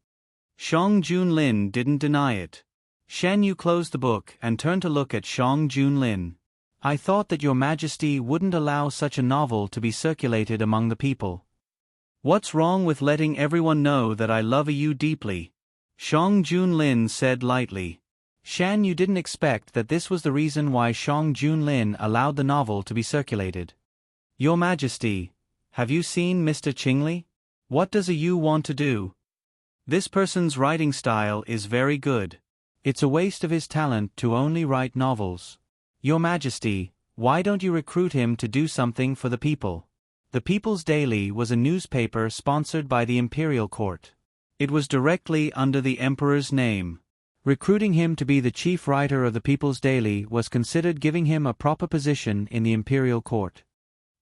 Shang Junlin didn't deny it. Shan Yu closed the book and turned to look at Shang Junlin. I thought that your majesty wouldn't allow such a novel to be circulated among the people. What's wrong with letting everyone know that I love you deeply? Shang Junlin said lightly. Shan Yu didn't expect that this was the reason why Shang Junlin allowed the novel to be circulated. Your Majesty, have you seen Mr. Qingli? What does you want to do? This person's writing style is very good. It's a waste of his talent to only write novels. Your Majesty, why don't you recruit him to do something for the people? The People's Daily was a newspaper sponsored by the imperial court. It was directly under the emperor's name. Recruiting him to be the chief writer of the People's Daily was considered giving him a proper position in the imperial court.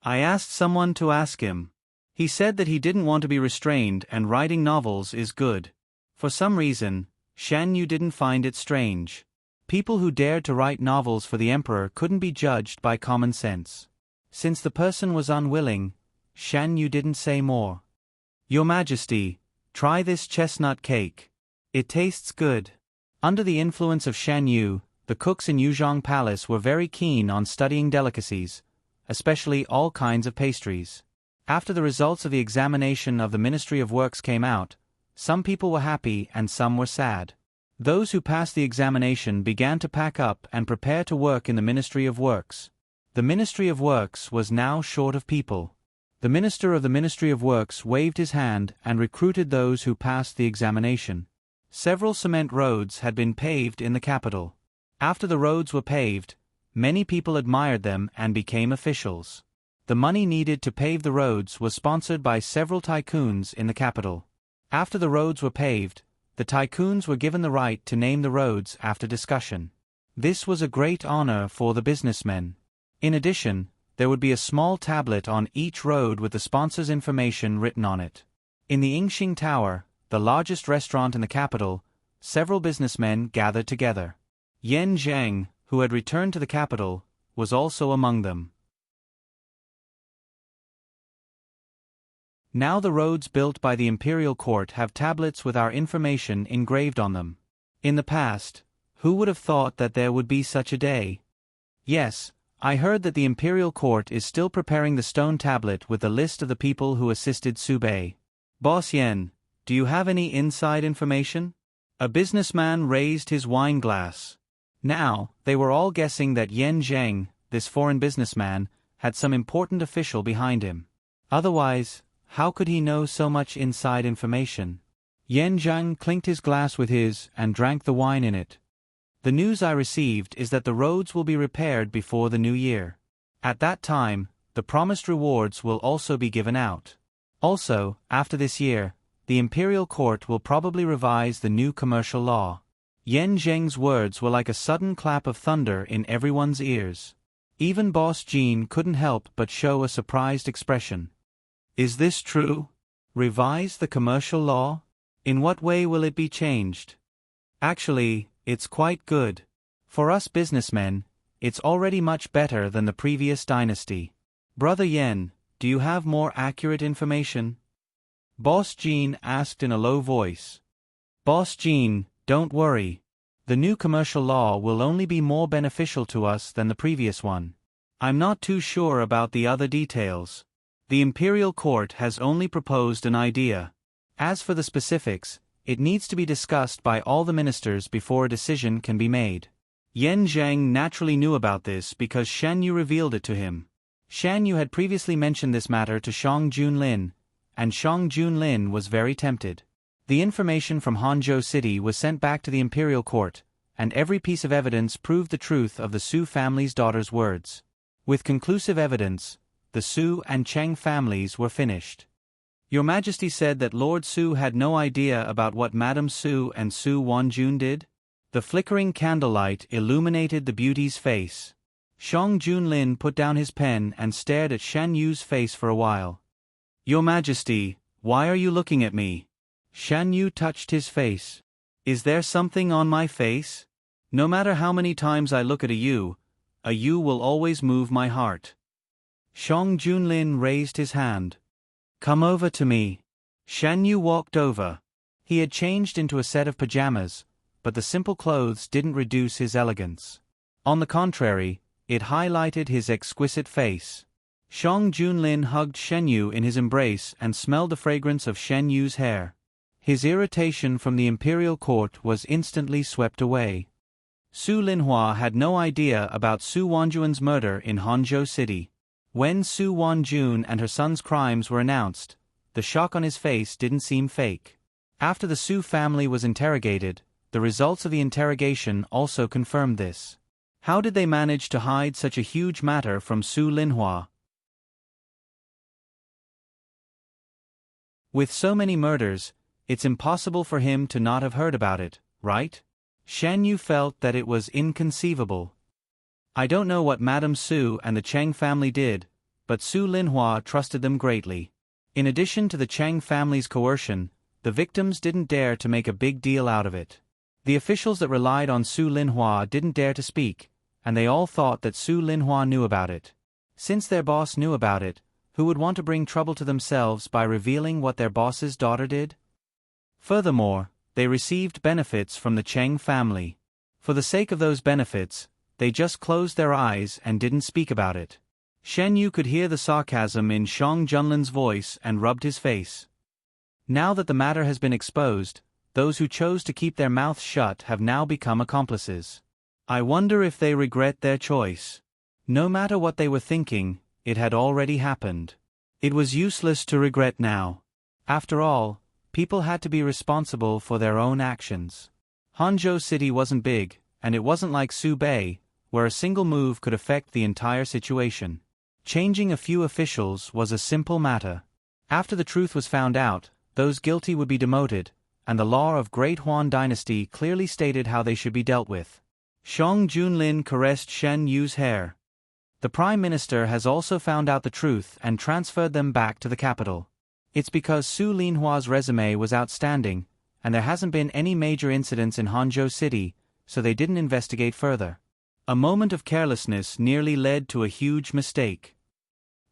I asked someone to ask him. He said that he didn't want to be restrained and writing novels is good. For some reason, Shan Yu didn't find it strange. People who dared to write novels for the emperor couldn't be judged by common sense. Since the person was unwilling, Shan Yu didn't say more. Your Majesty, try this chestnut cake. It tastes good. Under the influence of Shan Yu, the cooks in Yuzhong Palace were very keen on studying delicacies, especially all kinds of pastries. After the results of the examination of the Ministry of Works came out, some people were happy and some were sad. Those who passed the examination began to pack up and prepare to work in the Ministry of Works. The Ministry of Works was now short of people. The minister of the Ministry of Works waved his hand and recruited those who passed the examination. Several cement roads had been paved in the capital. After the roads were paved, many people admired them and became officials. The money needed to pave the roads was sponsored by several tycoons in the capital. After the roads were paved, the tycoons were given the right to name the roads after discussion. This was a great honor for the businessmen. In addition, there would be a small tablet on each road with the sponsor's information written on it. In the Yingxing Tower, the largest restaurant in the capital, several businessmen gathered together. Yan Zhang, who had returned to the capital, was also among them. Now the roads built by the imperial court have tablets with our information engraved on them. In the past, who would have thought that there would be such a day? Yes, I heard that the imperial court is still preparing the stone tablet with the list of the people who assisted Su Bei. Boss Yen, do you have any inside information? A businessman raised his wine glass. Now, they were all guessing that Yan Zheng, this foreign businessman, had some important official behind him. Otherwise, how could he know so much inside information? Yan Zheng clinked his glass with his and drank the wine in it. The news I received is that the roads will be repaired before the new year. At that time, the promised rewards will also be given out. Also, after this year, the imperial court will probably revise the new commercial law. Yan Zheng's words were like a sudden clap of thunder in everyone's ears. Even Boss Jean couldn't help but show a surprised expression. Is this true? Revise the commercial law? In what way will it be changed? Actually, it's quite good. For us businessmen, it's already much better than the previous dynasty. Brother Yen, do you have more accurate information? Boss Jean asked in a low voice. Boss Jean, don't worry. The new commercial law will only be more beneficial to us than the previous one. I'm not too sure about the other details. The imperial court has only proposed an idea. As for the specifics, it needs to be discussed by all the ministers before a decision can be made. Yan Zheng naturally knew about this because Shan Yu revealed it to him. Shan Yu had previously mentioned this matter to Shang Junlin, and Shang Junlin was very tempted. The information from Hanzhou City was sent back to the imperial court, and every piece of evidence proved the truth of the Su family's daughter's words. With conclusive evidence, the Su and Cheng families were finished. Your Majesty said that Lord Su had no idea about what Madame Su and Su Wanjun did? The flickering candlelight illuminated the beauty's face. Shang Junlin put down his pen and stared at Shan Yu's face for a while. Your Majesty, why are you looking at me? Shan Yu touched his face. Is there something on my face? No matter how many times I look at a you will always move my heart. Shang Junlin raised his hand. "Come over to me." Shan Yu walked over. He had changed into a set of pajamas, but the simple clothes didn't reduce his elegance. On the contrary, it highlighted his exquisite face. Shang Junlin hugged Shen Yu in his embrace and smelled the fragrance of Shen Yu's hair. His irritation from the imperial court was instantly swept away. Su Linhua had no idea about Su Wanjun's murder in Hangzhou City. When Su Wanjun and her son's crimes were announced, the shock on his face didn't seem fake. After the Su family was interrogated, the results of the interrogation also confirmed this. How did they manage to hide such a huge matter from Su Linhua? With so many murders, it's impossible for him to not have heard about it, right? Shan Yu felt that it was inconceivable. I don't know what Madame Su and the Cheng family did, but Su Linhua trusted them greatly. In addition to the Cheng family's coercion, the victims didn't dare to make a big deal out of it. The officials that relied on Su Linhua didn't dare to speak, and they all thought that Su Linhua knew about it. Since their boss knew about it, who would want to bring trouble to themselves by revealing what their boss's daughter did? Furthermore, they received benefits from the Cheng family. For the sake of those benefits, they just closed their eyes and didn't speak about it. Shen Yu could hear the sarcasm in Shang Junlin's voice and rubbed his face. Now that the matter has been exposed, those who chose to keep their mouths shut have now become accomplices. I wonder if they regret their choice. No matter what they were thinking, it had already happened. It was useless to regret now. After all, people had to be responsible for their own actions. Hangzhou City wasn't big, and it wasn't like Subei, where a single move could affect the entire situation. Changing a few officials was a simple matter. After the truth was found out, those guilty would be demoted, and the law of Great Huan Dynasty clearly stated how they should be dealt with. Shang Junlin caressed Shen Yu's hair. The Prime Minister has also found out the truth and transferred them back to the capital. It's because Su Linhua's resume was outstanding, and there hasn't been any major incidents in Hangzhou City, so they didn't investigate further. A moment of carelessness nearly led to a huge mistake.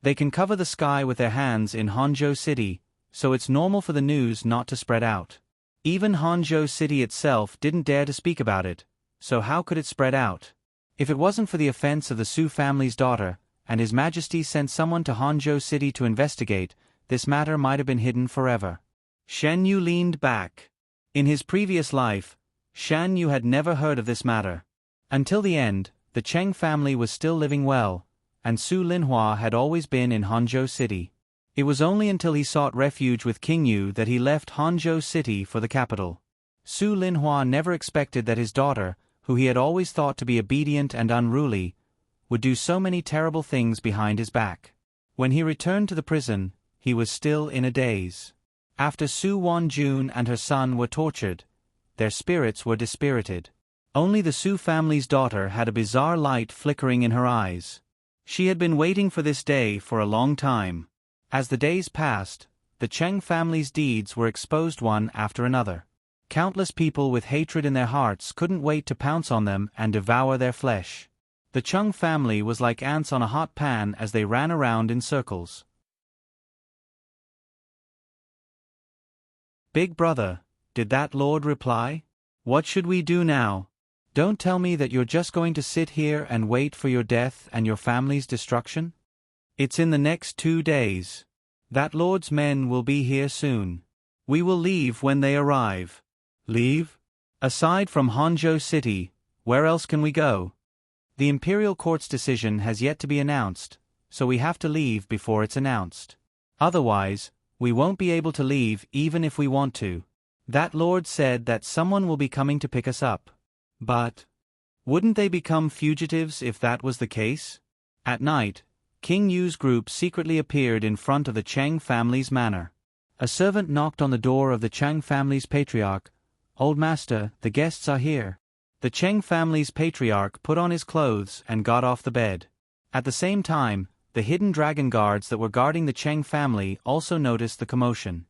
They can cover the sky with their hands in Hangzhou City, so it's normal for the news not to spread out. Even Hangzhou City itself didn't dare to speak about it, so how could it spread out? If it wasn't for the offense of the Su family's daughter, and His Majesty sent someone to Hangzhou City to investigate, this matter might have been hidden forever. Shen Yu leaned back. In his previous life, Shan Yu had never heard of this matter. Until the end, the Cheng family was still living well, and Su Linhua had always been in Hangzhou City. It was only until he sought refuge with King Yu that he left Hangzhou City for the capital. Su Linhua never expected that his daughter, who he had always thought to be obedient and unruly, would do so many terrible things behind his back. When he returned to the prison, he was still in a daze. After Su Wanjun and her son were tortured, their spirits were dispirited. Only the Su family's daughter had a bizarre light flickering in her eyes. She had been waiting for this day for a long time. As the days passed, the Cheng family's deeds were exposed one after another. Countless people with hatred in their hearts couldn't wait to pounce on them and devour their flesh. The Chung family was like ants on a hot pan as they ran around in circles. "Big brother," did that lord reply. "What should we do now? Don't tell me that you're just going to sit here and wait for your death and your family's destruction? It's in the next 2 days. That lord's men will be here soon. We will leave when they arrive." "Leave? Aside from Hangzhou City, where else can we go? The imperial court's decision has yet to be announced, so we have to leave before it's announced. Otherwise, we won't be able to leave even if we want to. That lord said that someone will be coming to pick us up. But wouldn't they become fugitives if that was the case?" At night, King Yu's group secretly appeared in front of the Cheng family's manor. A servant knocked on the door of the Cheng family's patriarch. "Old master, the guests are here." The Cheng family's patriarch put on his clothes and got off the bed. At the same time, the hidden dragon guards that were guarding the Cheng family also noticed the commotion.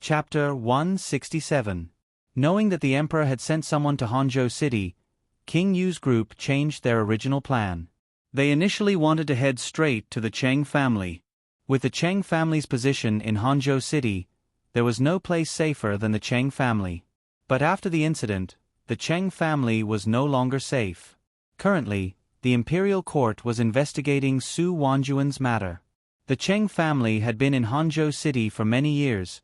Chapter 167. Knowing that the emperor had sent someone to Hangzhou City, King Yu's group changed their original plan. They initially wanted to head straight to the Cheng family. With the Cheng family's position in Hangzhou City, there was no place safer than the Cheng family. But after the incident, the Cheng family was no longer safe. Currently, the imperial court was investigating Su Wanjuan's matter. The Cheng family had been in Hangzhou City for many years,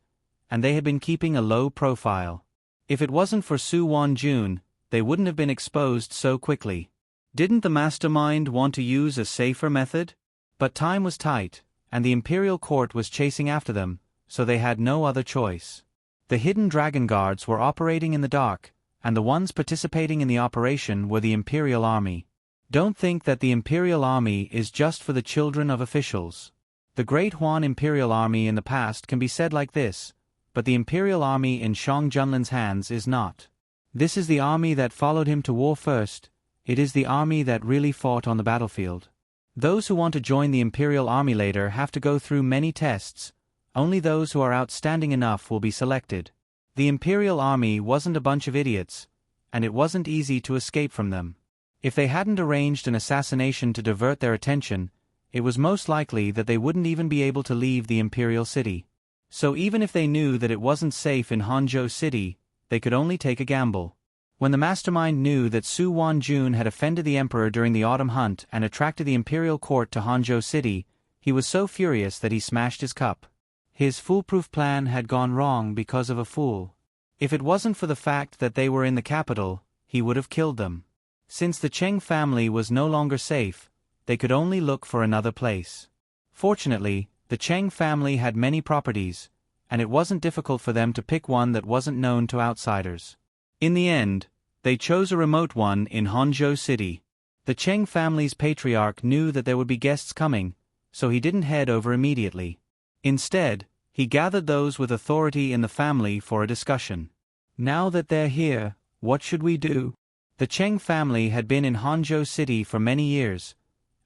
and they had been keeping a low profile. If it wasn't for Su Wanjun, they wouldn't have been exposed so quickly. Didn't the mastermind want to use a safer method? But time was tight, and the imperial court was chasing after them, so they had no other choice. The hidden dragon guards were operating in the dark, and the ones participating in the operation were the imperial army. Don't think that the imperial army is just for the children of officials. The Great Huan imperial army in the past can be said like this, but the imperial army in Shang Junlin's hands is not. This is the army that followed him to war first. It is the army that really fought on the battlefield. Those who want to join the imperial army later have to go through many tests. Only those who are outstanding enough will be selected. The imperial army wasn't a bunch of idiots, and it wasn't easy to escape from them. If they hadn't arranged an assassination to divert their attention, it was most likely that they wouldn't even be able to leave the imperial city. So even if they knew that it wasn't safe in Hangzhou City, they could only take a gamble. When the mastermind knew that Su Wanjun had offended the emperor during the autumn hunt and attracted the imperial court to Hangzhou City, he was so furious that he smashed his cup. His foolproof plan had gone wrong because of a fool. If it wasn't for the fact that they were in the capital, he would have killed them. Since the Cheng family was no longer safe, they could only look for another place. Fortunately, the Cheng family had many properties, and it wasn't difficult for them to pick one that wasn't known to outsiders. In the end, they chose a remote one in Hangzhou City. The Cheng family's patriarch knew that there would be guests coming, so he didn't head over immediately. Instead, he gathered those with authority in the family for a discussion. Now that they're here, what should we do? The Cheng family had been in Hangzhou City for many years,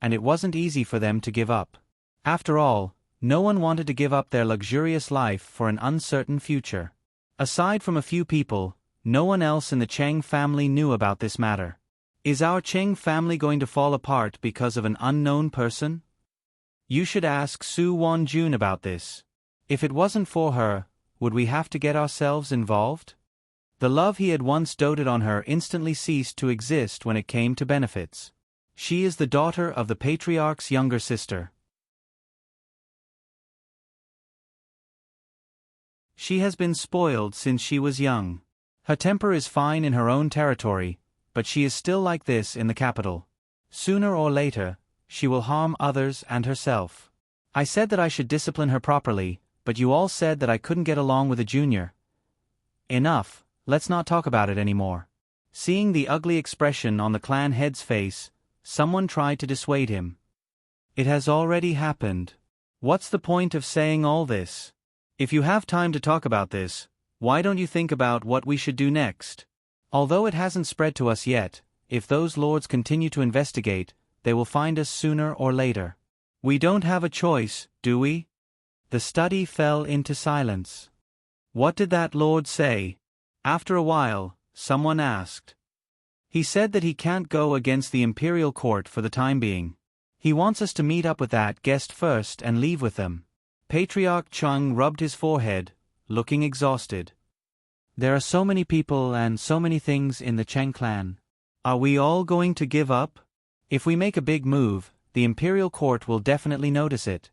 and it wasn't easy for them to give up. After all, no one wanted to give up their luxurious life for an uncertain future. Aside from a few people, no one else in the Cheng family knew about this matter. Is our Cheng family going to fall apart because of an unknown person? You should ask Su Wanjun about this. If it wasn't for her, would we have to get ourselves involved? The love he had once doted on her instantly ceased to exist when it came to benefits. She is the daughter of the patriarch's younger sister. She has been spoiled since she was young. Her temper is fine in her own territory, but she is still like this in the capital. Sooner or later, she will harm others and herself. I said that I should discipline her properly, but you all said that I couldn't get along with a junior. Enough, let's not talk about it anymore. Seeing the ugly expression on the clan head's face, someone tried to dissuade him. It has already happened. What's the point of saying all this? If you have time to talk about this, why don't you think about what we should do next? Although it hasn't spread to us yet, if those lords continue to investigate, they will find us sooner or later. We don't have a choice, do we? The study fell into silence. What did that lord say? After a while, someone asked. He said that he can't go against the imperial court for the time being. He wants us to meet up with that guest first and leave with them. Patriarch Chung rubbed his forehead, looking exhausted. There are so many people and so many things in the Cheng clan. Are we all going to give up? If we make a big move, the imperial court will definitely notice it.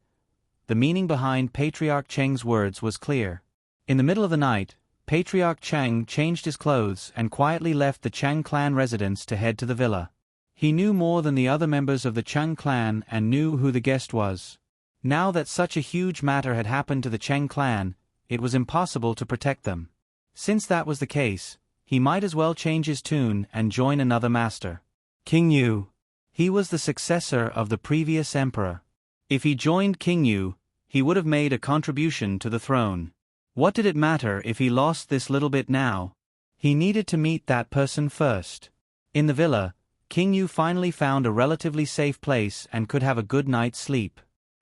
The meaning behind Patriarch Cheng's words was clear. In the middle of the night, Patriarch Cheng changed his clothes and quietly left the Cheng clan residence to head to the villa. He knew more than the other members of the Cheng clan and knew who the guest was. Now that such a huge matter had happened to the Cheng clan, it was impossible to protect them. Since that was the case, he might as well change his tune and join another master. King Yu. He was the successor of the previous emperor. If he joined King Yu, he would have made a contribution to the throne. What did it matter if he lost this little bit now? He needed to meet that person first. In the villa, King Yu finally found a relatively safe place and could have a good night's sleep.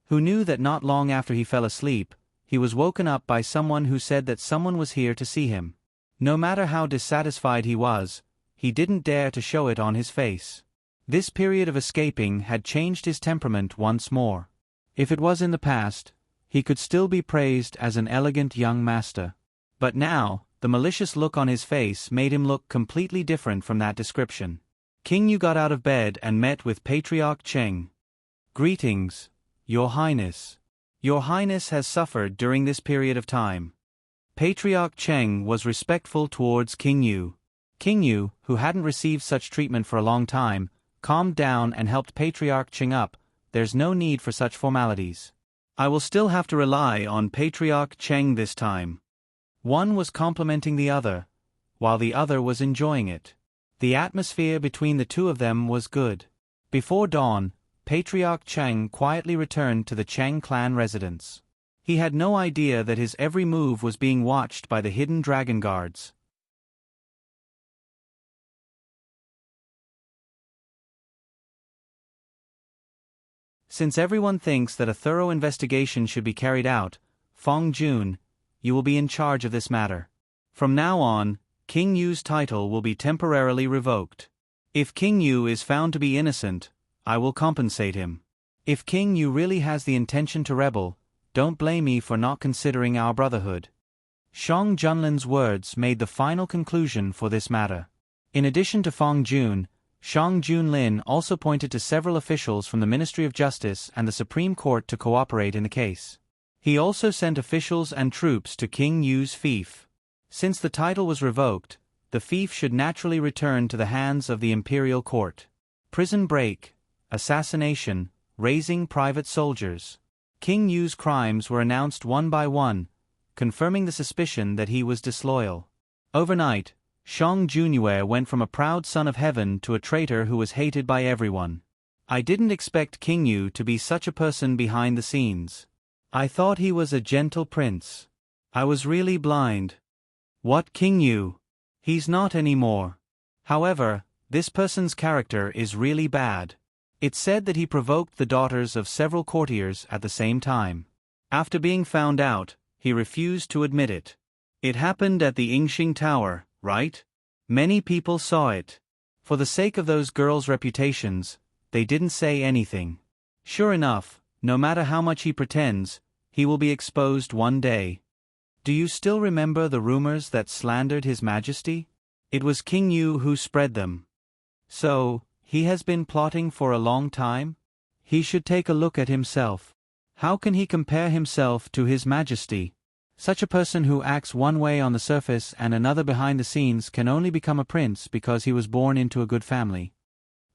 Who knew that not long after he fell asleep, he was woken up by someone who said that someone was here to see him. No matter how dissatisfied he was, he didn't dare to show it on his face. This period of escaping had changed his temperament once more. If it was in the past, he could still be praised as an elegant young master. But now, the malicious look on his face made him look completely different from that description. King Yu got out of bed and met with Patriarch Cheng. "Greetings, Your Highness. Your Highness has suffered during this period of time." Patriarch Cheng was respectful towards King Yu. King Yu, who hadn't received such treatment for a long time, calmed down and helped Patriarch Cheng up. "There's no need for such formalities. I will still have to rely on Patriarch Cheng this time." One was complimenting the other, while the other was enjoying it. The atmosphere between the two of them was good. Before dawn, Patriarch Cheng quietly returned to the Cheng clan residence. He had no idea that his every move was being watched by the hidden dragon guards. Since everyone thinks that a thorough investigation should be carried out, Fong Jun, you will be in charge of this matter. From now on, King Yu's title will be temporarily revoked. If King Yu is found to be innocent, I will compensate him. If King Yu really has the intention to rebel, don't blame me for not considering our brotherhood. Shang Junlin's words made the final conclusion for this matter. In addition to Fong Jun, Shang Junlin also pointed to several officials from the Ministry of Justice and the Supreme Court to cooperate in the case. He also sent officials and troops to King Yu's fief. Since the title was revoked, the fief should naturally return to the hands of the imperial court. Prison break, assassination, raising private soldiers. King Yu's crimes were announced one by one, confirming the suspicion that he was disloyal. Overnight, Shang Junyue went from a proud son of heaven to a traitor who was hated by everyone. I didn't expect King Yu to be such a person behind the scenes. I thought he was a gentle prince. I was really blind. What King Yu? He's not anymore. However, this person's character is really bad. It's said that he provoked the daughters of several courtiers at the same time. After being found out, he refused to admit it. It happened at the Yingxing Tower, right? Many people saw it. For the sake of those girls' reputations, they didn't say anything. Sure enough, no matter how much he pretends, he will be exposed one day. Do you still remember the rumors that slandered His Majesty? It was King Yu who spread them. So, he has been plotting for a long time? He should take a look at himself. How can he compare himself to His Majesty? Such a person who acts one way on the surface and another behind the scenes can only become a prince because he was born into a good family.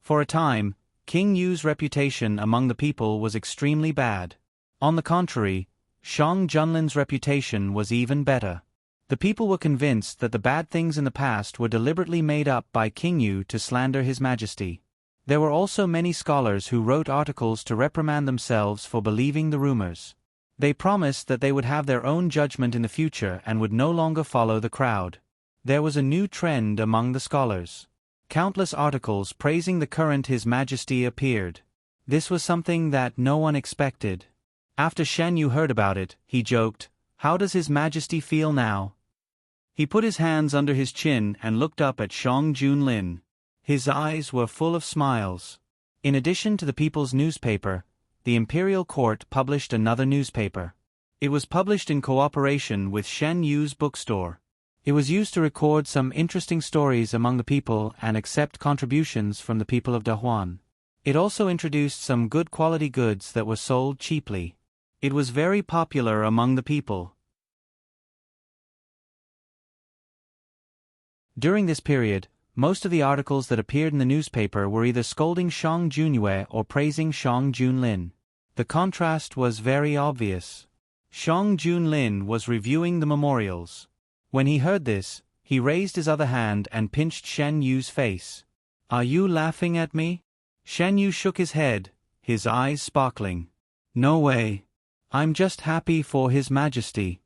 For a time, King Yu's reputation among the people was extremely bad. On the contrary, Shang Junlin's reputation was even better. The people were convinced that the bad things in the past were deliberately made up by King Yu to slander His Majesty. There were also many scholars who wrote articles to reprimand themselves for believing the rumors. They promised that they would have their own judgment in the future and would no longer follow the crowd. There was a new trend among the scholars. Countless articles praising the current His Majesty appeared. This was something that no one expected. After Shen Yu heard about it, he joked, "How does His Majesty feel now?" He put his hands under his chin and looked up at Shang Junlin. His eyes were full of smiles. In addition to the People's Newspaper, the Imperial Court published another newspaper. It was published in cooperation with Shen Yu's bookstore. It was used to record some interesting stories among the people and accept contributions from the people of Dahuan. It also introduced some good quality goods that were sold cheaply. It was very popular among the people. During this period, most of the articles that appeared in the newspaper were either scolding Shang Junyue or praising Shang Junlin. The contrast was very obvious. Shang Junlin was reviewing the memorials. When he heard this, he raised his other hand and pinched Shen Yu's face. "Are you laughing at me?" Shen Yu shook his head, his eyes sparkling. "No way. I'm just happy for His Majesty."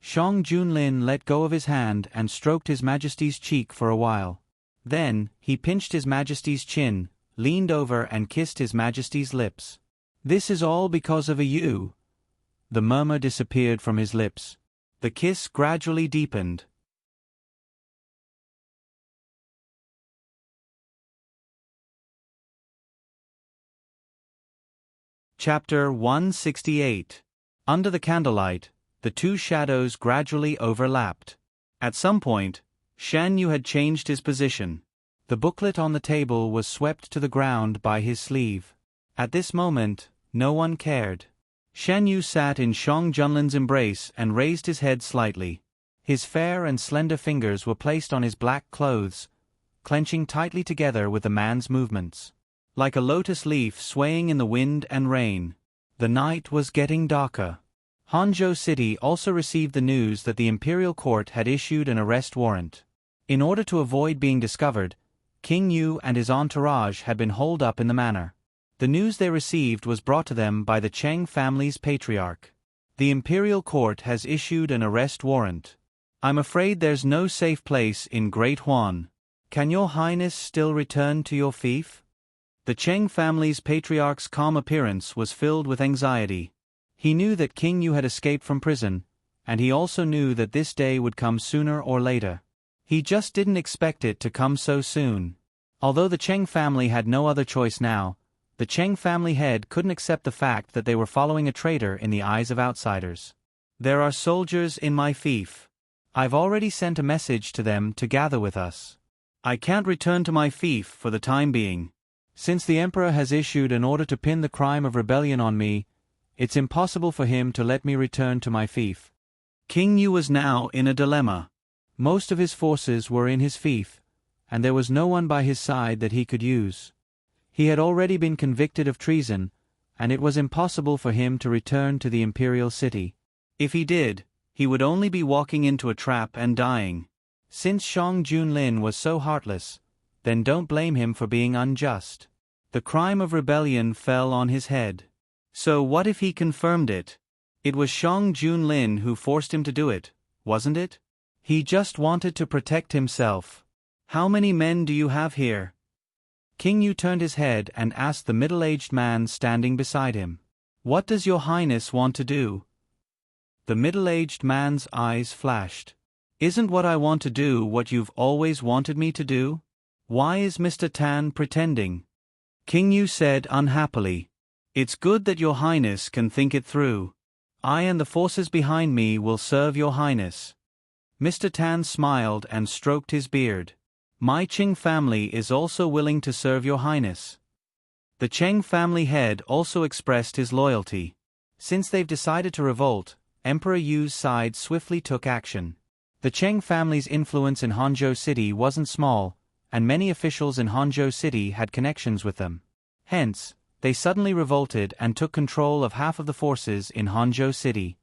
Shang Junlin let go of his hand and stroked His Majesty's cheek for a while. Then, he pinched His Majesty's chin, leaned over and kissed His Majesty's lips. "This is all because of you." The murmur disappeared from his lips. The kiss gradually deepened. Chapter 168. Under the candlelight, the two shadows gradually overlapped. At some point, Shan Yu had changed his position. The booklet on the table was swept to the ground by his sleeve. At this moment, no one cared. Shan Yu sat in Shang Junlin's embrace and raised his head slightly. His fair and slender fingers were placed on his black clothes, clenching tightly together with the man's movements. Like a lotus leaf swaying in the wind and rain. The night was getting darker. Hangzhou City also received the news that the imperial court had issued an arrest warrant. In order to avoid being discovered, King Yu and his entourage had been holed up in the manor. The news they received was brought to them by the Cheng family's patriarch. The imperial court has issued an arrest warrant. I'm afraid there's no safe place in Great Huan. Can your highness still return to your fief? The Cheng family's patriarch's calm appearance was filled with anxiety. He knew that King Yu had escaped from prison, and he also knew that this day would come sooner or later. He just didn't expect it to come so soon. Although the Cheng family had no other choice now, the Cheng family head couldn't accept the fact that they were following a traitor in the eyes of outsiders. There are soldiers in my fief. I've already sent a message to them to gather with us. I can't return to my fief for the time being. Since the Emperor has issued an order to pin the crime of rebellion on me, it's impossible for him to let me return to my fief. King Yu was now in a dilemma. Most of his forces were in his fief, and there was no one by his side that he could use. He had already been convicted of treason, and it was impossible for him to return to the imperial city. If he did, he would only be walking into a trap and dying. Since Shang Junlin was so heartless, then don't blame him for being unjust. The crime of rebellion fell on his head. So what if he confirmed it? It was Shang Junlin who forced him to do it, wasn't it? He just wanted to protect himself. How many men do you have here? King Yu turned his head and asked the middle-aged man standing beside him. What does your highness want to do? The middle-aged man's eyes flashed. Isn't what I want to do what you've always wanted me to do? Why is Mr. Tan pretending? King Yu said unhappily. It's good that your highness can think it through. I and the forces behind me will serve your highness. Mr. Tan smiled and stroked his beard. My Qing family is also willing to serve your highness. The Cheng family head also expressed his loyalty. Since they've decided to revolt, Emperor Yu's side swiftly took action. The Cheng family's influence in Hangzhou City wasn't small, and many officials in Hangzhou City had connections with them. Hence, they suddenly revolted and took control of half of the forces in Hangzhou City.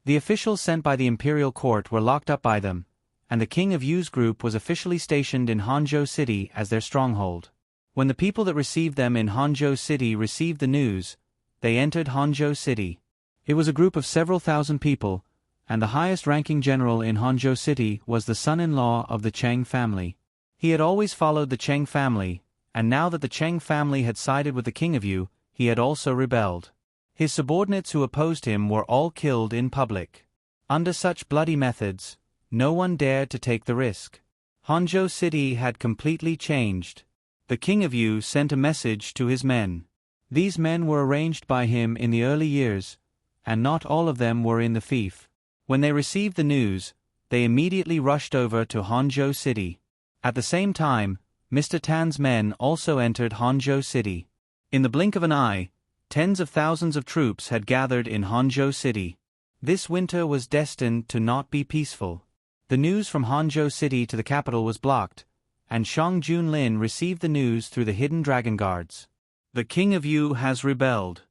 The officials sent by the imperial court were locked up by them, and the King of Yu's group was officially stationed in Hangzhou City as their stronghold. When the people that received them in Hangzhou City received the news, they entered Hangzhou City. It was a group of several thousand people, and the highest-ranking general in Hangzhou City was the son-in-law of the Cheng family. He had always followed the Cheng family, and now that the Cheng family had sided with the King of Yu, he had also rebelled. His subordinates who opposed him were all killed in public. Under such bloody methods, no one dared to take the risk. Hangzhou City had completely changed. The King of Yu sent a message to his men. These men were arranged by him in the early years, and not all of them were in the fief. When they received the news, they immediately rushed over to Hangzhou City. At the same time, Mr. Tan's men also entered Hangzhou City. In the blink of an eye, tens of thousands of troops had gathered in Hangzhou City. This winter was destined to not be peaceful. The news from Hangzhou City to the capital was blocked, and Shang Junlin received the news through the hidden dragon guards. The King of Yu has rebelled.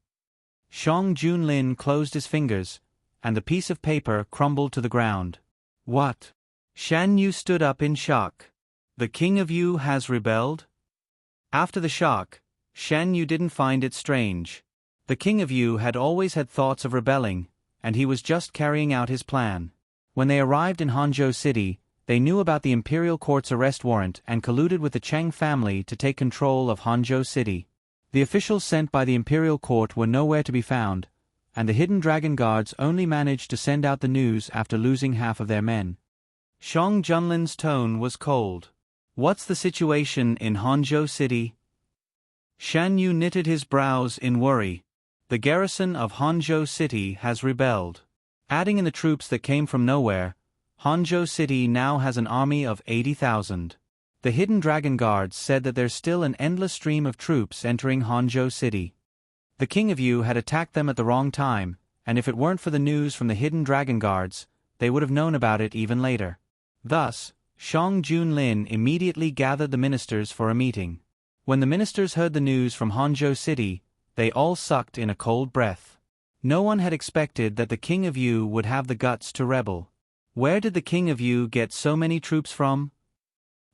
Shang Junlin closed his fingers, and the piece of paper crumbled to the ground. What? Shan Yu stood up in shock. The King of Yu has rebelled? After the shock, Shan Yu didn't find it strange. The King of Yu had always had thoughts of rebelling, and he was just carrying out his plan. When they arrived in Hangzhou City, they knew about the imperial court's arrest warrant and colluded with the Cheng family to take control of Hangzhou City. The officials sent by the imperial court were nowhere to be found, and the hidden dragon guards only managed to send out the news after losing half of their men. Shang Junlin's tone was cold. What's the situation in Hangzhou City? Shan Yu knitted his brows in worry. The garrison of Hangzhou City has rebelled. Adding in the troops that came from nowhere, Hangzhou City now has an army of 80,000. The hidden dragon guards said that there's still an endless stream of troops entering Hangzhou City. The king of Yu had attacked them at the wrong time, and if it weren't for the news from the hidden dragon guards, they would have known about it even later. Thus, Shang Junlin immediately gathered the ministers for a meeting. When the ministers heard the news from Hangzhou City, they all sucked in a cold breath. No one had expected that the king of Yu would have the guts to rebel. Where did the king of Yu get so many troops from?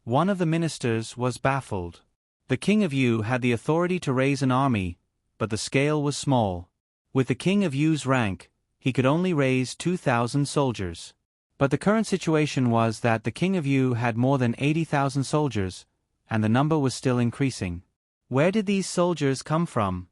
One of the ministers was baffled. The king of Yu had the authority to raise an army, but the scale was small. With the king of Yu's rank, he could only raise 2,000 soldiers. But the current situation was that the king of Yu had more than 80,000 soldiers, and the number was still increasing. Where did these soldiers come from?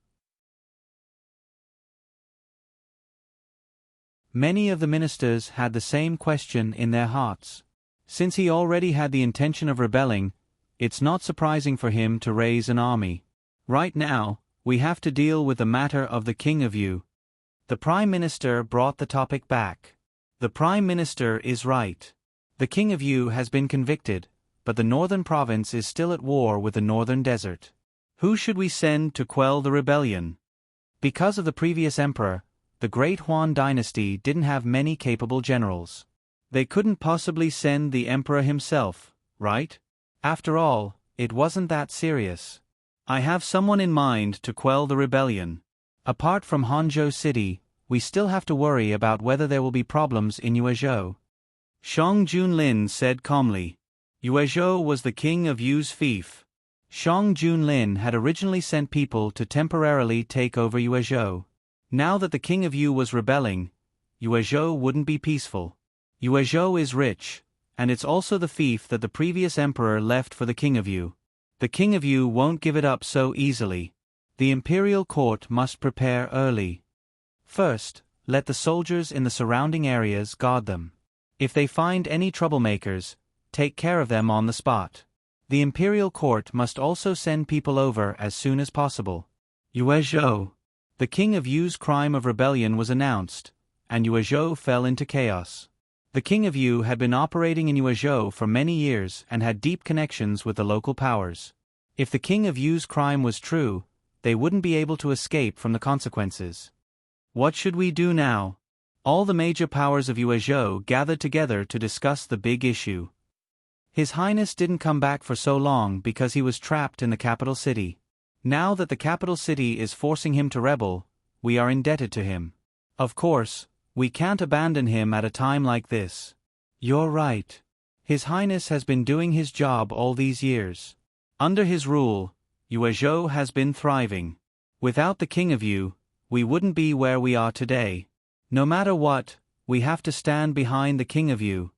Many of the ministers had the same question in their hearts. Since he already had the intention of rebelling, it's not surprising for him to raise an army. Right now, we have to deal with the matter of the king of Yu. The prime minister brought the topic back. The prime minister is right. The king of Yu has been convicted, but the northern province is still at war with the northern desert. Who should we send to quell the rebellion? Because of the previous emperor, the Great Huan dynasty didn't have many capable generals. They couldn't possibly send the emperor himself, right? After all, it wasn't that serious. I have someone in mind to quell the rebellion. Apart from Hangzhou City, we still have to worry about whether there will be problems in Yuezhou. Shang Junlin said calmly. Yuezhou was the king of Yu's fief. Shang Junlin had originally sent people to temporarily take over Yuezhou. Now that the king of Yu was rebelling, Yuezhou wouldn't be peaceful. Yuezhou is rich, and it's also the fief that the previous emperor left for the king of Yu. The king of Yu won't give it up so easily. The imperial court must prepare early. First, let the soldiers in the surrounding areas guard them. If they find any troublemakers, take care of them on the spot. The imperial court must also send people over as soon as possible. Yuezhou. The king of Yu's crime of rebellion was announced, and Yuezhou fell into chaos. The king of Yu had been operating in Yuezhou for many years and had deep connections with the local powers. If the king of Yu's crime was true, they wouldn't be able to escape from the consequences. What should we do now? All the major powers of Yuezhou gathered together to discuss the big issue. His Highness didn't come back for so long because he was trapped in the capital city. Now that the capital city is forcing him to rebel, we are indebted to him. Of course, we can't abandon him at a time like this. You're right. His Highness has been doing his job all these years. Under his rule, Yuezhou has been thriving. Without the king of Yu, we wouldn't be where we are today. No matter what, we have to stand behind the king of Yu.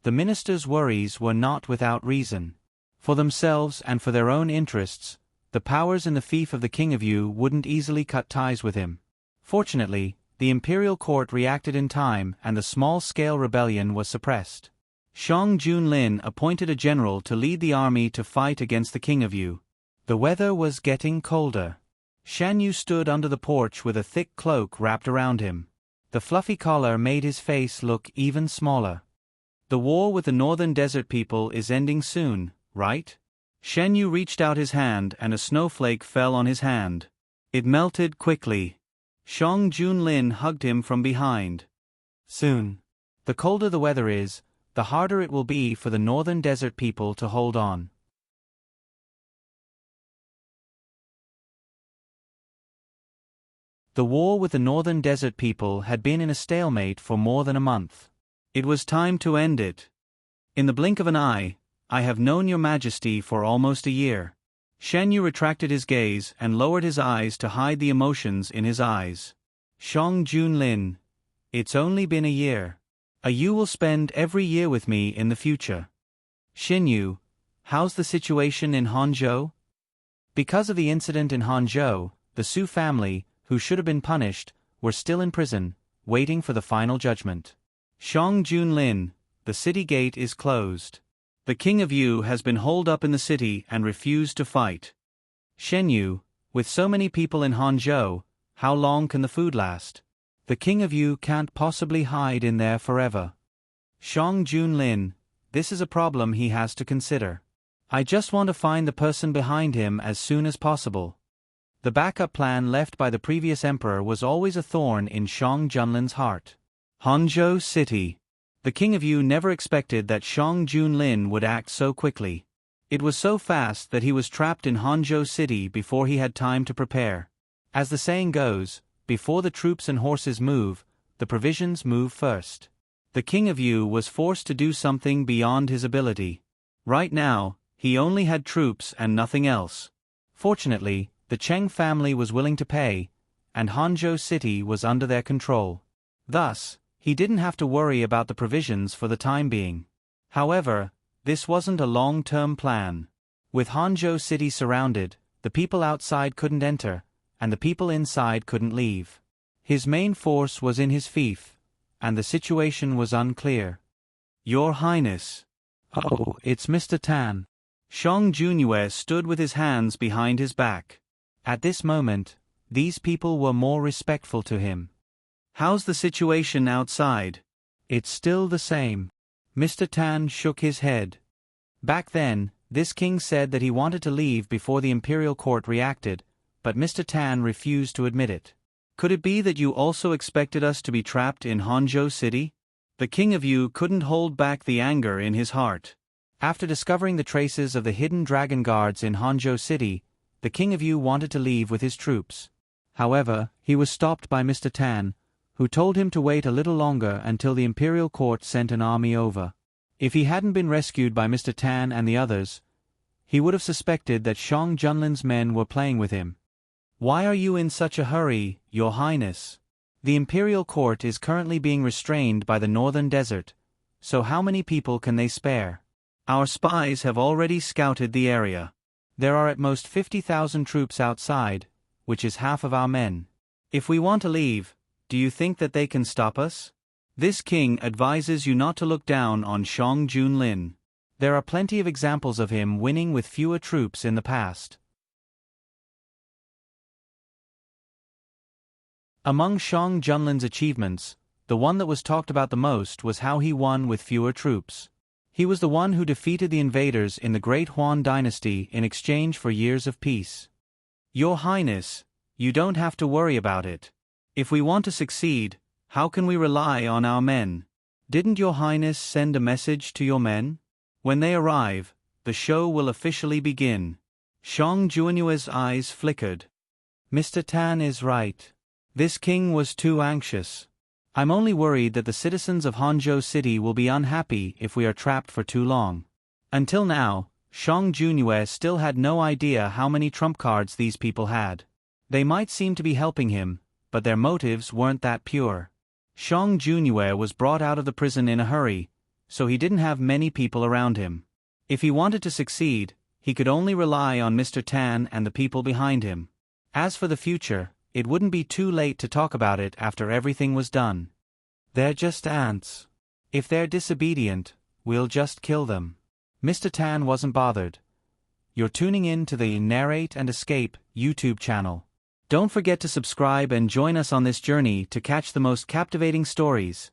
The ministers' worries were not without reason. For themselves and for their own interests, the powers in the fief of the king of Yu wouldn't easily cut ties with him. Fortunately, the imperial court reacted in time and the small-scale rebellion was suppressed. Shang Junlin appointed a general to lead the army to fight against the king of Yu. The weather was getting colder. Shan Yu stood under the porch with a thick cloak wrapped around him. The fluffy collar made his face look even smaller. The war with the northern desert people is ending soon, right? Shan Yu reached out his hand and a snowflake fell on his hand. It melted quickly. Shang Junlin hugged him from behind. Soon. The colder the weather is, the harder it will be for the northern desert people to hold on. The war with the northern desert people had been in a stalemate for more than a month. It was time to end it. In the blink of an eye, I have known your majesty for almost a year. Shan Yu retracted his gaze and lowered his eyes to hide the emotions in his eyes. Shang Junlin, it's only been a year. You will spend every year with me in the future. Xin Yu, how's the situation in Hangzhou? Because of the incident in Hangzhou, the Su family, who should have been punished, were still in prison, waiting for the final judgment. Shang Junlin, the city gate is closed. The king of Yu has been holed up in the city and refused to fight. Shen Yu, With so many people in Hangzhou, how long can the food last? The king of Yu can't possibly hide in there forever. Shang Junlin, this is a problem he has to consider. I just want to find the person behind him as soon as possible. The backup plan left by the previous emperor was always a thorn in Shang Junlin's heart. Hangzhou City. The king of Yu never expected that Shang Junlin would act so quickly. It was so fast that he was trapped in Hangzhou City before he had time to prepare. As the saying goes, before the troops and horses move, the provisions move first. The king of Yu was forced to do something beyond his ability. Right now, he only had troops and nothing else. Fortunately, the Cheng family was willing to pay, and Hangzhou City was under their control. Thus, he didn't have to worry about the provisions for the time being. However, this wasn't a long-term plan. With Hangzhou City surrounded, the people outside couldn't enter, and the people inside couldn't leave. His main force was in his fief, and the situation was unclear. Your Highness. Oh, it's Mr. Tan. Shang Junyue stood with his hands behind his back. At this moment, these people were more respectful to him. How's the situation outside? It's still the same. Mr. Tan shook his head. Back then, this king said that he wanted to leave before the imperial court reacted, but Mr. Tan refused to admit it. Could it be that you also expected us to be trapped in Hangzhou City? The king of Yu couldn't hold back the anger in his heart. After discovering the traces of the hidden dragon guards in Hangzhou City, the king of Yu wanted to leave with his troops. However, he was stopped by Mr. Tan, who told him to wait a little longer until the imperial court sent an army over. If he hadn't been rescued by Mr. Tan and the others, he would have suspected that Shang Junlin's men were playing with him. Why are you in such a hurry, Your Highness? The imperial court is currently being restrained by the northern desert, so how many people can they spare? Our spies have already scouted the area. There are at most 50,000 troops outside, which is half of our men. If we want to leave, do you think that they can stop us? This king advises you not to look down on Shang Junlin. There are plenty of examples of him winning with fewer troops in the past. Among Shang Junlin's achievements, the one that was talked about the most was how he won with fewer troops. He was the one who defeated the invaders in the Great Huan dynasty in exchange for years of peace. Your Highness, you don't have to worry about it. If we want to succeed, how can we rely on our men? Didn't Your Highness send a message to your men? When they arrive, the show will officially begin. Shang Junyue's eyes flickered. Mr. Tan is right. This king was too anxious. I'm only worried that the citizens of Hangzhou City will be unhappy if we are trapped for too long. Until now, Shang Junyue still had no idea how many trump cards these people had. They might seem to be helping him, but their motives weren't that pure. Shang Junyue was brought out of the prison in a hurry, so he didn't have many people around him. If he wanted to succeed, he could only rely on Mr. Tan and the people behind him. As for the future, it wouldn't be too late to talk about it after everything was done. They're just ants. If they're disobedient, we'll just kill them. Mr. Tan wasn't bothered. You're tuning in to the Narrate and Escape YouTube channel. Don't forget to subscribe and join us on this journey to catch the most captivating stories.